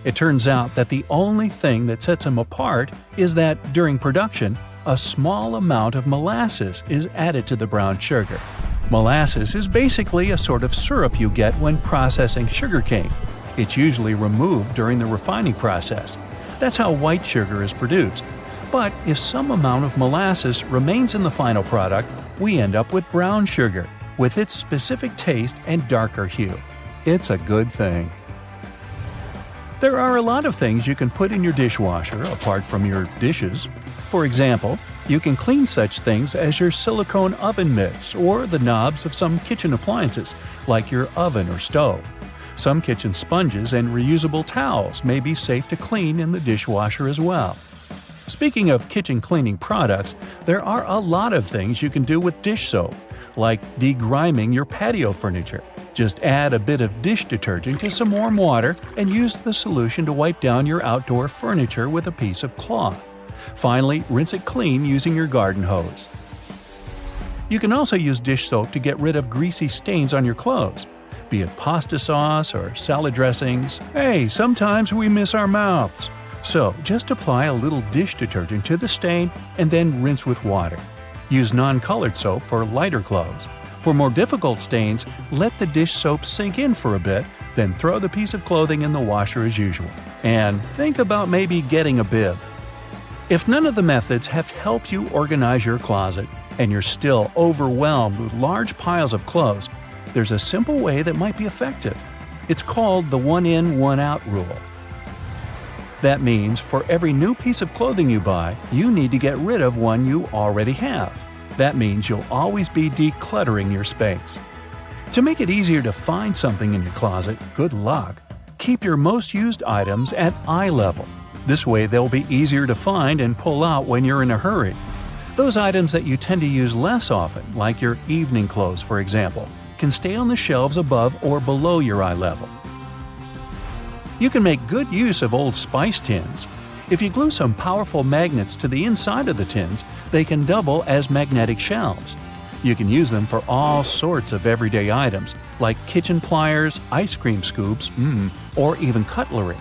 It turns out that the only thing that sets them apart is that, during production, a small amount of molasses is added to the brown sugar. Molasses is basically a sort of syrup you get when processing sugarcane. It's usually removed during the refining process. That's how white sugar is produced. But if some amount of molasses remains in the final product, we end up with brown sugar, with its specific taste and darker hue. It's a good thing. There are a lot of things you can put in your dishwasher apart from your dishes. For example, you can clean such things as your silicone oven mitts or the knobs of some kitchen appliances, like your oven or stove. Some kitchen sponges and reusable towels may be safe to clean in the dishwasher as well. Speaking of kitchen cleaning products, there are a lot of things you can do with dish soap, like degriming your patio furniture. Just add a bit of dish detergent to some warm water and use the solution to wipe down your outdoor furniture with a piece of cloth. Finally, rinse it clean using your garden hose. You can also use dish soap to get rid of greasy stains on your clothes, be it pasta sauce or salad dressings. Hey, sometimes we miss our mouths. So, just apply a little dish detergent to the stain and then rinse with water. Use non-colored soap for lighter clothes. For more difficult stains, let the dish soap sink in for a bit, then throw the piece of clothing in the washer as usual. And think about maybe getting a bib. If none of the methods have helped you organize your closet, and you're still overwhelmed with large piles of clothes, there's a simple way that might be effective. It's called the one-in, one-out rule. That means for every new piece of clothing you buy, you need to get rid of one you already have. That means you'll always be decluttering your space. To make it easier to find something in your closet, good luck. Keep your most used items at eye level. This way they'll be easier to find and pull out when you're in a hurry. Those items that you tend to use less often, like your evening clothes for example, can stay on the shelves above or below your eye level. You can make good use of old spice tins. If you glue some powerful magnets to the inside of the tins, they can double as magnetic shelves. You can use them for all sorts of everyday items, like kitchen pliers, ice cream scoops, or even cutlery.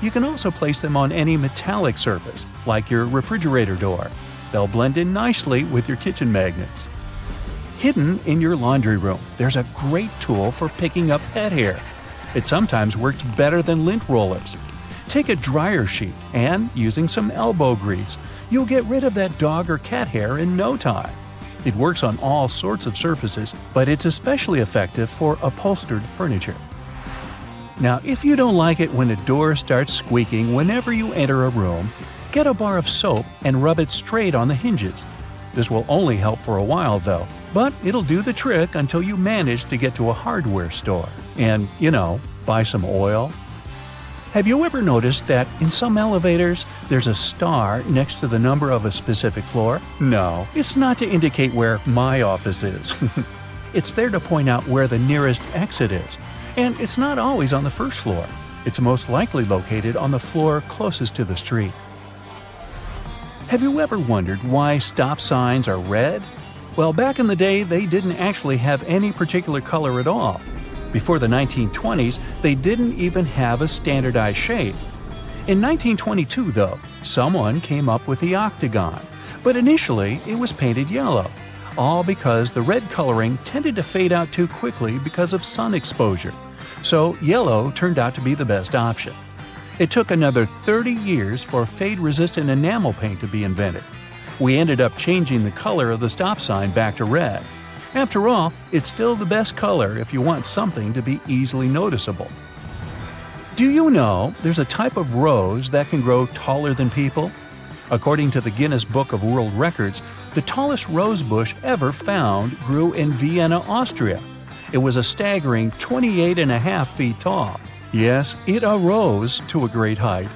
You can also place them on any metallic surface, like your refrigerator door. They'll blend in nicely with your kitchen magnets. Hidden in your laundry room, there's a great tool for picking up pet hair. It sometimes works better than lint rollers. Take a dryer sheet and, using some elbow grease, you'll get rid of that dog or cat hair in no time. It works on all sorts of surfaces, but it's especially effective for upholstered furniture. Now, if you don't like it when a door starts squeaking whenever you enter a room, get a bar of soap and rub it straight on the hinges. This will only help for a while though, but it'll do the trick until you manage to get to a hardware store and, buy some oil. Have you ever noticed that in some elevators, there's a star next to the number of a specific floor? No, it's not to indicate where my office is. It's there to point out where the nearest exit is. And it's not always on the first floor. It's most likely located on the floor closest to the street. Have you ever wondered why stop signs are red? Well, back in the day, they didn't actually have any particular color at all. Before the 1920s, they didn't even have a standardized shape. In 1922, though, someone came up with the octagon, but initially it was painted yellow, all because the red coloring tended to fade out too quickly because of sun exposure. So yellow turned out to be the best option. It took another 30 years for fade-resistant enamel paint to be invented. We ended up changing the color of the stop sign back to red. After all, it's still the best color if you want something to be easily noticeable. Do you know there's a type of rose that can grow taller than people? According to the Guinness Book of World Records, the tallest rose bush ever found grew in Vienna, Austria. It was a staggering 28.5 feet tall. Yes, it arose to a great height.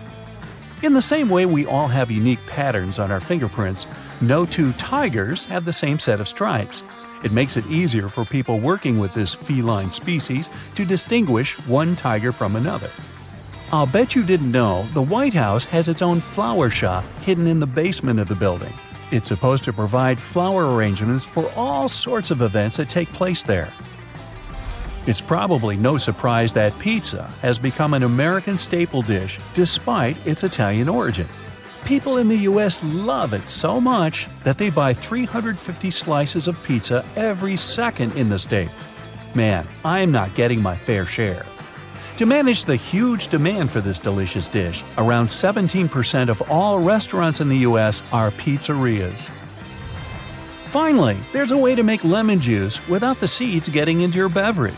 In the same way we all have unique patterns on our fingerprints, no two tigers have the same set of stripes. It makes it easier for people working with this feline species to distinguish one tiger from another. I'll bet you didn't know the White House has its own flower shop hidden in the basement of the building. It's supposed to provide flower arrangements for all sorts of events that take place there. It's probably no surprise that pizza has become an American staple dish despite its Italian origin. People in the U.S. love it so much that they buy 350 slices of pizza every second in the States. Man, I'm not getting my fair share. To manage the huge demand for this delicious dish, around 17% of all restaurants in the U.S. are pizzerias. Finally, there's a way to make lemon juice without the seeds getting into your beverage.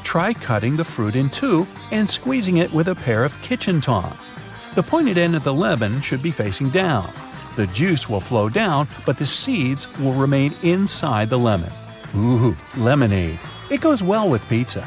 Try cutting the fruit in two and squeezing it with a pair of kitchen tongs. The pointed end of the lemon should be facing down. The juice will flow down, but the seeds will remain inside the lemon. Ooh, lemonade. It goes well with pizza.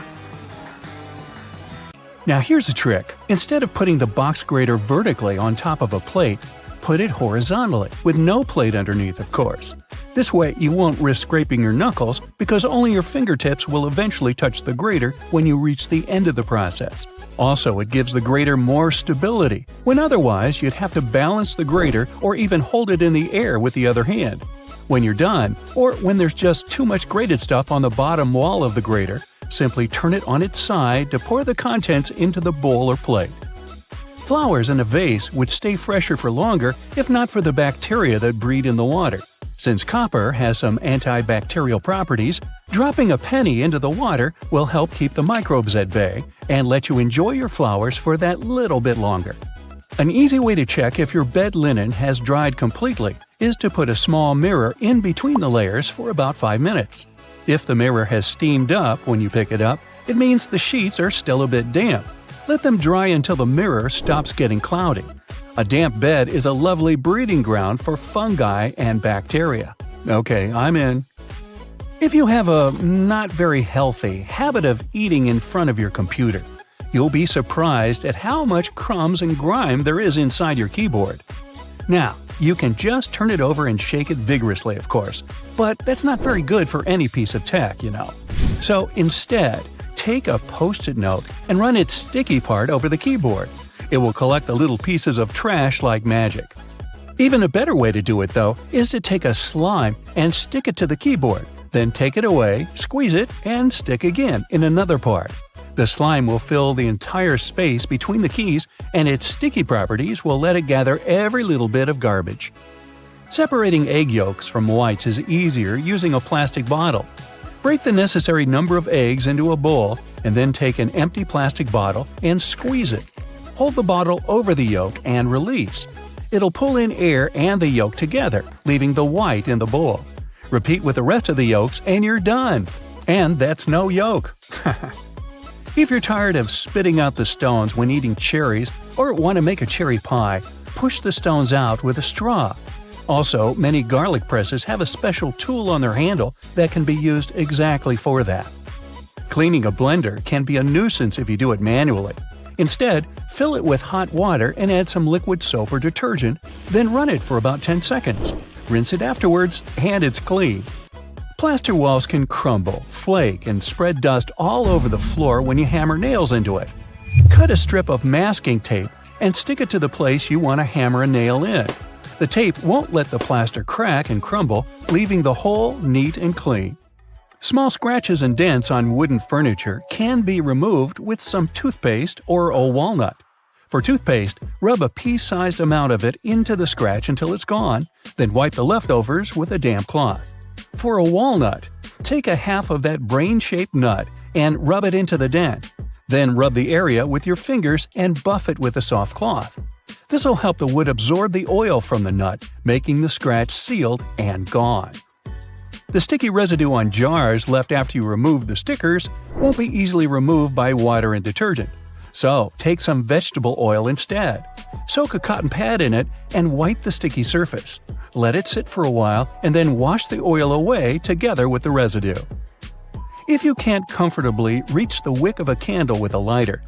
Now here's a trick. Instead of putting the box grater vertically on top of a plate, put it horizontally, with no plate underneath, of course. This way you won't risk scraping your knuckles because only your fingertips will eventually touch the grater when you reach the end of the process. Also, it gives the grater more stability, when otherwise you'd have to balance the grater or even hold it in the air with the other hand. When you're done, or when there's just too much grated stuff on the bottom wall of the grater, simply turn it on its side to pour the contents into the bowl or plate. Flowers in a vase would stay fresher for longer if not for the bacteria that breed in the water. Since copper has some antibacterial properties, dropping a penny into the water will help keep the microbes at bay and let you enjoy your flowers for that little bit longer. An easy way to check if your bed linen has dried completely is to put a small mirror in between the layers for about 5 minutes. If the mirror has steamed up when you pick it up, it means the sheets are still a bit damp. Let them dry until the mirror stops getting cloudy. A damp bed is a lovely breeding ground for fungi and bacteria. Okay, I'm in. If you have a not very healthy habit of eating in front of your computer, you'll be surprised at how much crumbs and grime there is inside your keyboard. Now, you can just turn it over and shake it vigorously, of course, but that's not very good for any piece of tech, So instead, take a Post-it note and run its sticky part over the keyboard. It will collect the little pieces of trash like magic. Even a better way to do it, though, is to take a slime and stick it to the keyboard, then take it away, squeeze it, and stick again in another part. The slime will fill the entire space between the keys, and its sticky properties will let it gather every little bit of garbage. Separating egg yolks from whites is easier using a plastic bottle. Break the necessary number of eggs into a bowl, and then take an empty plastic bottle and squeeze it. Hold the bottle over the yolk and release. It'll pull in air and the yolk together, leaving the white in the bowl. Repeat with the rest of the yolks and you're done. And that's no yolk. If you're tired of spitting out the stones when eating cherries or want to make a cherry pie, push the stones out with a straw. Also, many garlic presses have a special tool on their handle that can be used exactly for that. Cleaning a blender can be a nuisance if you do it manually. Instead, fill it with hot water and add some liquid soap or detergent, then run it for about 10 seconds. Rinse it afterwards, and it's clean. Plaster walls can crumble, flake, and spread dust all over the floor when you hammer nails into it. Cut a strip of masking tape and stick it to the place you want to hammer a nail in. The tape won't let the plaster crack and crumble, leaving the hole neat and clean. Small scratches and dents on wooden furniture can be removed with some toothpaste or a walnut. For toothpaste, rub a pea-sized amount of it into the scratch until it's gone, then wipe the leftovers with a damp cloth. For a walnut, take a half of that brain-shaped nut and rub it into the dent. Then rub the area with your fingers and buff it with a soft cloth. This will help the wood absorb the oil from the nut, making the scratch sealed and gone. The sticky residue on jars left after you remove the stickers won't be easily removed by water and detergent. So, take some vegetable oil instead. Soak a cotton pad in it and wipe the sticky surface. Let it sit for a while and then wash the oil away together with the residue. If you can't comfortably reach the wick of a candle with a lighter,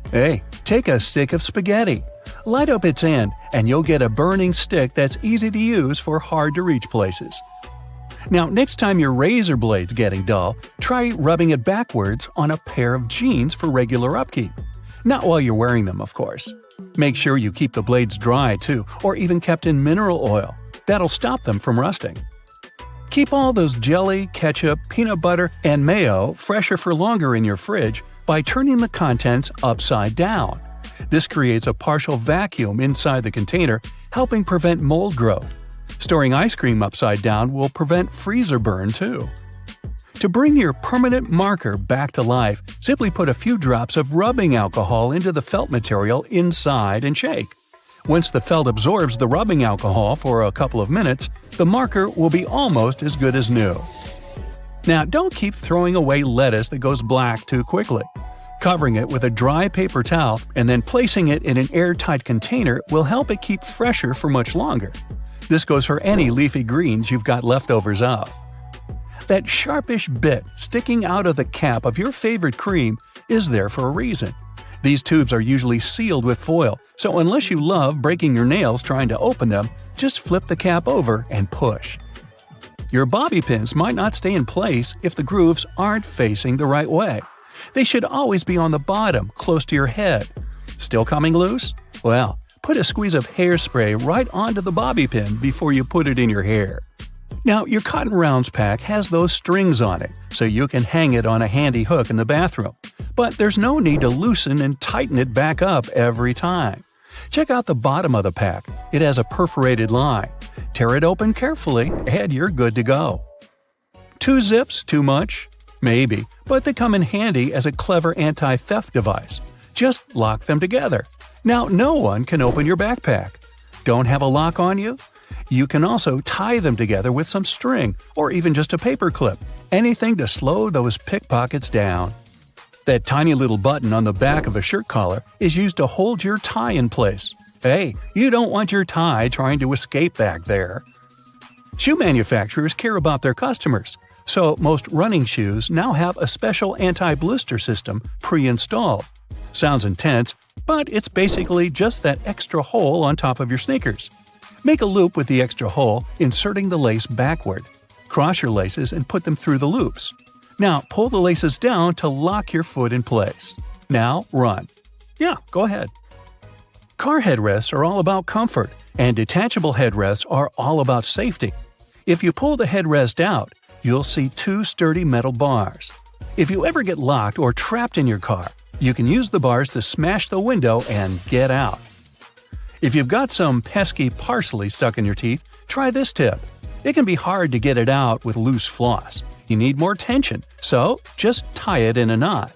take a stick of spaghetti. Light up its end and you'll get a burning stick that's easy to use for hard-to-reach places. Now, next time your razor blade's getting dull, try rubbing it backwards on a pair of jeans for regular upkeep. Not while you're wearing them, of course. Make sure you keep the blades dry, too, or even kept in mineral oil. That'll stop them from rusting. Keep all those jelly, ketchup, peanut butter, and mayo fresher for longer in your fridge by turning the contents upside down. This creates a partial vacuum inside the container, helping prevent mold growth. Storing ice cream upside down will prevent freezer burn, too. To bring your permanent marker back to life, simply put a few drops of rubbing alcohol into the felt material inside and shake. Once the felt absorbs the rubbing alcohol for a couple of minutes, the marker will be almost as good as new. Now, don't keep throwing away lettuce that goes black too quickly. Covering it with a dry paper towel and then placing it in an airtight container will help it keep fresher for much longer. This goes for any leafy greens you've got leftovers of. That sharpish bit sticking out of the cap of your favorite cream is there for a reason. These tubes are usually sealed with foil, so unless you love breaking your nails trying to open them, just flip the cap over and push. Your bobby pins might not stay in place if the grooves aren't facing the right way. They should always be on the bottom, close to your head. Still coming loose? Well, put a squeeze of hairspray right onto the bobby pin before you put it in your hair. Now, your cotton rounds pack has those strings on it, so you can hang it on a handy hook in the bathroom. But there's no need to loosen and tighten it back up every time. Check out the bottom of the pack. It has a perforated line. Tear it open carefully, and you're good to go. 2 zips too much? Maybe, but they come in handy as a clever anti-theft device. Just lock them together. Now, no one can open your backpack. Don't have a lock on you? You can also tie them together with some string, or even just a paper clip. Anything to slow those pickpockets down. That tiny little button on the back of a shirt collar is used to hold your tie in place. Hey, you don't want your tie trying to escape back there. Shoe manufacturers care about their customers, so most running shoes now have a special anti-blister system pre-installed. Sounds intense, but it's basically just that extra hole on top of your sneakers. Make a loop with the extra hole, inserting the lace backward. Cross your laces and put them through the loops. Now pull the laces down to lock your foot in place. Now run. Yeah, go ahead. Car headrests are all about comfort, and detachable headrests are all about safety. If you pull the headrest out, you'll see two sturdy metal bars. If you ever get locked or trapped in your car, you can use the bars to smash the window and get out. If you've got some pesky parsley stuck in your teeth, try this tip. It can be hard to get it out with loose floss. You need more tension, so just tie it in a knot.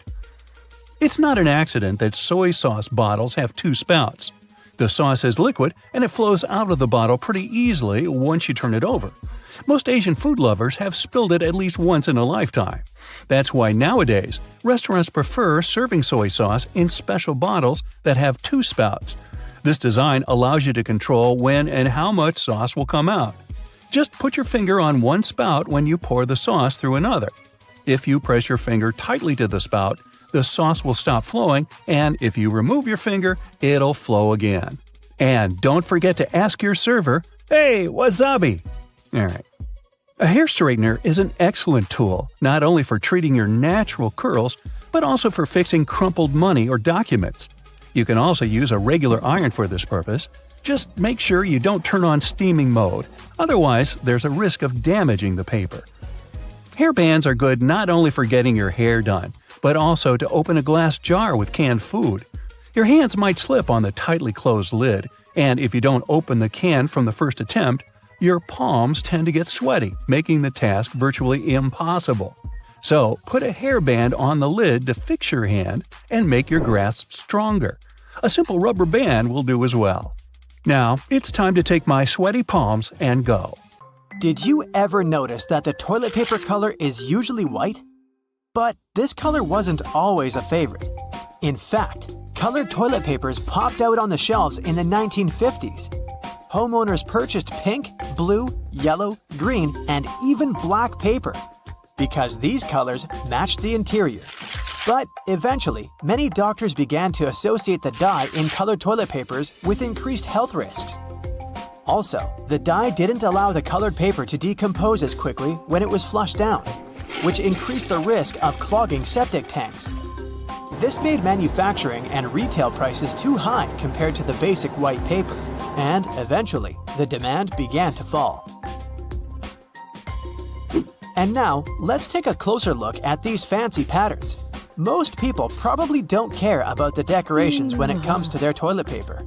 It's not an accident that soy sauce bottles have two spouts. The sauce is liquid and it flows out of the bottle pretty easily once you turn it over. Most Asian food lovers have spilled it at least once in a lifetime. That's why nowadays, restaurants prefer serving soy sauce in special bottles that have two spouts. This design allows you to control when and how much sauce will come out. Just put your finger on one spout when you pour the sauce through another. If you press your finger tightly to the spout, the sauce will stop flowing, and if you remove your finger, it'll flow again. And don't forget to ask your server, "Hey, wasabi!" Alright. A hair straightener is an excellent tool, not only for treating your natural curls, but also for fixing crumpled money or documents. You can also use a regular iron for this purpose. Just make sure you don't turn on steaming mode, otherwise there's a risk of damaging the paper. Hair bands are good not only for getting your hair done, but also to open a glass jar with canned food. Your hands might slip on the tightly closed lid, and if you don't open the can from the first attempt, your palms tend to get sweaty, making the task virtually impossible. So put a hairband on the lid to fix your hand and make your grasp stronger. A simple rubber band will do as well. Now, it's time to take my sweaty palms and go. Did you ever notice that the toilet paper color is usually white? But this color wasn't always a favorite. In fact, colored toilet papers popped out on the shelves in the 1950s. Homeowners purchased pink, blue, yellow, green, and even black paper because these colors matched the interior. But eventually, many doctors began to associate the dye in colored toilet papers with increased health risks. Also, the dye didn't allow the colored paper to decompose as quickly when it was flushed down, which increased the risk of clogging septic tanks. This made manufacturing and retail prices too high compared to the basic white paper, and eventually, the demand began to fall. And now, let's take a closer look at these fancy patterns. Most people probably don't care about the decorations when it comes to their toilet paper.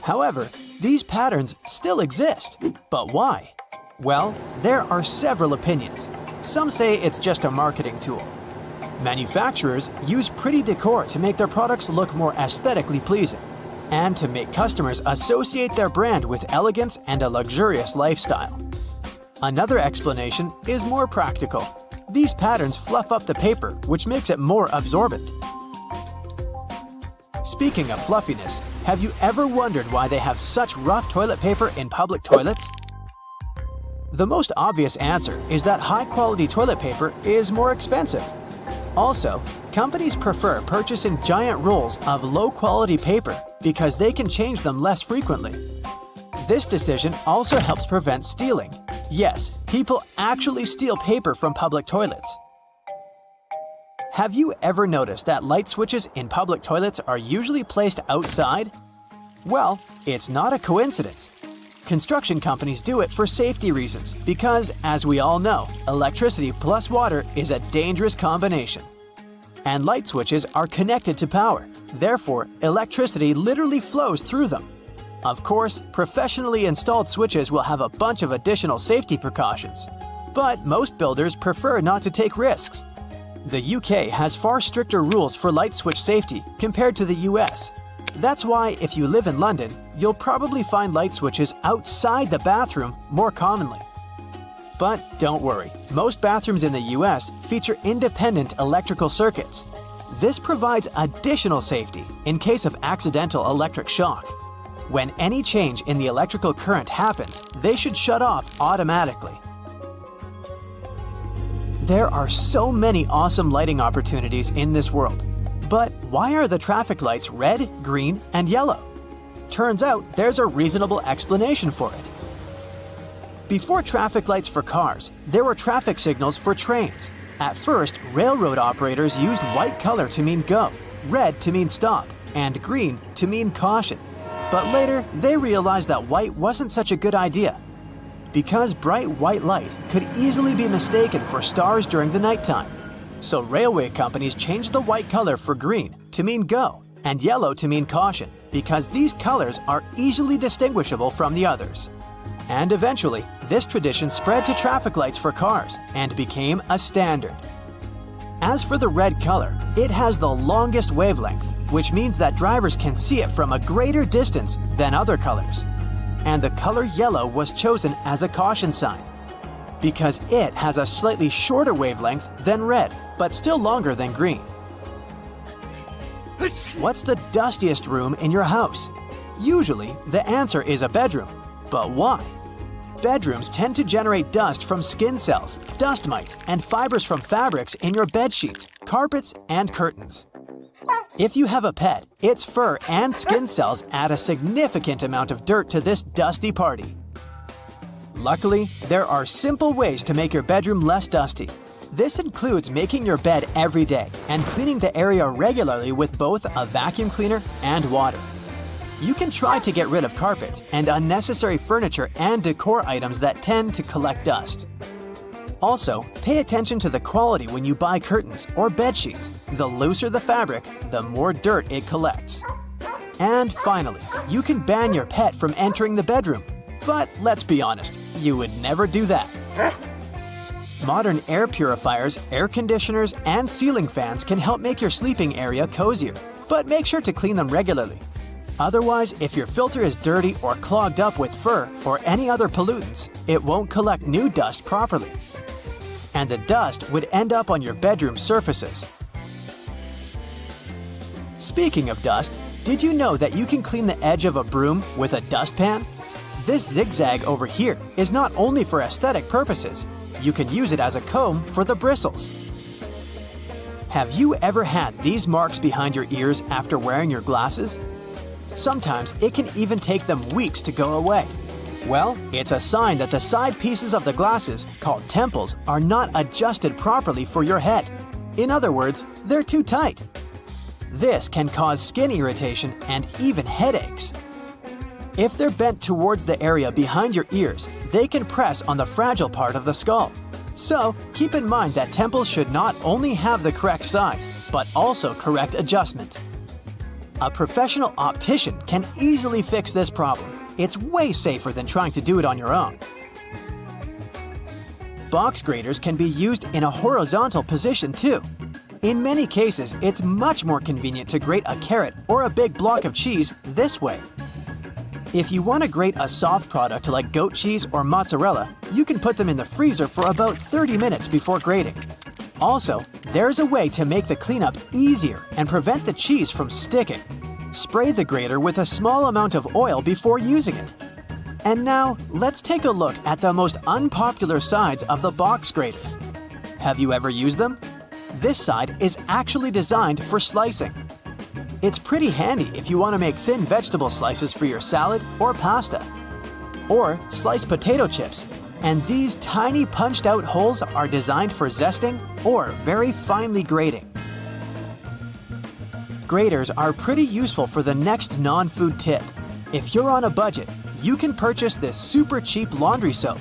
However, these patterns still exist. But why? Well, there are several opinions. Some say it's just a marketing tool. Manufacturers use pretty decor to make their products look more aesthetically pleasing, and to make customers associate their brand with elegance and a luxurious lifestyle. Another explanation is more practical. These patterns fluff up the paper, which makes it more absorbent. Speaking of fluffiness, have you ever wondered why they have such rough toilet paper in public toilets? The most obvious answer is that high-quality toilet paper is more expensive. Also, companies prefer purchasing giant rolls of low-quality paper because they can change them less frequently. This decision also helps prevent stealing. Yes, people actually steal paper from public toilets. Have you ever noticed that light switches in public toilets are usually placed outside? Well, it's not a coincidence. Construction companies do it for safety reasons because, as we all know, electricity plus water is a dangerous combination. And light switches are connected to power. Therefore, electricity literally flows through them. Of course, professionally installed switches will have a bunch of additional safety precautions. But most builders prefer not to take risks. The UK has far stricter rules for light switch safety compared to the US. That's why if you live in London, you'll probably find light switches outside the bathroom more commonly. But don't worry, most bathrooms in the US feature independent electrical circuits. This provides additional safety in case of accidental electric shock. When any change in the electrical current happens, they should shut off automatically. There are so many awesome lighting opportunities in this world. But why are the traffic lights red, green, and yellow? Turns out there's a reasonable explanation for it. Before traffic lights for cars, there were traffic signals for trains. At first, railroad operators used white color to mean go, red to mean stop, and green to mean caution. But later, they realized that white wasn't such a good idea, because bright white light could easily be mistaken for stars during the nighttime. So railway companies changed the white color for green to mean go and yellow to mean caution, because these colors are easily distinguishable from the others. And eventually, this tradition spread to traffic lights for cars and became a standard. As for the red color, it has the longest wavelength, which means that drivers can see it from a greater distance than other colors. And the color yellow was chosen as a caution sign, because it has a slightly shorter wavelength than red, but still longer than green. What's the dustiest room in your house? Usually, the answer is a bedroom. But why? Bedrooms tend to generate dust from skin cells, dust mites, and fibers from fabrics in your bed sheets, carpets, and curtains. If you have a pet, its fur and skin cells add a significant amount of dirt to this dusty party. Luckily, there are simple ways to make your bedroom less dusty. This includes making your bed every day and cleaning the area regularly with both a vacuum cleaner and water. You can try to get rid of carpets and unnecessary furniture and decor items that tend to collect dust. Also, pay attention to the quality when you buy curtains or bed sheets. The looser the fabric, the more dirt it collects. And finally, you can ban your pet from entering the bedroom. But let's be honest, you would never do that. Modern air purifiers, air conditioners, and ceiling fans can help make your sleeping area cozier, but make sure to clean them regularly. Otherwise, if your filter is dirty or clogged up with fur or any other pollutants, it won't collect new dust properly. And the dust would end up on your bedroom surfaces. Speaking of dust, did you know that you can clean the edge of a broom with a dustpan? This zigzag over here is not only for aesthetic purposes, you can use it as a comb for the bristles. Have you ever had these marks behind your ears after wearing your glasses? Sometimes it can even take them weeks to go away. Well, it's a sign that the side pieces of the glasses, called temples, are not adjusted properly for your head. In other words, they're too tight. This can cause skin irritation and even headaches. If they're bent towards the area behind your ears, they can press on the fragile part of the skull. So, keep in mind that temples should not only have the correct size, but also correct adjustment. A professional optician can easily fix this problem. It's way safer than trying to do it on your own. Box graters can be used in a horizontal position too. In many cases, it's much more convenient to grate a carrot or a big block of cheese this way. If you want to grate a soft product like goat cheese or mozzarella, you can put them in the freezer for about 30 minutes before grating. Also, there's a way to make the cleanup easier and prevent the cheese from sticking. Spray the grater with a small amount of oil before using it. And now, let's take a look at the most unpopular sides of the box grater. Have you ever used them? This side is actually designed for slicing. It's pretty handy if you want to make thin vegetable slices for your salad or pasta. Or sliced potato chips. And these tiny punched-out holes are designed for zesting or very finely grating. Graters are pretty useful for the next non-food tip. If you're on a budget, you can purchase this super cheap laundry soap.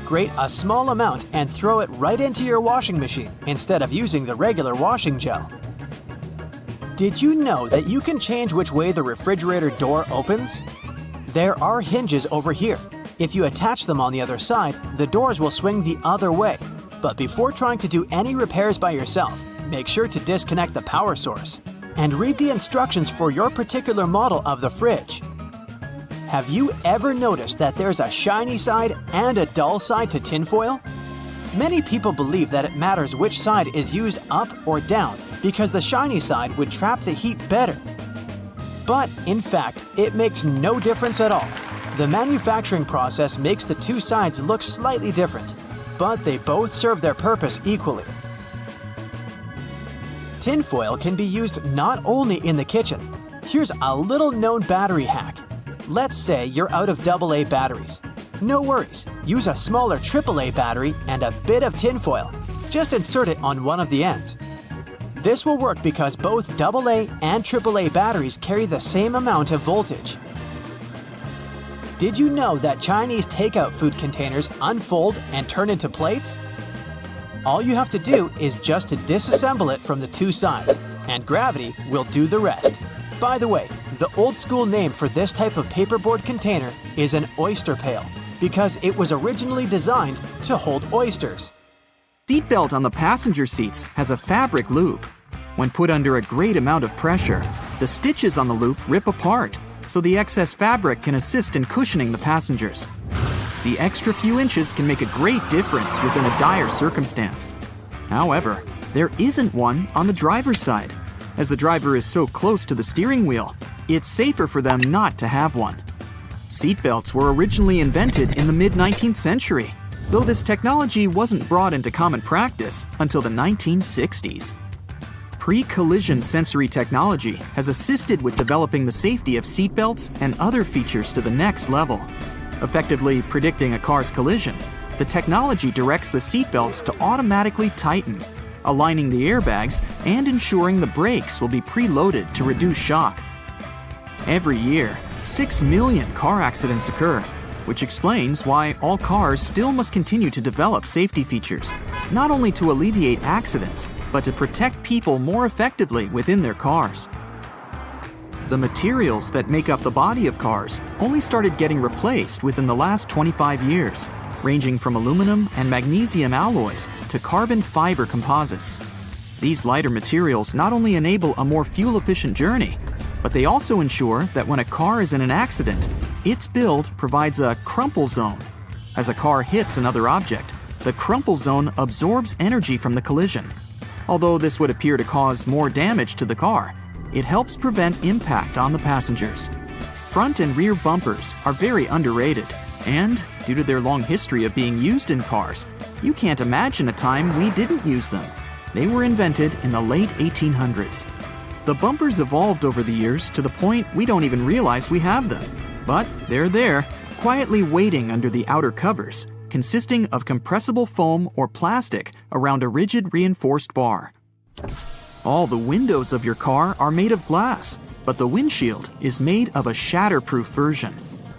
Grate a small amount and throw it right into your washing machine instead of using the regular washing gel. Did you know that you can change which way the refrigerator door opens? There are hinges over here. If you attach them on the other side, the doors will swing the other way. But before trying to do any repairs by yourself, make sure to disconnect the power source. And read the instructions for your particular model of the fridge. Have you ever noticed that there's a shiny side and a dull side to tinfoil? Many people believe that it matters which side is used up or down because the shiny side would trap the heat better. But in fact, it makes no difference at all. The manufacturing process makes the two sides look slightly different, but they both serve their purpose equally. Tinfoil can be used not only in the kitchen. Here's a little known battery hack. Let's say you're out of AA batteries. No worries, use a smaller AAA battery and a bit of tinfoil. Just insert it on one of the ends. This will work because both AA and AAA batteries carry the same amount of voltage. Did you know that Chinese takeout food containers unfold and turn into plates? All you have to do is just to disassemble it from the two sides, and gravity will do the rest. By the way, the old school name for this type of paperboard container is an oyster pail, because it was originally designed to hold oysters. Seatbelt on the passenger seats has a fabric loop. When put under a great amount of pressure, the stitches on the loop rip apart, so the excess fabric can assist in cushioning the passengers. The extra few inches can make a great difference within a dire circumstance. However, there isn't one on the driver's side. As the driver is so close to the steering wheel, it's safer for them not to have one. Seatbelts were originally invented in the mid-19th century, though this technology wasn't brought into common practice until the 1960s. Pre-collision sensory technology has assisted with developing the safety of seatbelts and other features to the next level. Effectively predicting a car's collision, the technology directs the seatbelts to automatically tighten, aligning the airbags and ensuring the brakes will be preloaded to reduce shock. Every year, 6 million car accidents occur, which explains why all cars still must continue to develop safety features, not only to alleviate accidents, but to protect people more effectively within their cars. The materials that make up the body of cars only started getting replaced within the last 25 years, ranging from aluminum and magnesium alloys to carbon fiber composites. These lighter materials not only enable a more fuel-efficient journey, but they also ensure that when a car is in an accident, its build provides a crumple zone. As a car hits another object, the crumple zone absorbs energy from the collision. Although this would appear to cause more damage to the car, it helps prevent impact on the passengers. Front and rear bumpers are very underrated, and due to their long history of being used in cars, you can't imagine a time we didn't use them. They were invented in the late 1800s. The bumpers evolved over the years to the point we don't even realize we have them. But they're there, quietly waiting under the outer covers, consisting of compressible foam or plastic around a rigid reinforced bar. All the windows of your car are made of glass, but the windshield is made of a shatterproof version.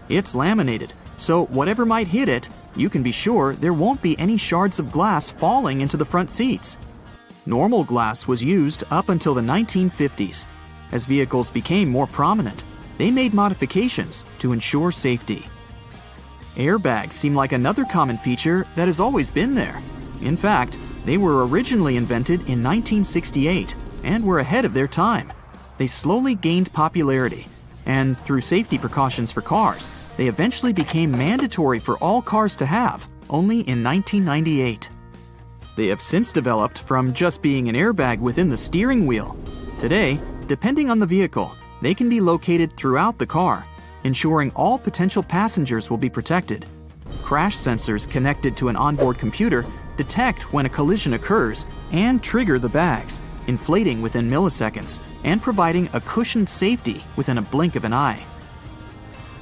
It's laminated, so whatever might hit it, you can be sure there won't be any shards of glass falling into the front seats. Normal glass was used up until the 1950s. As vehicles became more prominent, they made modifications to ensure safety. Airbags seem like another common feature that has always been there. In fact, they were originally invented in 1968 and were ahead of their time. They slowly gained popularity, and through safety precautions for cars, they eventually became mandatory for all cars to have, only in 1998. They have since developed from just being an airbag within the steering wheel. Today, depending on the vehicle, they can be located throughout the car, ensuring all potential passengers will be protected. Crash sensors connected to an onboard computer detect when a collision occurs and trigger the bags, inflating within milliseconds and providing a cushioned safety within a blink of an eye.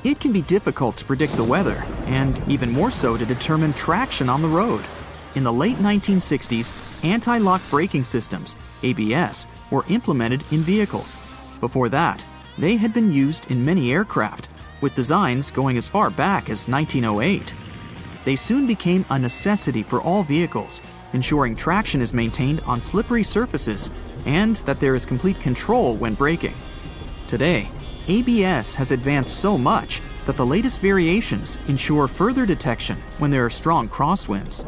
It can be difficult to predict the weather, and even more so to determine traction on the road. In the late 1960s, anti-lock braking systems, ABS, were implemented in vehicles. Before that, they had been used in many aircraft, with designs going as far back as 1908. They soon became a necessity for all vehicles, ensuring traction is maintained on slippery surfaces and that there is complete control when braking. Today, ABS has advanced so much that the latest variations ensure further detection when there are strong crosswinds.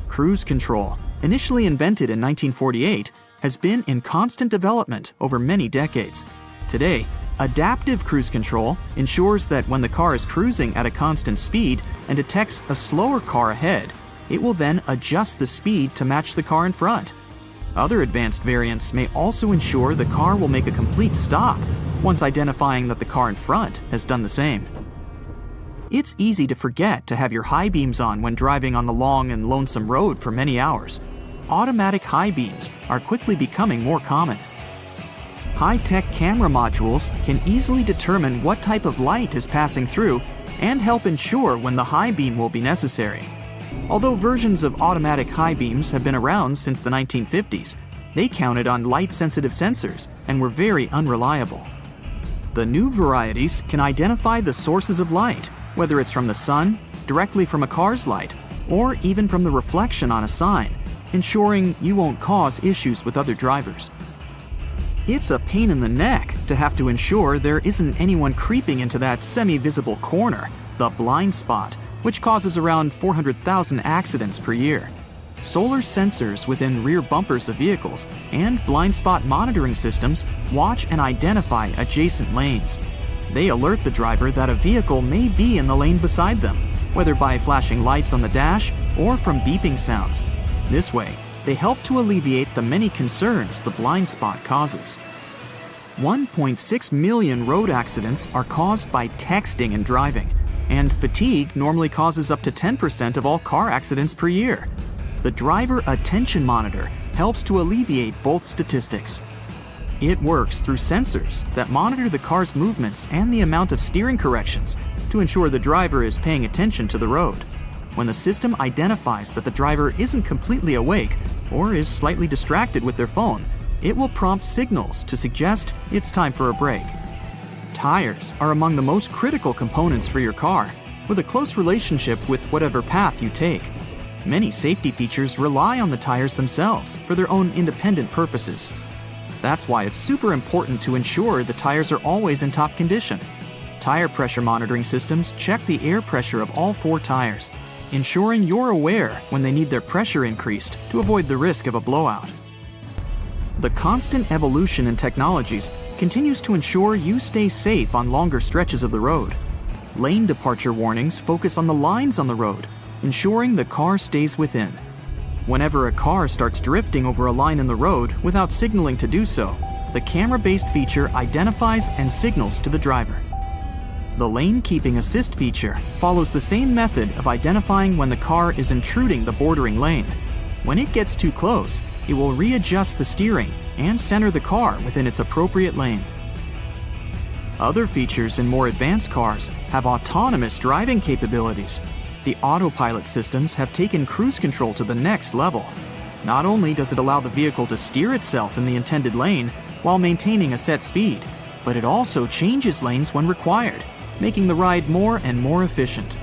Cruise control, initially invented in 1948, has been in constant development over many decades. Today, adaptive cruise control ensures that when the car is cruising at a constant speed and detects a slower car ahead, it will then adjust the speed to match the car in front. Other advanced variants may also ensure the car will make a complete stop once identifying that the car in front has done the same. It's easy to forget to have your high beams on when driving on the long and lonesome road for many hours. Automatic high beams are quickly becoming more common. High-tech camera modules can easily determine what type of light is passing through and help ensure when the high beam will be necessary. Although versions of automatic high beams have been around since the 1950s, they counted on light-sensitive sensors and were very unreliable. The new varieties can identify the sources of light, whether it's from the sun, directly from a car's light, or even from the reflection on a sign, ensuring you won't cause issues with other drivers. It's a pain in the neck to have to ensure there isn't anyone creeping into that semi-visible corner, the blind spot, which causes around 400,000 accidents per year. Solar sensors within rear bumpers of vehicles and blind spot monitoring systems watch and identify adjacent lanes. They alert the driver that a vehicle may be in the lane beside them, whether by flashing lights on the dash or from beeping sounds. This way, they help to alleviate the many concerns the blind spot causes. 1.6 million road accidents are caused by texting and driving, and fatigue normally causes up to 10% of all car accidents per year. The driver attention monitor helps to alleviate both statistics. It works through sensors that monitor the car's movements and the amount of steering corrections to ensure the driver is paying attention to the road. When the system identifies that the driver isn't completely awake or is slightly distracted with their phone, it will prompt signals to suggest it's time for a break. Tires are among the most critical components for your car, with a close relationship with whatever path you take. Many safety features rely on the tires themselves for their own independent purposes. That's why it's super important to ensure the tires are always in top condition. Tire pressure monitoring systems check the air pressure of all 4 tires, ensuring you're aware when they need their pressure increased to avoid the risk of a blowout. The constant evolution in technologies continues to ensure you stay safe on longer stretches of the road. Lane departure warnings focus on the lines on the road, ensuring the car stays within. Whenever a car starts drifting over a line in the road without signaling to do so, the camera-based feature identifies and signals to the driver. The lane keeping assist feature follows the same method of identifying when the car is intruding the bordering lane. When it gets too close, it will readjust the steering and center the car within its appropriate lane. Other features in more advanced cars have autonomous driving capabilities. The autopilot systems have taken cruise control to the next level. Not only does it allow the vehicle to steer itself in the intended lane while maintaining a set speed, but it also changes lanes when required, making the ride more and more efficient.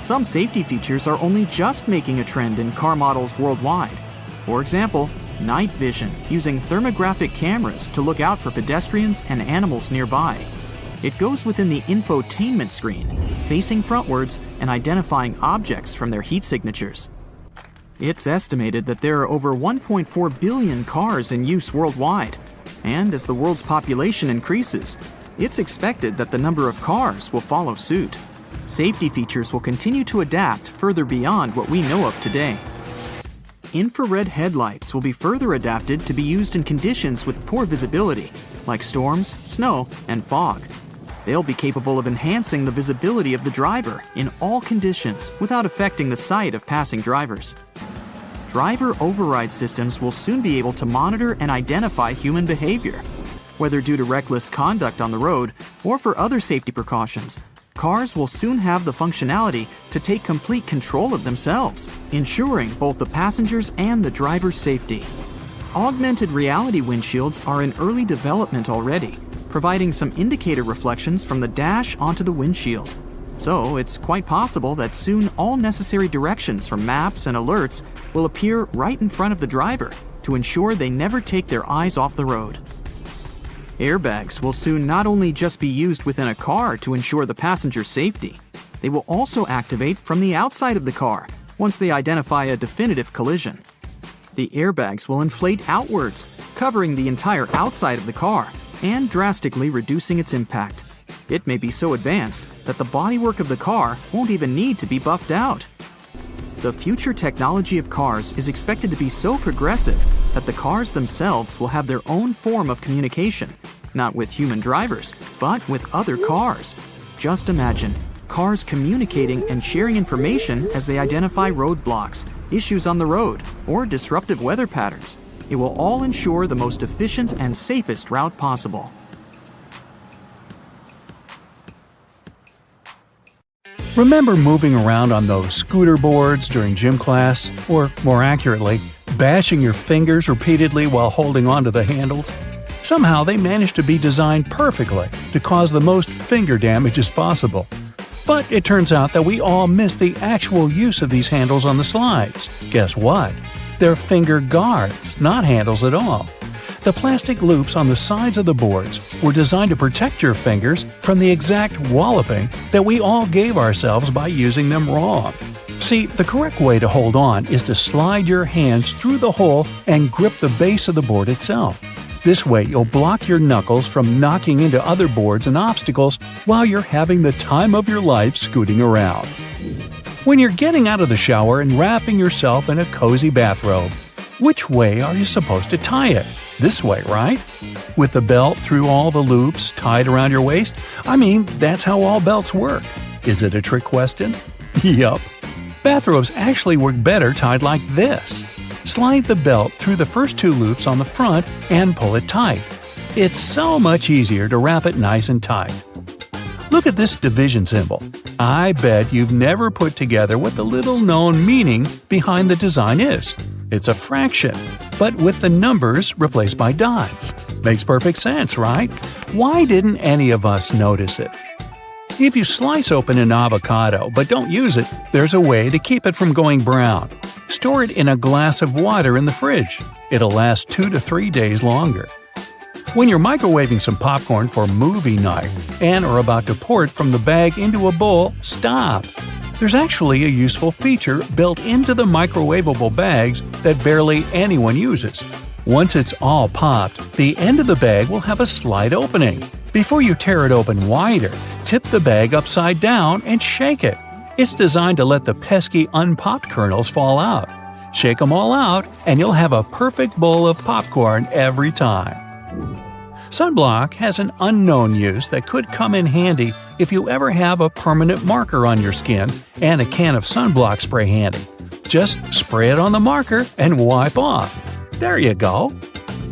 Some safety features are only just making a trend in car models worldwide. For example, night vision, using thermographic cameras to look out for pedestrians and animals nearby. It goes within the infotainment screen, facing frontwards and identifying objects from their heat signatures. It's estimated that there are over 1.4 billion cars in use worldwide, and as the world's population increases, it's expected that the number of cars will follow suit. Safety features will continue to adapt further beyond what we know of today. Infrared headlights will be further adapted to be used in conditions with poor visibility, like storms, snow, and fog. They'll be capable of enhancing the visibility of the driver in all conditions without affecting the sight of passing drivers. Driver override systems will soon be able to monitor and identify human behavior. Whether due to reckless conduct on the road or for other safety precautions, cars will soon have the functionality to take complete control of themselves, ensuring both the passengers and the driver's safety. Augmented reality windshields are in early development already, providing some indicator reflections from the dash onto the windshield. So it's quite possible that soon all necessary directions from maps and alerts will appear right in front of the driver to ensure they never take their eyes off the road. Airbags will soon not only just be used within a car to ensure the passenger's safety, they will also activate from the outside of the car once they identify a definitive collision. The airbags will inflate outwards, covering the entire outside of the car and drastically reducing its impact. It may be so advanced that the bodywork of the car won't even need to be buffed out. The future technology of cars is expected to be so progressive that the cars themselves will have their own form of communication, not with human drivers, but with other cars. Just imagine, cars communicating and sharing information as they identify roadblocks, issues on the road, or disruptive weather patterns. It will all ensure the most efficient and safest route possible. Remember moving around on those scooter boards during gym class? Or, more accurately, bashing your fingers repeatedly while holding onto the handles? Somehow they managed to be designed perfectly to cause the most finger damage as possible. But it turns out that we all miss the actual use of these handles on the slides. Guess what? They're finger guards, not handles at all. The plastic loops on the sides of the boards were designed to protect your fingers from the exact walloping that we all gave ourselves by using them wrong. See, the correct way to hold on is to slide your hands through the hole and grip the base of the board itself. This way, you'll block your knuckles from knocking into other boards and obstacles while you're having the time of your life scooting around. When you're getting out of the shower and wrapping yourself in a cozy bathrobe, which way are you supposed to tie it? This way, right? With the belt through all the loops tied around your waist? I mean, that's how all belts work. Is it a trick question? Yup. Bathrobes actually work better tied like this. Slide the belt through the first two loops on the front and pull it tight. It's so much easier to wrap it nice and tight. Look at this division symbol. I bet you've never put together what the little-known meaning behind the design is. It's a fraction, but with the numbers replaced by dots. Makes perfect sense, right? Why didn't any of us notice it? If you slice open an avocado but don't use it, there's a way to keep it from going brown. Store it in a glass of water in the fridge. It'll last 2 to 3 days longer. When you're microwaving some popcorn for movie night and are about to pour it from the bag into a bowl, stop. There's actually a useful feature built into the microwavable bags that barely anyone uses. Once it's all popped, the end of the bag will have a slight opening. Before you tear it open wider, tip the bag upside down and shake it. It's designed to let the pesky unpopped kernels fall out. Shake them all out, and you'll have a perfect bowl of popcorn every time. Sunblock has an unknown use that could come in handy if you ever have a permanent marker on your skin and a can of sunblock spray handy. Just spray it on the marker and wipe off. There you go.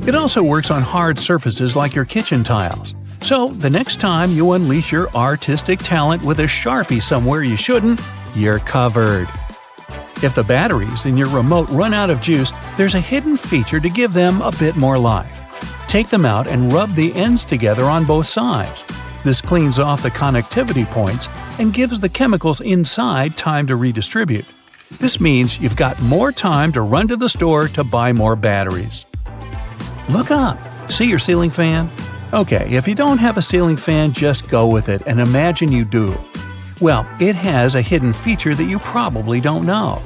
It also works on hard surfaces like your kitchen tiles. So the next time you unleash your artistic talent with a Sharpie somewhere you shouldn't, you're covered. If the batteries in your remote run out of juice, there's a hidden feature to give them a bit more life. Take them out and rub the ends together on both sides. This cleans off the connectivity points and gives the chemicals inside time to redistribute. This means you've got more time to run to the store to buy more batteries. Look up. See your ceiling fan? Okay, if you don't have a ceiling fan, just go with it and imagine you do. Well, it has a hidden feature that you probably don't know.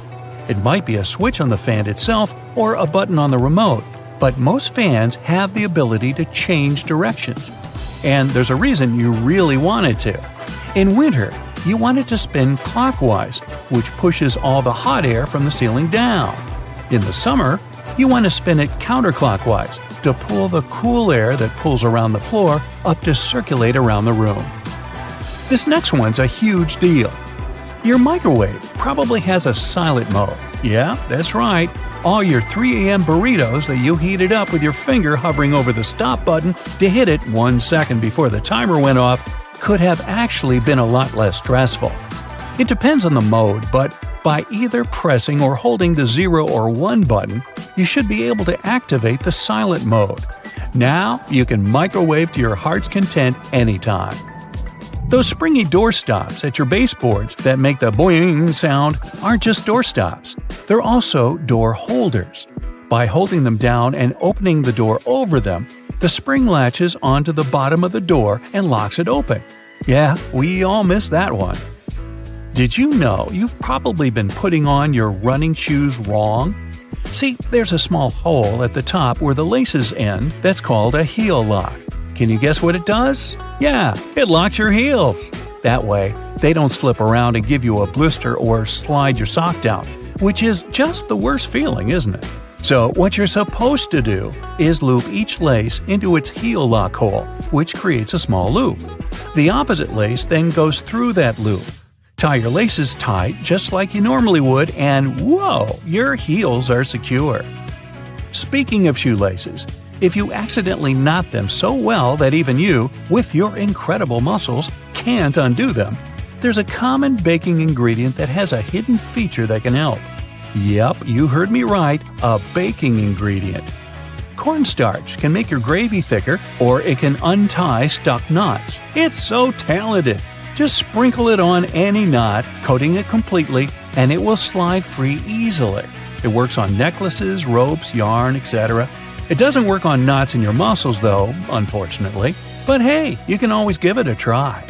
It might be a switch on the fan itself or a button on the remote, but most fans have the ability to change directions. And there's a reason you really want it to. In winter, you want it to spin clockwise, which pushes all the hot air from the ceiling down. In the summer, you want to spin it counterclockwise to pull the cool air that pulls around the floor up to circulate around the room. This next one's a huge deal. Your microwave probably has a silent mode. Yeah, that's right. All your 3 a.m. burritos that you heated up with your finger hovering over the stop button to hit it 1 second before the timer went off could have actually been a lot less stressful. It depends on the mode, but by either pressing or holding the 0 or 1 button, you should be able to activate the silent mode. Now you can microwave to your heart's content anytime. Those springy door stops at your baseboards that make the boing sound aren't just door stops. They're also door holders. By holding them down and opening the door over them, the spring latches onto the bottom of the door and locks it open. Yeah, we all missed that one. Did you know you've probably been putting on your running shoes wrong? See, there's a small hole at the top where the laces end that's called a heel lock. Can you guess what it does? Yeah, it locks your heels. That way, they don't slip around and give you a blister or slide your sock down, which is just the worst feeling, isn't it? So what you're supposed to do is loop each lace into its heel lock hole, which creates a small loop. The opposite lace then goes through that loop. Tie your laces tight just like you normally would, and whoa, your heels are secure. Speaking of shoelaces, if you accidentally knot them so well that even you, with your incredible muscles, can't undo them, there's a common baking ingredient that has a hidden feature that can help. Yep, you heard me right, a baking ingredient. Cornstarch can make your gravy thicker, or it can untie stuck knots. It's so talented! Just sprinkle it on any knot, coating it completely, and it will slide free easily. It works on necklaces, ropes, yarn, etc. It doesn't work on knots in your muscles though, unfortunately. But hey, you can always give it a try.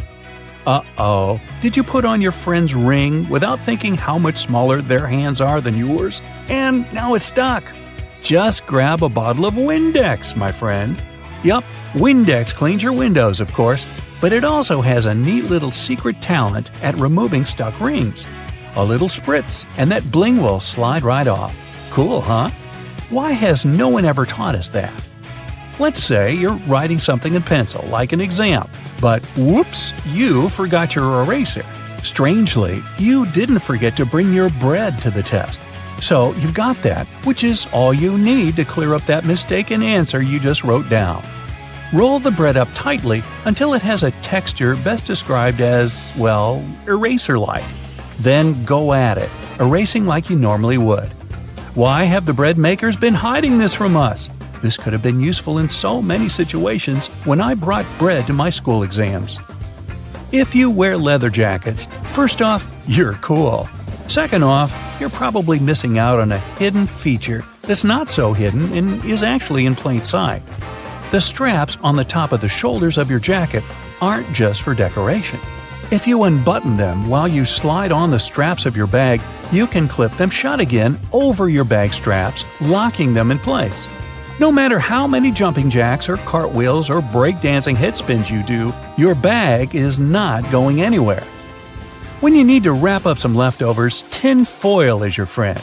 Uh-oh, did you put on your friend's ring without thinking how much smaller their hands are than yours? And now it's stuck. Just grab a bottle of Windex, my friend. Yup, Windex cleans your windows, of course, but it also has a neat little secret talent at removing stuck rings. A little spritz, and that bling will slide right off. Cool, huh? Why has no one ever taught us that? Let's say you're writing something in pencil, like an exam, but whoops, you forgot your eraser. Strangely, you didn't forget to bring your bread to the test. So you've got that, which is all you need to clear up that mistaken answer you just wrote down. Roll the bread up tightly until it has a texture best described as, well, eraser-like. Then go at it, erasing like you normally would. Why have the bread makers been hiding this from us? This could have been useful in so many situations when I brought bread to my school exams. If you wear leather jackets, first off, you're cool. Second off, you're probably missing out on a hidden feature that's not so hidden and is actually in plain sight. The straps on the top of the shoulders of your jacket aren't just for decoration. If you unbutton them while you slide on the straps of your bag, you can clip them shut again over your bag straps, locking them in place. No matter how many jumping jacks or cartwheels or breakdancing head spins you do, your bag is not going anywhere. When you need to wrap up some leftovers, tin foil is your friend.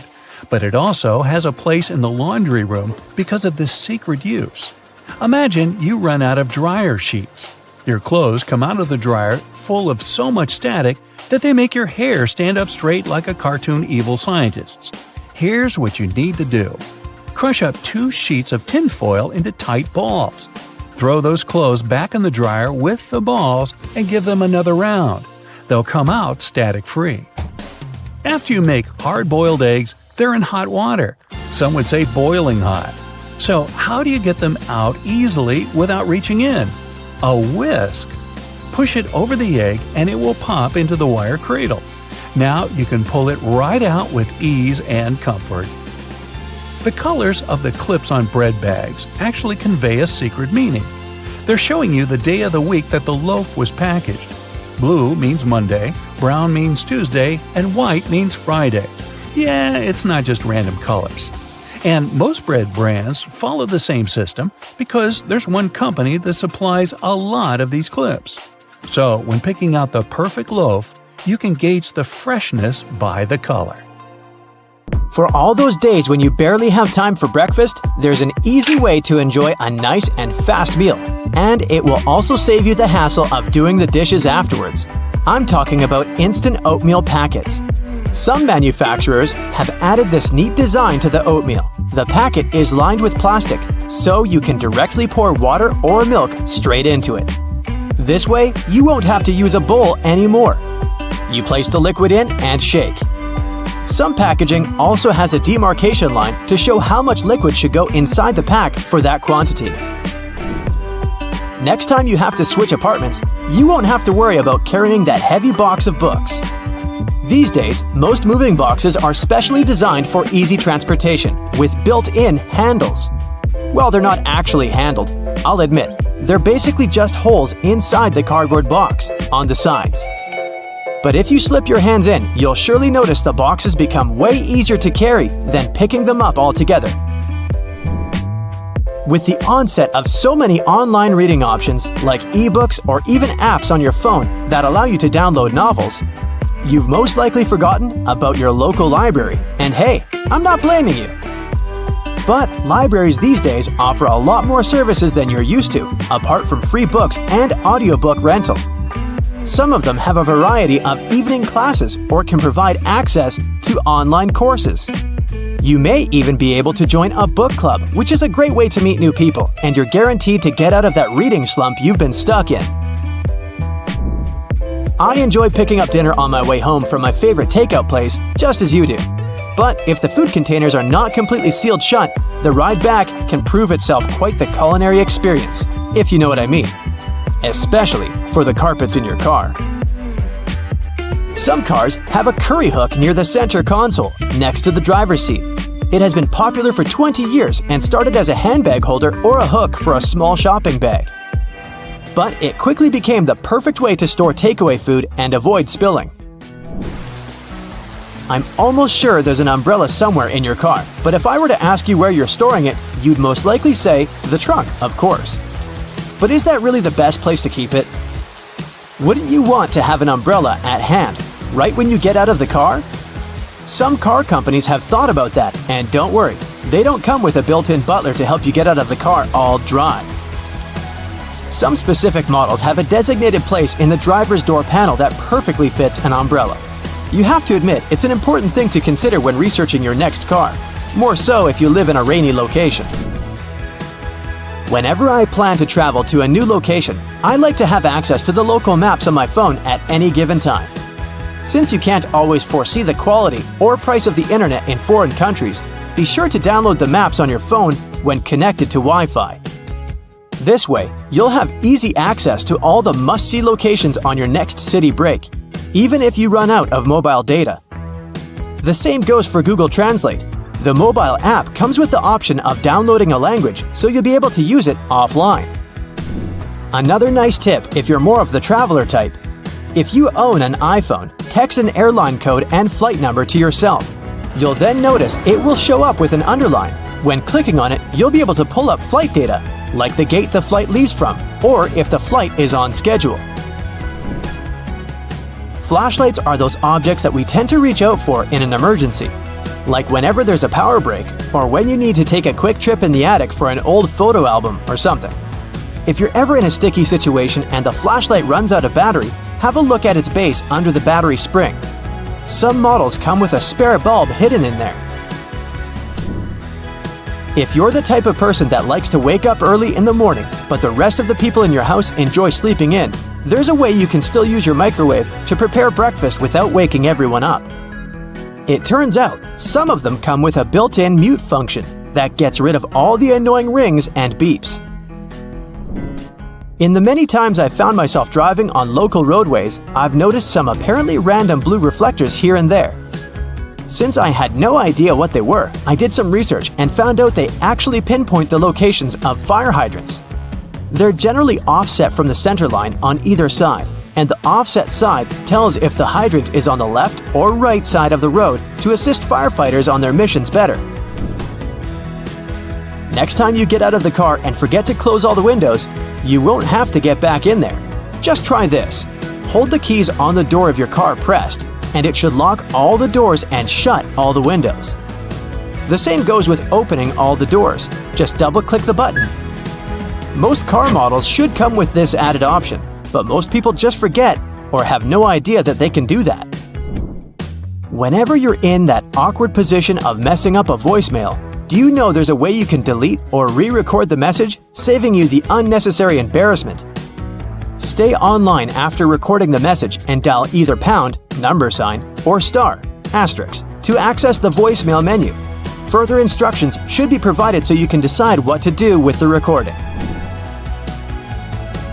But it also has a place in the laundry room because of this secret use. Imagine you run out of dryer sheets. Your clothes come out of the dryer full of so much static that they make your hair stand up straight like a cartoon evil scientist's. Here's what you need to do. Crush up 2 sheets of tin foil into tight balls. Throw those clothes back in the dryer with the balls and give them another round. They'll come out static-free. After you make hard-boiled eggs, they're in hot water. Some would say boiling hot. So how do you get them out easily without reaching in? A whisk. Push it over the egg and it will pop into the wire cradle. Now you can pull it right out with ease and comfort. The colors of the clips on bread bags actually convey a secret meaning. They're showing you the day of the week that the loaf was packaged. Blue means Monday, brown means Tuesday, and white means Friday. Yeah, it's not just random colors. And most bread brands follow the same system because there's one company that supplies a lot of these clips. So when picking out the perfect loaf, you can gauge the freshness by the color. For all those days when you barely have time for breakfast, there's an easy way to enjoy a nice and fast meal. And it will also save you the hassle of doing the dishes afterwards. I'm talking about instant oatmeal packets. Some manufacturers have added this neat design to the oatmeal. The packet is lined with plastic, so you can directly pour water or milk straight into it. This way, you won't have to use a bowl anymore. You place the liquid in and shake. Some packaging also has a demarcation line to show how much liquid should go inside the pack for that quantity. Next time you have to switch apartments, you won't have to worry about carrying that heavy box of books. These days, most moving boxes are specially designed for easy transportation with built-in handles. Well, they're not actually handled, I'll admit. They're basically just holes inside the cardboard box, on the sides. But if you slip your hands in, you'll surely notice the boxes become way easier to carry than picking them up altogether. With the onset of so many online reading options like ebooks or even apps on your phone that allow you to download novels, you've most likely forgotten about your local library. And hey, I'm not blaming you. But libraries these days offer a lot more services than you're used to, apart from free books and audiobook rental. Some of them have a variety of evening classes or can provide access to online courses. You may even be able to join a book club, which is a great way to meet new people, and you're guaranteed to get out of that reading slump you've been stuck in. I enjoy picking up dinner on my way home from my favorite takeout place, just as you do. But if the food containers are not completely sealed shut, the ride back can prove itself quite the culinary experience, if you know what I mean. Especially for the carpets in your car. Some cars have a curry hook near the center console, next to the driver's seat. It has been popular for 20 years and started as a handbag holder or a hook for a small shopping bag. But it quickly became the perfect way to store takeaway food and avoid spilling. I'm almost sure there's an umbrella somewhere in your car, but if I were to ask you where you're storing it, you'd most likely say the trunk, of course. But is that really the best place to keep it? Wouldn't you want to have an umbrella at hand, right when you get out of the car? Some car companies have thought about that, and don't worry, they don't come with a built-in butler to help you get out of the car all dry. Some specific models have a designated place in the driver's door panel that perfectly fits an umbrella. You have to admit, it's an important thing to consider when researching your next car, more so if you live in a rainy location. Whenever I plan to travel to a new location, I like to have access to the local maps on my phone at any given time. Since you can't always foresee the quality or price of the internet in foreign countries, be sure to download the maps on your phone when connected to Wi-Fi. This way, you'll have easy access to all the must-see locations on your next city break, even if you run out of mobile data. The same goes for Google Translate. The mobile app comes with the option of downloading a language, so you'll be able to use it offline. Another nice tip if you're more of the traveler type. If you own an iPhone, text an airline code and flight number to yourself. You'll then notice it will show up with an underline. When clicking on it, you'll be able to pull up flight data, like the gate the flight leaves from, or if the flight is on schedule. Flashlights are those objects that we tend to reach out for in an emergency, like whenever there's a power break or when you need to take a quick trip in the attic for an old photo album or something. If you're ever in a sticky situation and the flashlight runs out of battery, have a look at its base under the battery spring. Some models come with a spare bulb hidden in there. If you're the type of person that likes to wake up early in the morning, but the rest of the people in your house enjoy sleeping in, there's a way you can still use your microwave to prepare breakfast without waking everyone up. It turns out, some of them come with a built-in mute function that gets rid of all the annoying rings and beeps. In the many times I've found myself driving on local roadways, I've noticed some apparently random blue reflectors here and there. Since I had no idea what they were, I did some research and found out they actually pinpoint the locations of fire hydrants. They're generally offset from the center line on either side, and the offset side tells if the hydrant is on the left or right side of the road to assist firefighters on their missions better. Next time you get out of the car and forget to close all the windows, you won't have to get back in there. Just try this. Hold the keys on the door of your car pressed, and it should lock all the doors and shut all the windows. The same goes with opening all the doors. Just double-click the button. Most car models should come with this added option, but most people just forget or have no idea that they can do that. Whenever you're in that awkward position of messing up a voicemail, do you know there's a way you can delete or re-record the message, saving you the unnecessary embarrassment? Stay online after recording the message and dial either pound, number sign, or star, asterisk, to access the voicemail menu. Further instructions should be provided so you can decide what to do with the recording.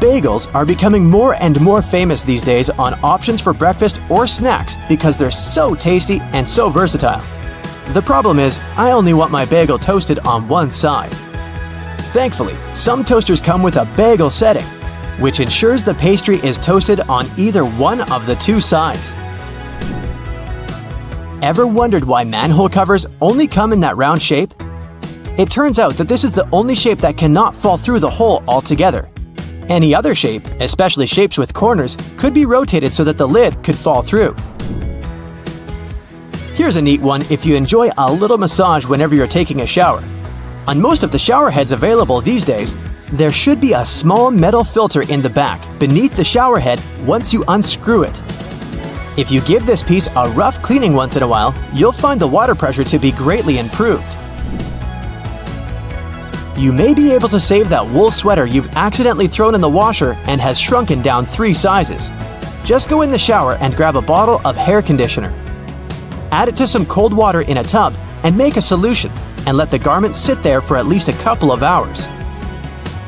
Bagels are becoming more and more famous these days on options for breakfast or snacks because they're so tasty and so versatile. The problem is, I only want my bagel toasted on one side. Thankfully, some toasters come with a bagel setting, which ensures the pastry is toasted on either one of the two sides. Ever wondered why manhole covers only come in that round shape? It turns out that this is the only shape that cannot fall through the hole altogether. Any other shape, especially shapes with corners, could be rotated so that the lid could fall through. Here's a neat one if you enjoy a little massage whenever you're taking a shower. On most of the shower heads available these days, there should be a small metal filter in the back beneath the shower head once you unscrew it. If you give this piece a rough cleaning once in a while, you'll find the water pressure to be greatly improved. You may be able to save that wool sweater you've accidentally thrown in the washer and has shrunken down 3 sizes. Just go in the shower and grab a bottle of hair conditioner. Add it to some cold water in a tub and make a solution, and let the garment sit there for at least a couple of hours.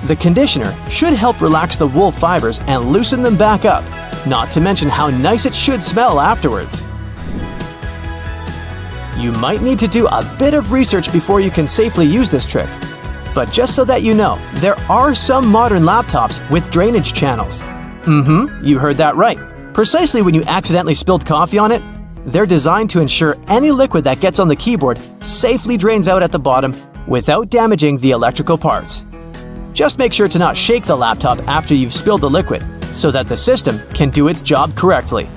The conditioner should help relax the wool fibers and loosen them back up, not to mention how nice it should smell afterwards. You might need to do a bit of research before you can safely use this trick. But just so that you know, there are some modern laptops with drainage channels. You heard that right. Precisely when you accidentally spilled coffee on it, they're designed to ensure any liquid that gets on the keyboard safely drains out at the bottom without damaging the electrical parts. Just make sure to not shake the laptop after you've spilled the liquid so that the system can do its job correctly.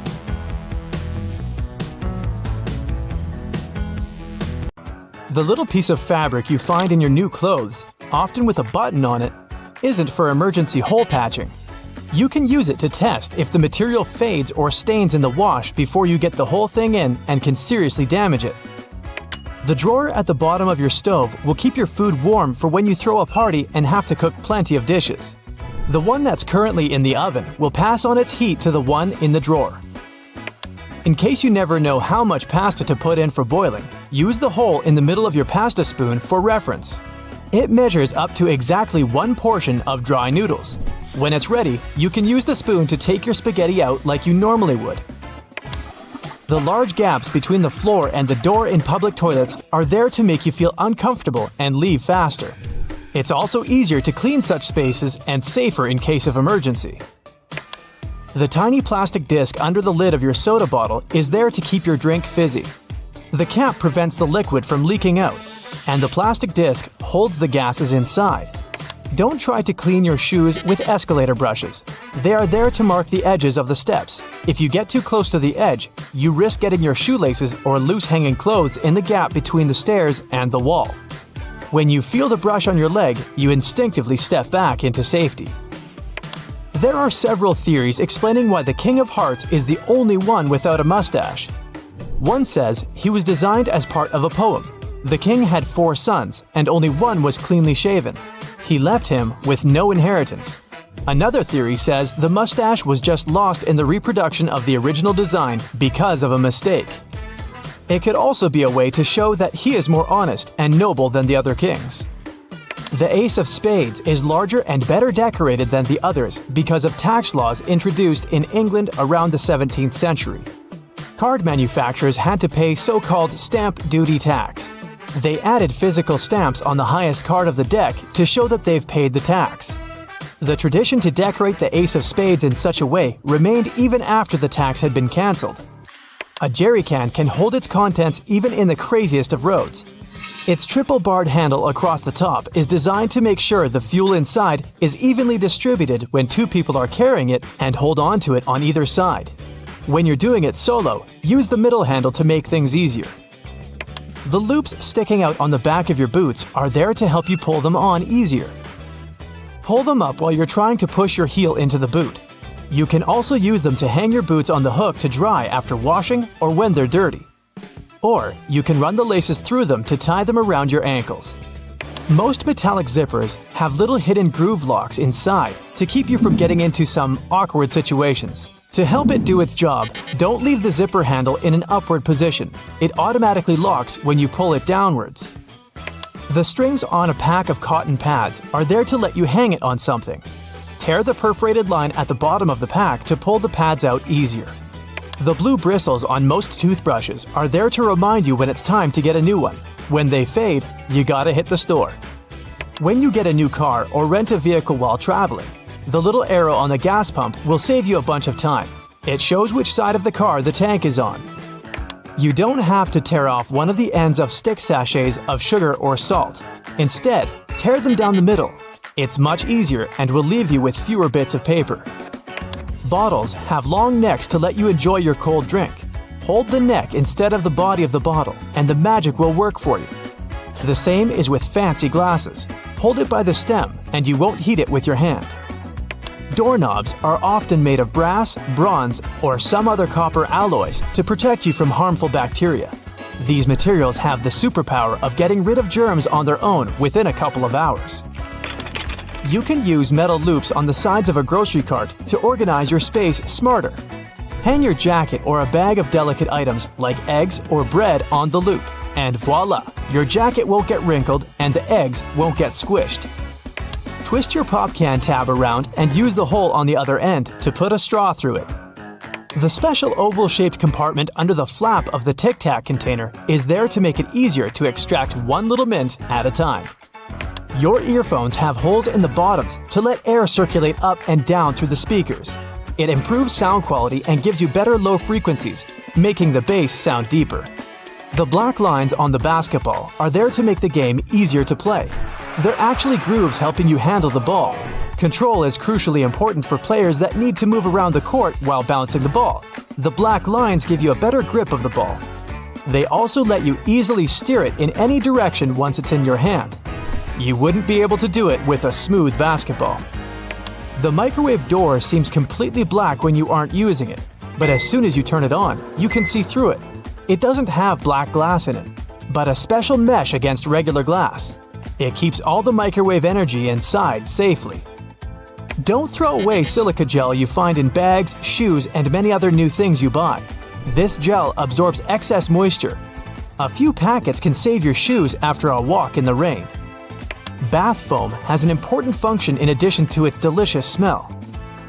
The little piece of fabric you find in your new clothes, often with a button on it, isn't for emergency hole patching. You can use it to test if the material fades or stains in the wash before you get the whole thing in and can seriously damage it. The drawer at the bottom of your stove will keep your food warm for when you throw a party and have to cook plenty of dishes. The one that's currently in the oven will pass on its heat to the one in the drawer. In case you never know how much pasta to put in for boiling, use the hole in the middle of your pasta spoon for reference. It measures up to exactly 1 portion of dry noodles. When it's ready, you can use the spoon to take your spaghetti out like you normally would. The large gaps between the floor and the door in public toilets are there to make you feel uncomfortable and leave faster. It's also easier to clean such spaces and safer in case of emergency. The tiny plastic disc under the lid of your soda bottle is there to keep your drink fizzy. The cap prevents the liquid from leaking out, and the plastic disc holds the gases inside. Don't try to clean your shoes with escalator brushes. They are there to mark the edges of the steps. If you get too close to the edge, you risk getting your shoelaces or loose hanging clothes in the gap between the stairs and the wall. When you feel the brush on your leg, you instinctively step back into safety. There are several theories explaining why the King of Hearts is the only one without a mustache. One says he was designed as part of a poem. The king had 4 sons, and only one was cleanly shaven. He left him with no inheritance. Another theory says the mustache was just lost in the reproduction of the original design because of a mistake. It could also be a way to show that he is more honest and noble than the other kings. The Ace of Spades is larger and better decorated than the others because of tax laws introduced in England around the 17th century. Card manufacturers had to pay so-called stamp duty tax. They added physical stamps on the highest card of the deck to show that they've paid the tax. The tradition to decorate the Ace of Spades in such a way remained even after the tax had been cancelled. A jerry can hold its contents even in the craziest of roads. Its triple-barred handle across the top is designed to make sure the fuel inside is evenly distributed when 2 people are carrying it and hold on to it on either side. When you're doing it solo, use the middle handle to make things easier. The loops sticking out on the back of your boots are there to help you pull them on easier. Pull them up while you're trying to push your heel into the boot. You can also use them to hang your boots on the hook to dry after washing or when they're dirty. Or you can run the laces through them to tie them around your ankles. Most metallic zippers have little hidden groove locks inside to keep you from getting into some awkward situations. To help it do its job, don't leave the zipper handle in an upward position. It automatically locks when you pull it downwards. The strings on a pack of cotton pads are there to let you hang it on something. Tear the perforated line at the bottom of the pack to pull the pads out easier. The blue bristles on most toothbrushes are there to remind you when it's time to get a new one. When they fade, you gotta hit the store. When you get a new car or rent a vehicle while traveling, the little arrow on the gas pump will save you a bunch of time. It shows which side of the car the tank is on. You don't have to tear off one of the ends of stick sachets of sugar or salt. Instead, tear them down the middle. It's much easier and will leave you with fewer bits of paper. Bottles have long necks to let you enjoy your cold drink. Hold the neck instead of the body of the bottle, and the magic will work for you. The same is with fancy glasses. Hold it by the stem, and you won't heat it with your hand. Doorknobs are often made of brass, bronze, or some other copper alloys to protect you from harmful bacteria. These materials have the superpower of getting rid of germs on their own within a couple of hours. You can use metal loops on the sides of a grocery cart to organize your space smarter. Hang your jacket or a bag of delicate items like eggs or bread on the loop, and voila! Your jacket won't get wrinkled and the eggs won't get squished. Twist your pop can tab around and use the hole on the other end to put a straw through it. The special oval-shaped compartment under the flap of the Tic Tac container is there to make it easier to extract one little mint at a time. Your earphones have holes in the bottoms to let air circulate up and down through the speakers. It improves sound quality and gives you better low frequencies, making the bass sound deeper. The black lines on the basketball are there to make the game easier to play. They're actually grooves helping you handle the ball. Control is crucially important for players that need to move around the court while bouncing the ball. The black lines give you a better grip of the ball. They also let you easily steer it in any direction once it's in your hand. You wouldn't be able to do it with a smooth basketball. The microwave door seems completely black when you aren't using it, but as soon as you turn it on, you can see through it. It doesn't have black glass in it, but a special mesh against regular glass. It keeps all the microwave energy inside safely. Don't throw away silica gel you find in bags, shoes, and many other new things you buy. This gel absorbs excess moisture. A few packets can save your shoes after a walk in the rain. Bath foam has an important function in addition to its delicious smell.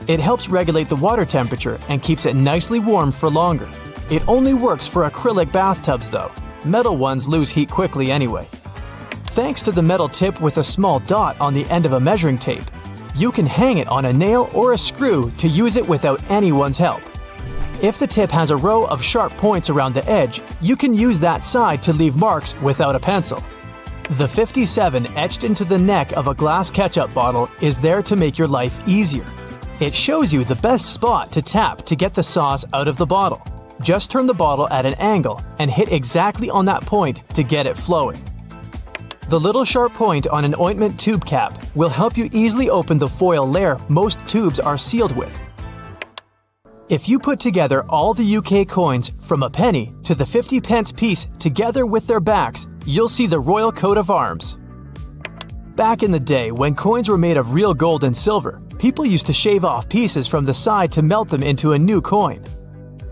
It helps regulate the water temperature and keeps it nicely warm for longer. It only works for acrylic bathtubs though. Metal ones lose heat quickly anyway. Thanks to the metal tip with a small dot on the end of a measuring tape, you can hang it on a nail or a screw to use it without anyone's help. If the tip has a row of sharp points around the edge, you can use that side to leave marks without a pencil. The 57 etched into the neck of a glass ketchup bottle is there to make your life easier. It shows you the best spot to tap to get the sauce out of the bottle. Just turn the bottle at an angle and hit exactly on that point to get it flowing. The little sharp point on an ointment tube cap will help you easily open the foil layer most tubes are sealed with. If you put together all the UK coins from a penny to the 50-pence piece together with their backs, you'll see the royal coat of arms. Back in the day, when coins were made of real gold and silver, people used to shave off pieces from the side to melt them into a new coin.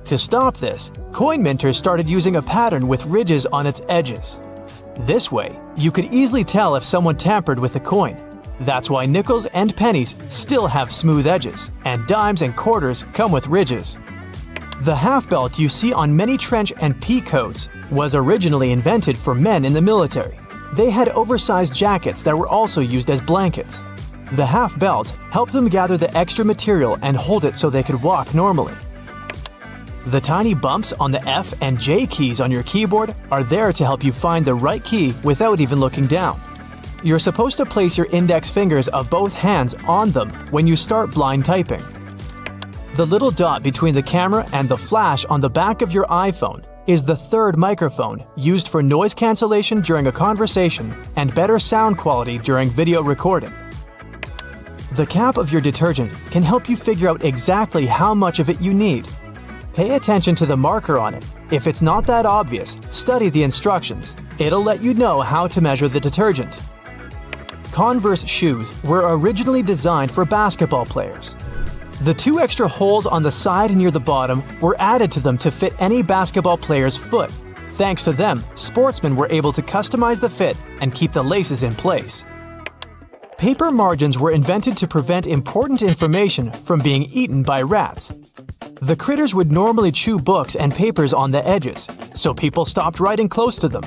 To stop this, coin minters started using a pattern with ridges on its edges. This way, you could easily tell if someone tampered with the coin. That's why nickels and pennies still have smooth edges, and dimes and quarters come with ridges. The half belt you see on many trench and pea coats was originally invented for men in the military. They had oversized jackets that were also used as blankets. The half belt helped them gather the extra material and hold it so they could walk normally. The tiny bumps on the F and J keys on your keyboard are there to help you find the right key without even looking down. You're supposed to place your index fingers of both hands on them when you start blind typing. The little dot between the camera and the flash on the back of your iPhone is the third microphone used for noise cancellation during a conversation and better sound quality during video recording. The cap of your detergent can help you figure out exactly how much of it you need. Pay attention to the marker on it. If it's not that obvious, study the instructions. It'll let you know how to measure the detergent. Converse shoes were originally designed for basketball players. The 2 extra holes on the side near the bottom were added to them to fit any basketball player's foot. Thanks to them, sportsmen were able to customize the fit and keep the laces in place. Paper margins were invented to prevent important information from being eaten by rats. The critters would normally chew books and papers on the edges, so people stopped writing close to them.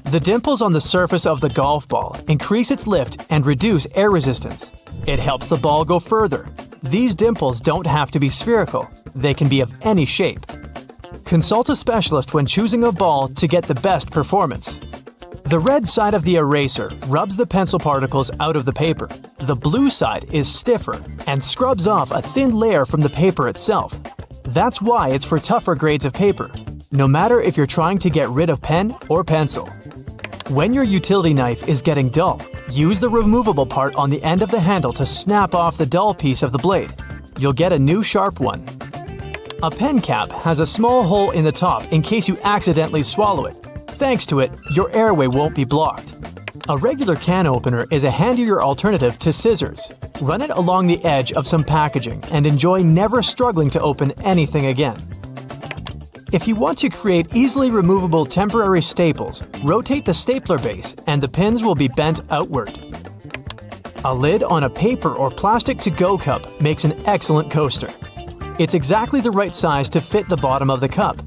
The dimples on the surface of the golf ball increase its lift and reduce air resistance. It helps the ball go further. These dimples don't have to be spherical. They can be of any shape. Consult a specialist when choosing a ball to get the best performance. The red side of the eraser rubs the pencil particles out of the paper. The blue side is stiffer and scrubs off a thin layer from the paper itself. That's why it's for tougher grades of paper, no matter if you're trying to get rid of pen or pencil. When your utility knife is getting dull, use the removable part on the end of the handle to snap off the dull piece of the blade. You'll get a new sharp one. A pen cap has a small hole in the top in case you accidentally swallow it. Thanks to it, your airway won't be blocked. A regular can opener is a handier alternative to scissors. Run it along the edge of some packaging and enjoy never struggling to open anything again. If you want to create easily removable temporary staples, rotate the stapler base and the pins will be bent outward. A lid on a paper or plastic to-go cup makes an excellent coaster. It's exactly the right size to fit the bottom of the cup.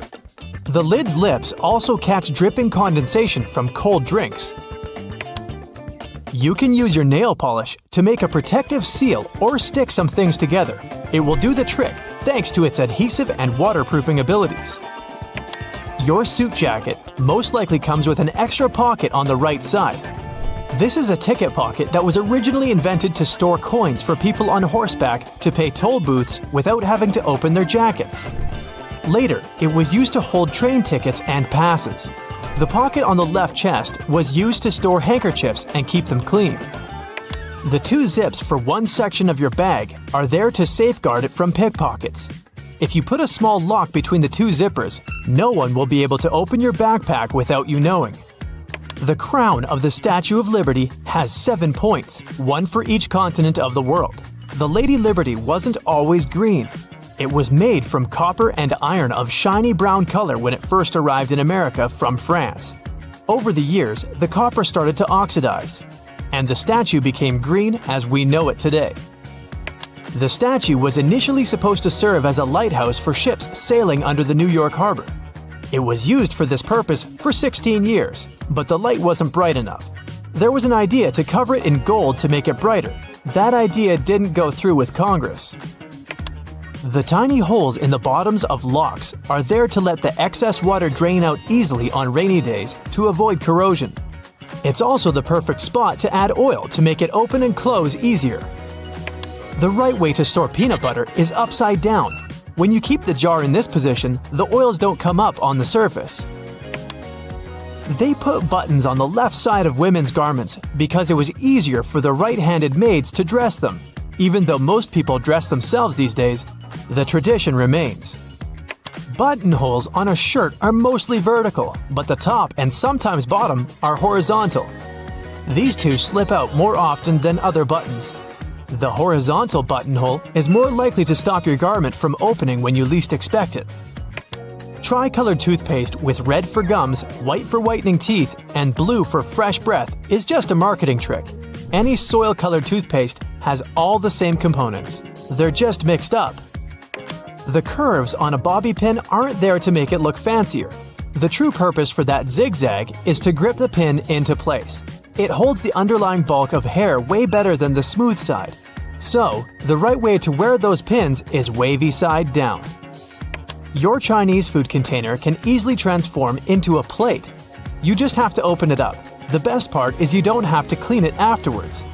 The lid's lips also catch dripping condensation from cold drinks. You can use your nail polish to make a protective seal or stick some things together. It will do the trick thanks to its adhesive and waterproofing abilities. Your suit jacket most likely comes with an extra pocket on the right side. This is a ticket pocket that was originally invented to store coins for people on horseback to pay toll booths without having to open their jackets. Later, it was used to hold train tickets and passes. The pocket on the left chest was used to store handkerchiefs and keep them clean. The two zips for one section of your bag are there to safeguard it from pickpockets. If you put a small lock between the two zippers, no one will be able to open your backpack without you knowing. The crown of the Statue of Liberty has 7 points, one for each continent of the world. The Lady Liberty wasn't always green. It was made from copper and iron of shiny brown color when it first arrived in America from France. Over the years, the copper started to oxidize, and the statue became green as we know it today. The statue was initially supposed to serve as a lighthouse for ships sailing under the New York harbor. It was used for this purpose for 16 years, but the light wasn't bright enough. There was an idea to cover it in gold to make it brighter. That idea didn't go through with Congress. The tiny holes in the bottoms of locks are there to let the excess water drain out easily on rainy days to avoid corrosion. It's also the perfect spot to add oil to make it open and close easier. The right way to store peanut butter is upside down. When you keep the jar in this position, the oils don't come up on the surface. They put buttons on the left side of women's garments because it was easier for the right-handed maids to dress them. Even though most people dress themselves these days, the tradition remains. Buttonholes on a shirt are mostly vertical, but the top and sometimes bottom are horizontal. These two slip out more often than other buttons. The horizontal buttonhole is more likely to stop your garment from opening when you least expect it. Tri-colored toothpaste with red for gums, white for whitening teeth, and blue for fresh breath is just a marketing trick. Any soil-colored toothpaste has all the same components. They're just mixed up. The curves on a bobby pin aren't there to make it look fancier. The true purpose for that zigzag is to grip the pin into place. It holds the underlying bulk of hair way better than the smooth side. So, the right way to wear those pins is wavy side down. Your Chinese food container can easily transform into a plate. You just have to open it up. The best part is you don't have to clean it afterwards.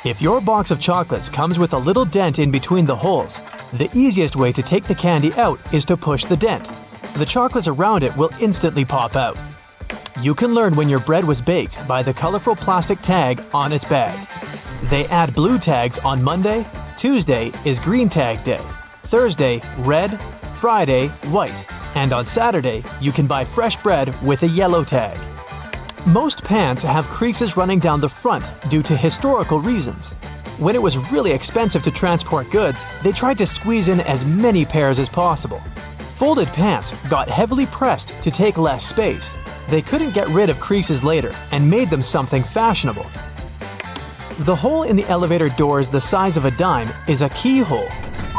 If your box of chocolates comes with a little dent in between the holes, the easiest way to take the candy out is to push the dent. The chocolates around it will instantly pop out. You can learn when your bread was baked by the colorful plastic tag on its bag. They add blue tags on Monday, Tuesday is green tag day, Thursday, red, Friday, white, and on Saturday, you can buy fresh bread with a yellow tag. Most pants have creases running down the front due to historical reasons. When it was really expensive to transport goods, they tried to squeeze in as many pairs as possible. Folded pants got heavily pressed to take less space. They couldn't get rid of creases later and made them something fashionable. The hole in the elevator doors the size of a dime is a keyhole.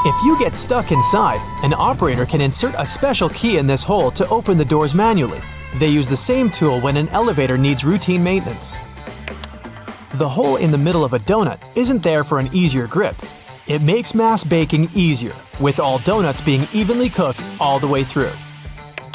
If you get stuck inside, an operator can insert a special key in this hole to open the doors manually. They use the same tool when an elevator needs routine maintenance. The hole in the middle of a donut isn't there for an easier grip. It makes mass baking easier, with all donuts being evenly cooked all the way through.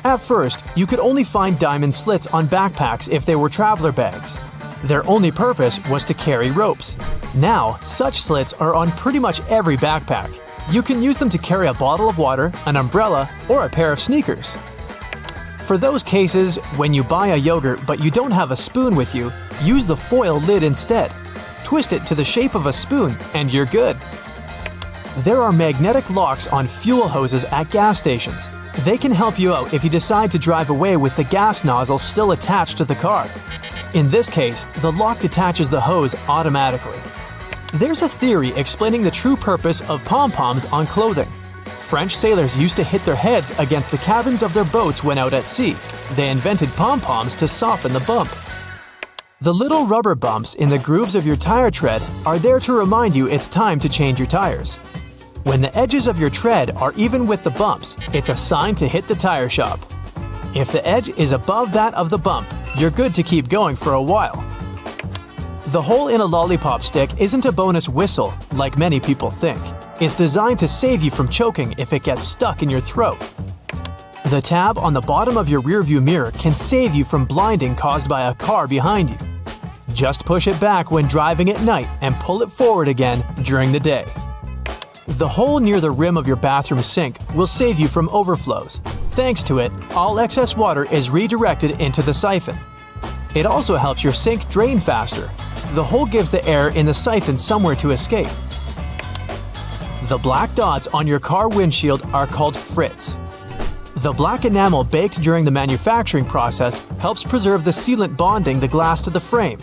At first, you could only find diamond slits on backpacks if they were traveler bags. Their only purpose was to carry ropes. Now, such slits are on pretty much every backpack. You can use them to carry a bottle of water, an umbrella, or a pair of sneakers. For those cases when you buy a yogurt but you don't have a spoon with you, use the foil lid instead. Twist it to the shape of a spoon and you're good. There are magnetic locks on fuel hoses at gas stations. They can help you out if you decide to drive away with the gas nozzle still attached to the car. In this case, the lock detaches the hose automatically. There's a theory explaining the true purpose of pom-poms on clothing. French sailors used to hit their heads against the cabins of their boats when out at sea. They invented pom-poms to soften the bump. The little rubber bumps in the grooves of your tire tread are there to remind you it's time to change your tires. When the edges of your tread are even with the bumps, it's a sign to hit the tire shop. If the edge is above that of the bump, you're good to keep going for a while. The hole in a lollipop stick isn't a bonus whistle, like many people think. It's designed to save you from choking if it gets stuck in your throat. The tab on the bottom of your rearview mirror can save you from blinding caused by a car behind you. Just push it back when driving at night and pull it forward again during the day. The hole near the rim of your bathroom sink will save you from overflows. Thanks to it, all excess water is redirected into the siphon. It also helps your sink drain faster. The hole gives the air in the siphon somewhere to escape. The black dots on your car windshield are called frits. The black enamel baked during the manufacturing process helps preserve the sealant bonding the glass to the frame.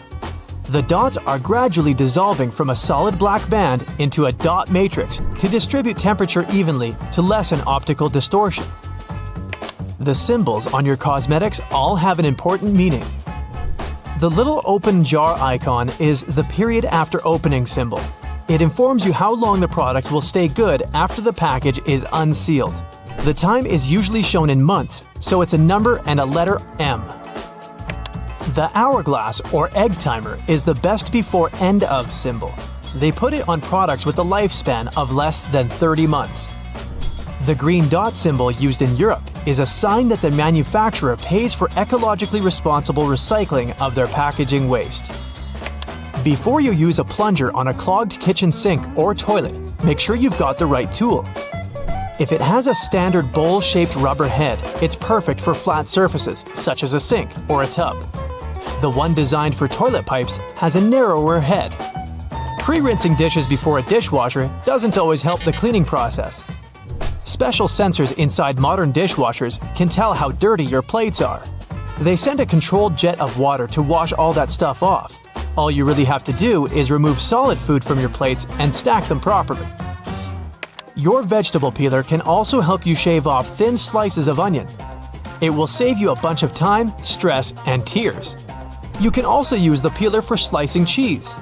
The dots are gradually dissolving from a solid black band into a dot matrix to distribute temperature evenly to lessen optical distortion. The symbols on your cosmetics all have an important meaning. The little open jar icon is the period after opening symbol. It informs you how long the product will stay good after the package is unsealed. The time is usually shown in months, so it's a number and a letter M. The hourglass or egg timer is the best before end of symbol. They put it on products with a lifespan of less than 30 months. The green dot symbol used in Europe is a sign that the manufacturer pays for ecologically responsible recycling of their packaging waste. Before you use a plunger on a clogged kitchen sink or toilet, make sure you've got the right tool. If it has a standard bowl-shaped rubber head, it's perfect for flat surfaces, such as a sink or a tub. The one designed for toilet pipes has a narrower head. Pre-rinsing dishes before a dishwasher doesn't always help the cleaning process. Special sensors inside modern dishwashers can tell how dirty your plates are. They send a controlled jet of water to wash all that stuff off. All you really have to do is remove solid food from your plates and stack them properly. Your vegetable peeler can also help you shave off thin slices of onion. It will save you a bunch of time, stress, and tears. You can also use the peeler for slicing cheese.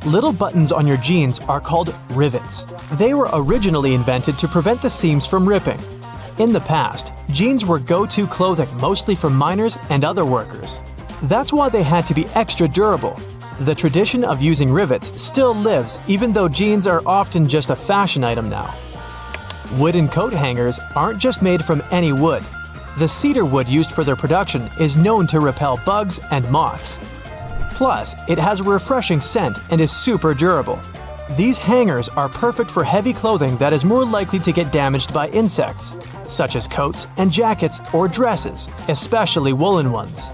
Little buttons on your jeans are called rivets. They were originally invented to prevent the seams from ripping. In the past, jeans were go-to clothing mostly for miners and other workers. That's why they had to be extra durable. The tradition of using rivets still lives even though jeans are often just a fashion item now. Wooden coat hangers aren't just made from any wood. The cedar wood used for their production is known to repel bugs and moths. Plus, it has a refreshing scent and is super durable. These hangers are perfect for heavy clothing that is more likely to get damaged by insects, such as coats and jackets or dresses, especially woolen ones.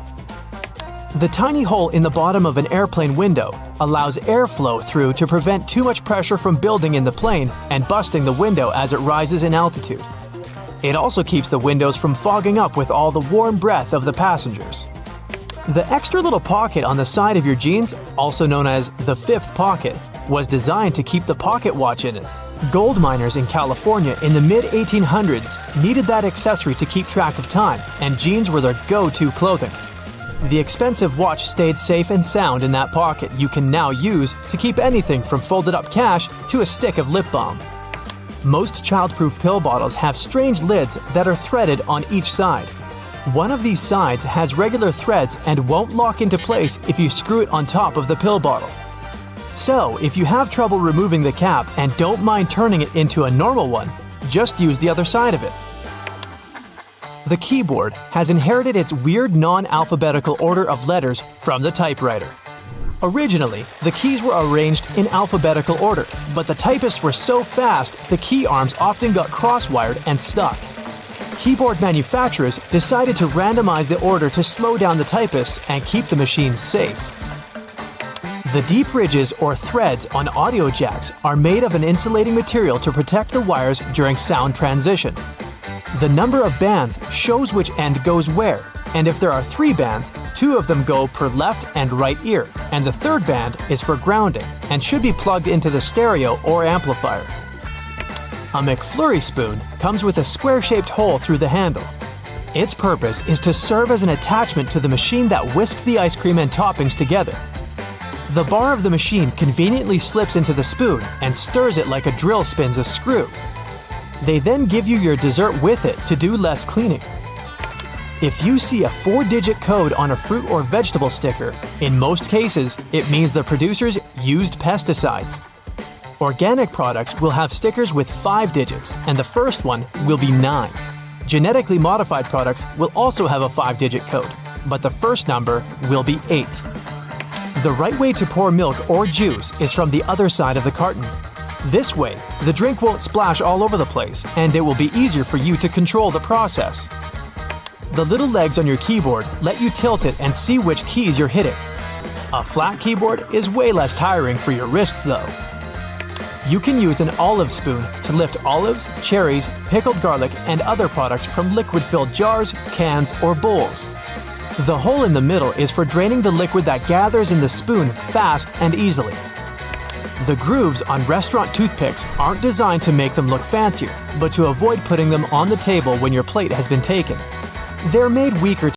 The tiny hole in the bottom of an airplane window allows airflow through to prevent too much pressure from building in the plane and busting the window as it rises in altitude. It also keeps the windows from fogging up with all the warm breath of the passengers. The extra little pocket on the side of your jeans, also known as the fifth pocket, was designed to keep the pocket watch in it. Gold miners in California in the mid-1800s needed that accessory to keep track of time, and jeans were their go-to clothing. The expensive watch stayed safe and sound in that pocket you can now use to keep anything from folded-up cash to a stick of lip balm. Most child-proof pill bottles have strange lids that are threaded on each side. One of these sides has regular threads and won't lock into place if you screw it on top of the pill bottle. So, if you have trouble removing the cap and don't mind turning it into a normal one, just use the other side of it. The keyboard has inherited its weird non-alphabetical order of letters from the typewriter. Originally, the keys were arranged in alphabetical order, but the typists were so fast the key arms often got cross-wired and stuck. Keyboard manufacturers decided to randomize the order to slow down the typists and keep the machines safe. The deep ridges or threads on audio jacks are made of an insulating material to protect the wires during sound transition. The number of bands shows which end goes where, And if there are 3 bands, 2 of them go per left and right ear, and the third band is for grounding and should be plugged into the stereo or amplifier. A McFlurry spoon comes with a square-shaped hole through the handle. Its purpose is to serve as an attachment to the machine that whisks the ice cream and toppings together. The bar of the machine conveniently slips into the spoon and stirs it like a drill spins a screw. They then give you your dessert with it to do less cleaning. If you see a 4-digit code on a fruit or vegetable sticker, in most cases, it means the producers used pesticides. Organic products will have stickers with 5 digits, and the first one will be 9. Genetically modified products will also have a 5-digit code, but the first number will be 8. The right way to pour milk or juice is from the other side of the carton. This way, the drink won't splash all over the place, and it will be easier for you to control the process. The little legs on your keyboard let you tilt it and see which keys you're hitting. A flat keyboard is way less tiring for your wrists though. You can use an olive spoon to lift olives, cherries, pickled garlic, and other products from liquid-filled jars, cans, or bowls. The hole in the middle is for draining the liquid that gathers in the spoon fast and easily. The grooves on restaurant toothpicks aren't designed to make them look fancier, but to avoid putting them on the table when your plate has been taken. They're made weaker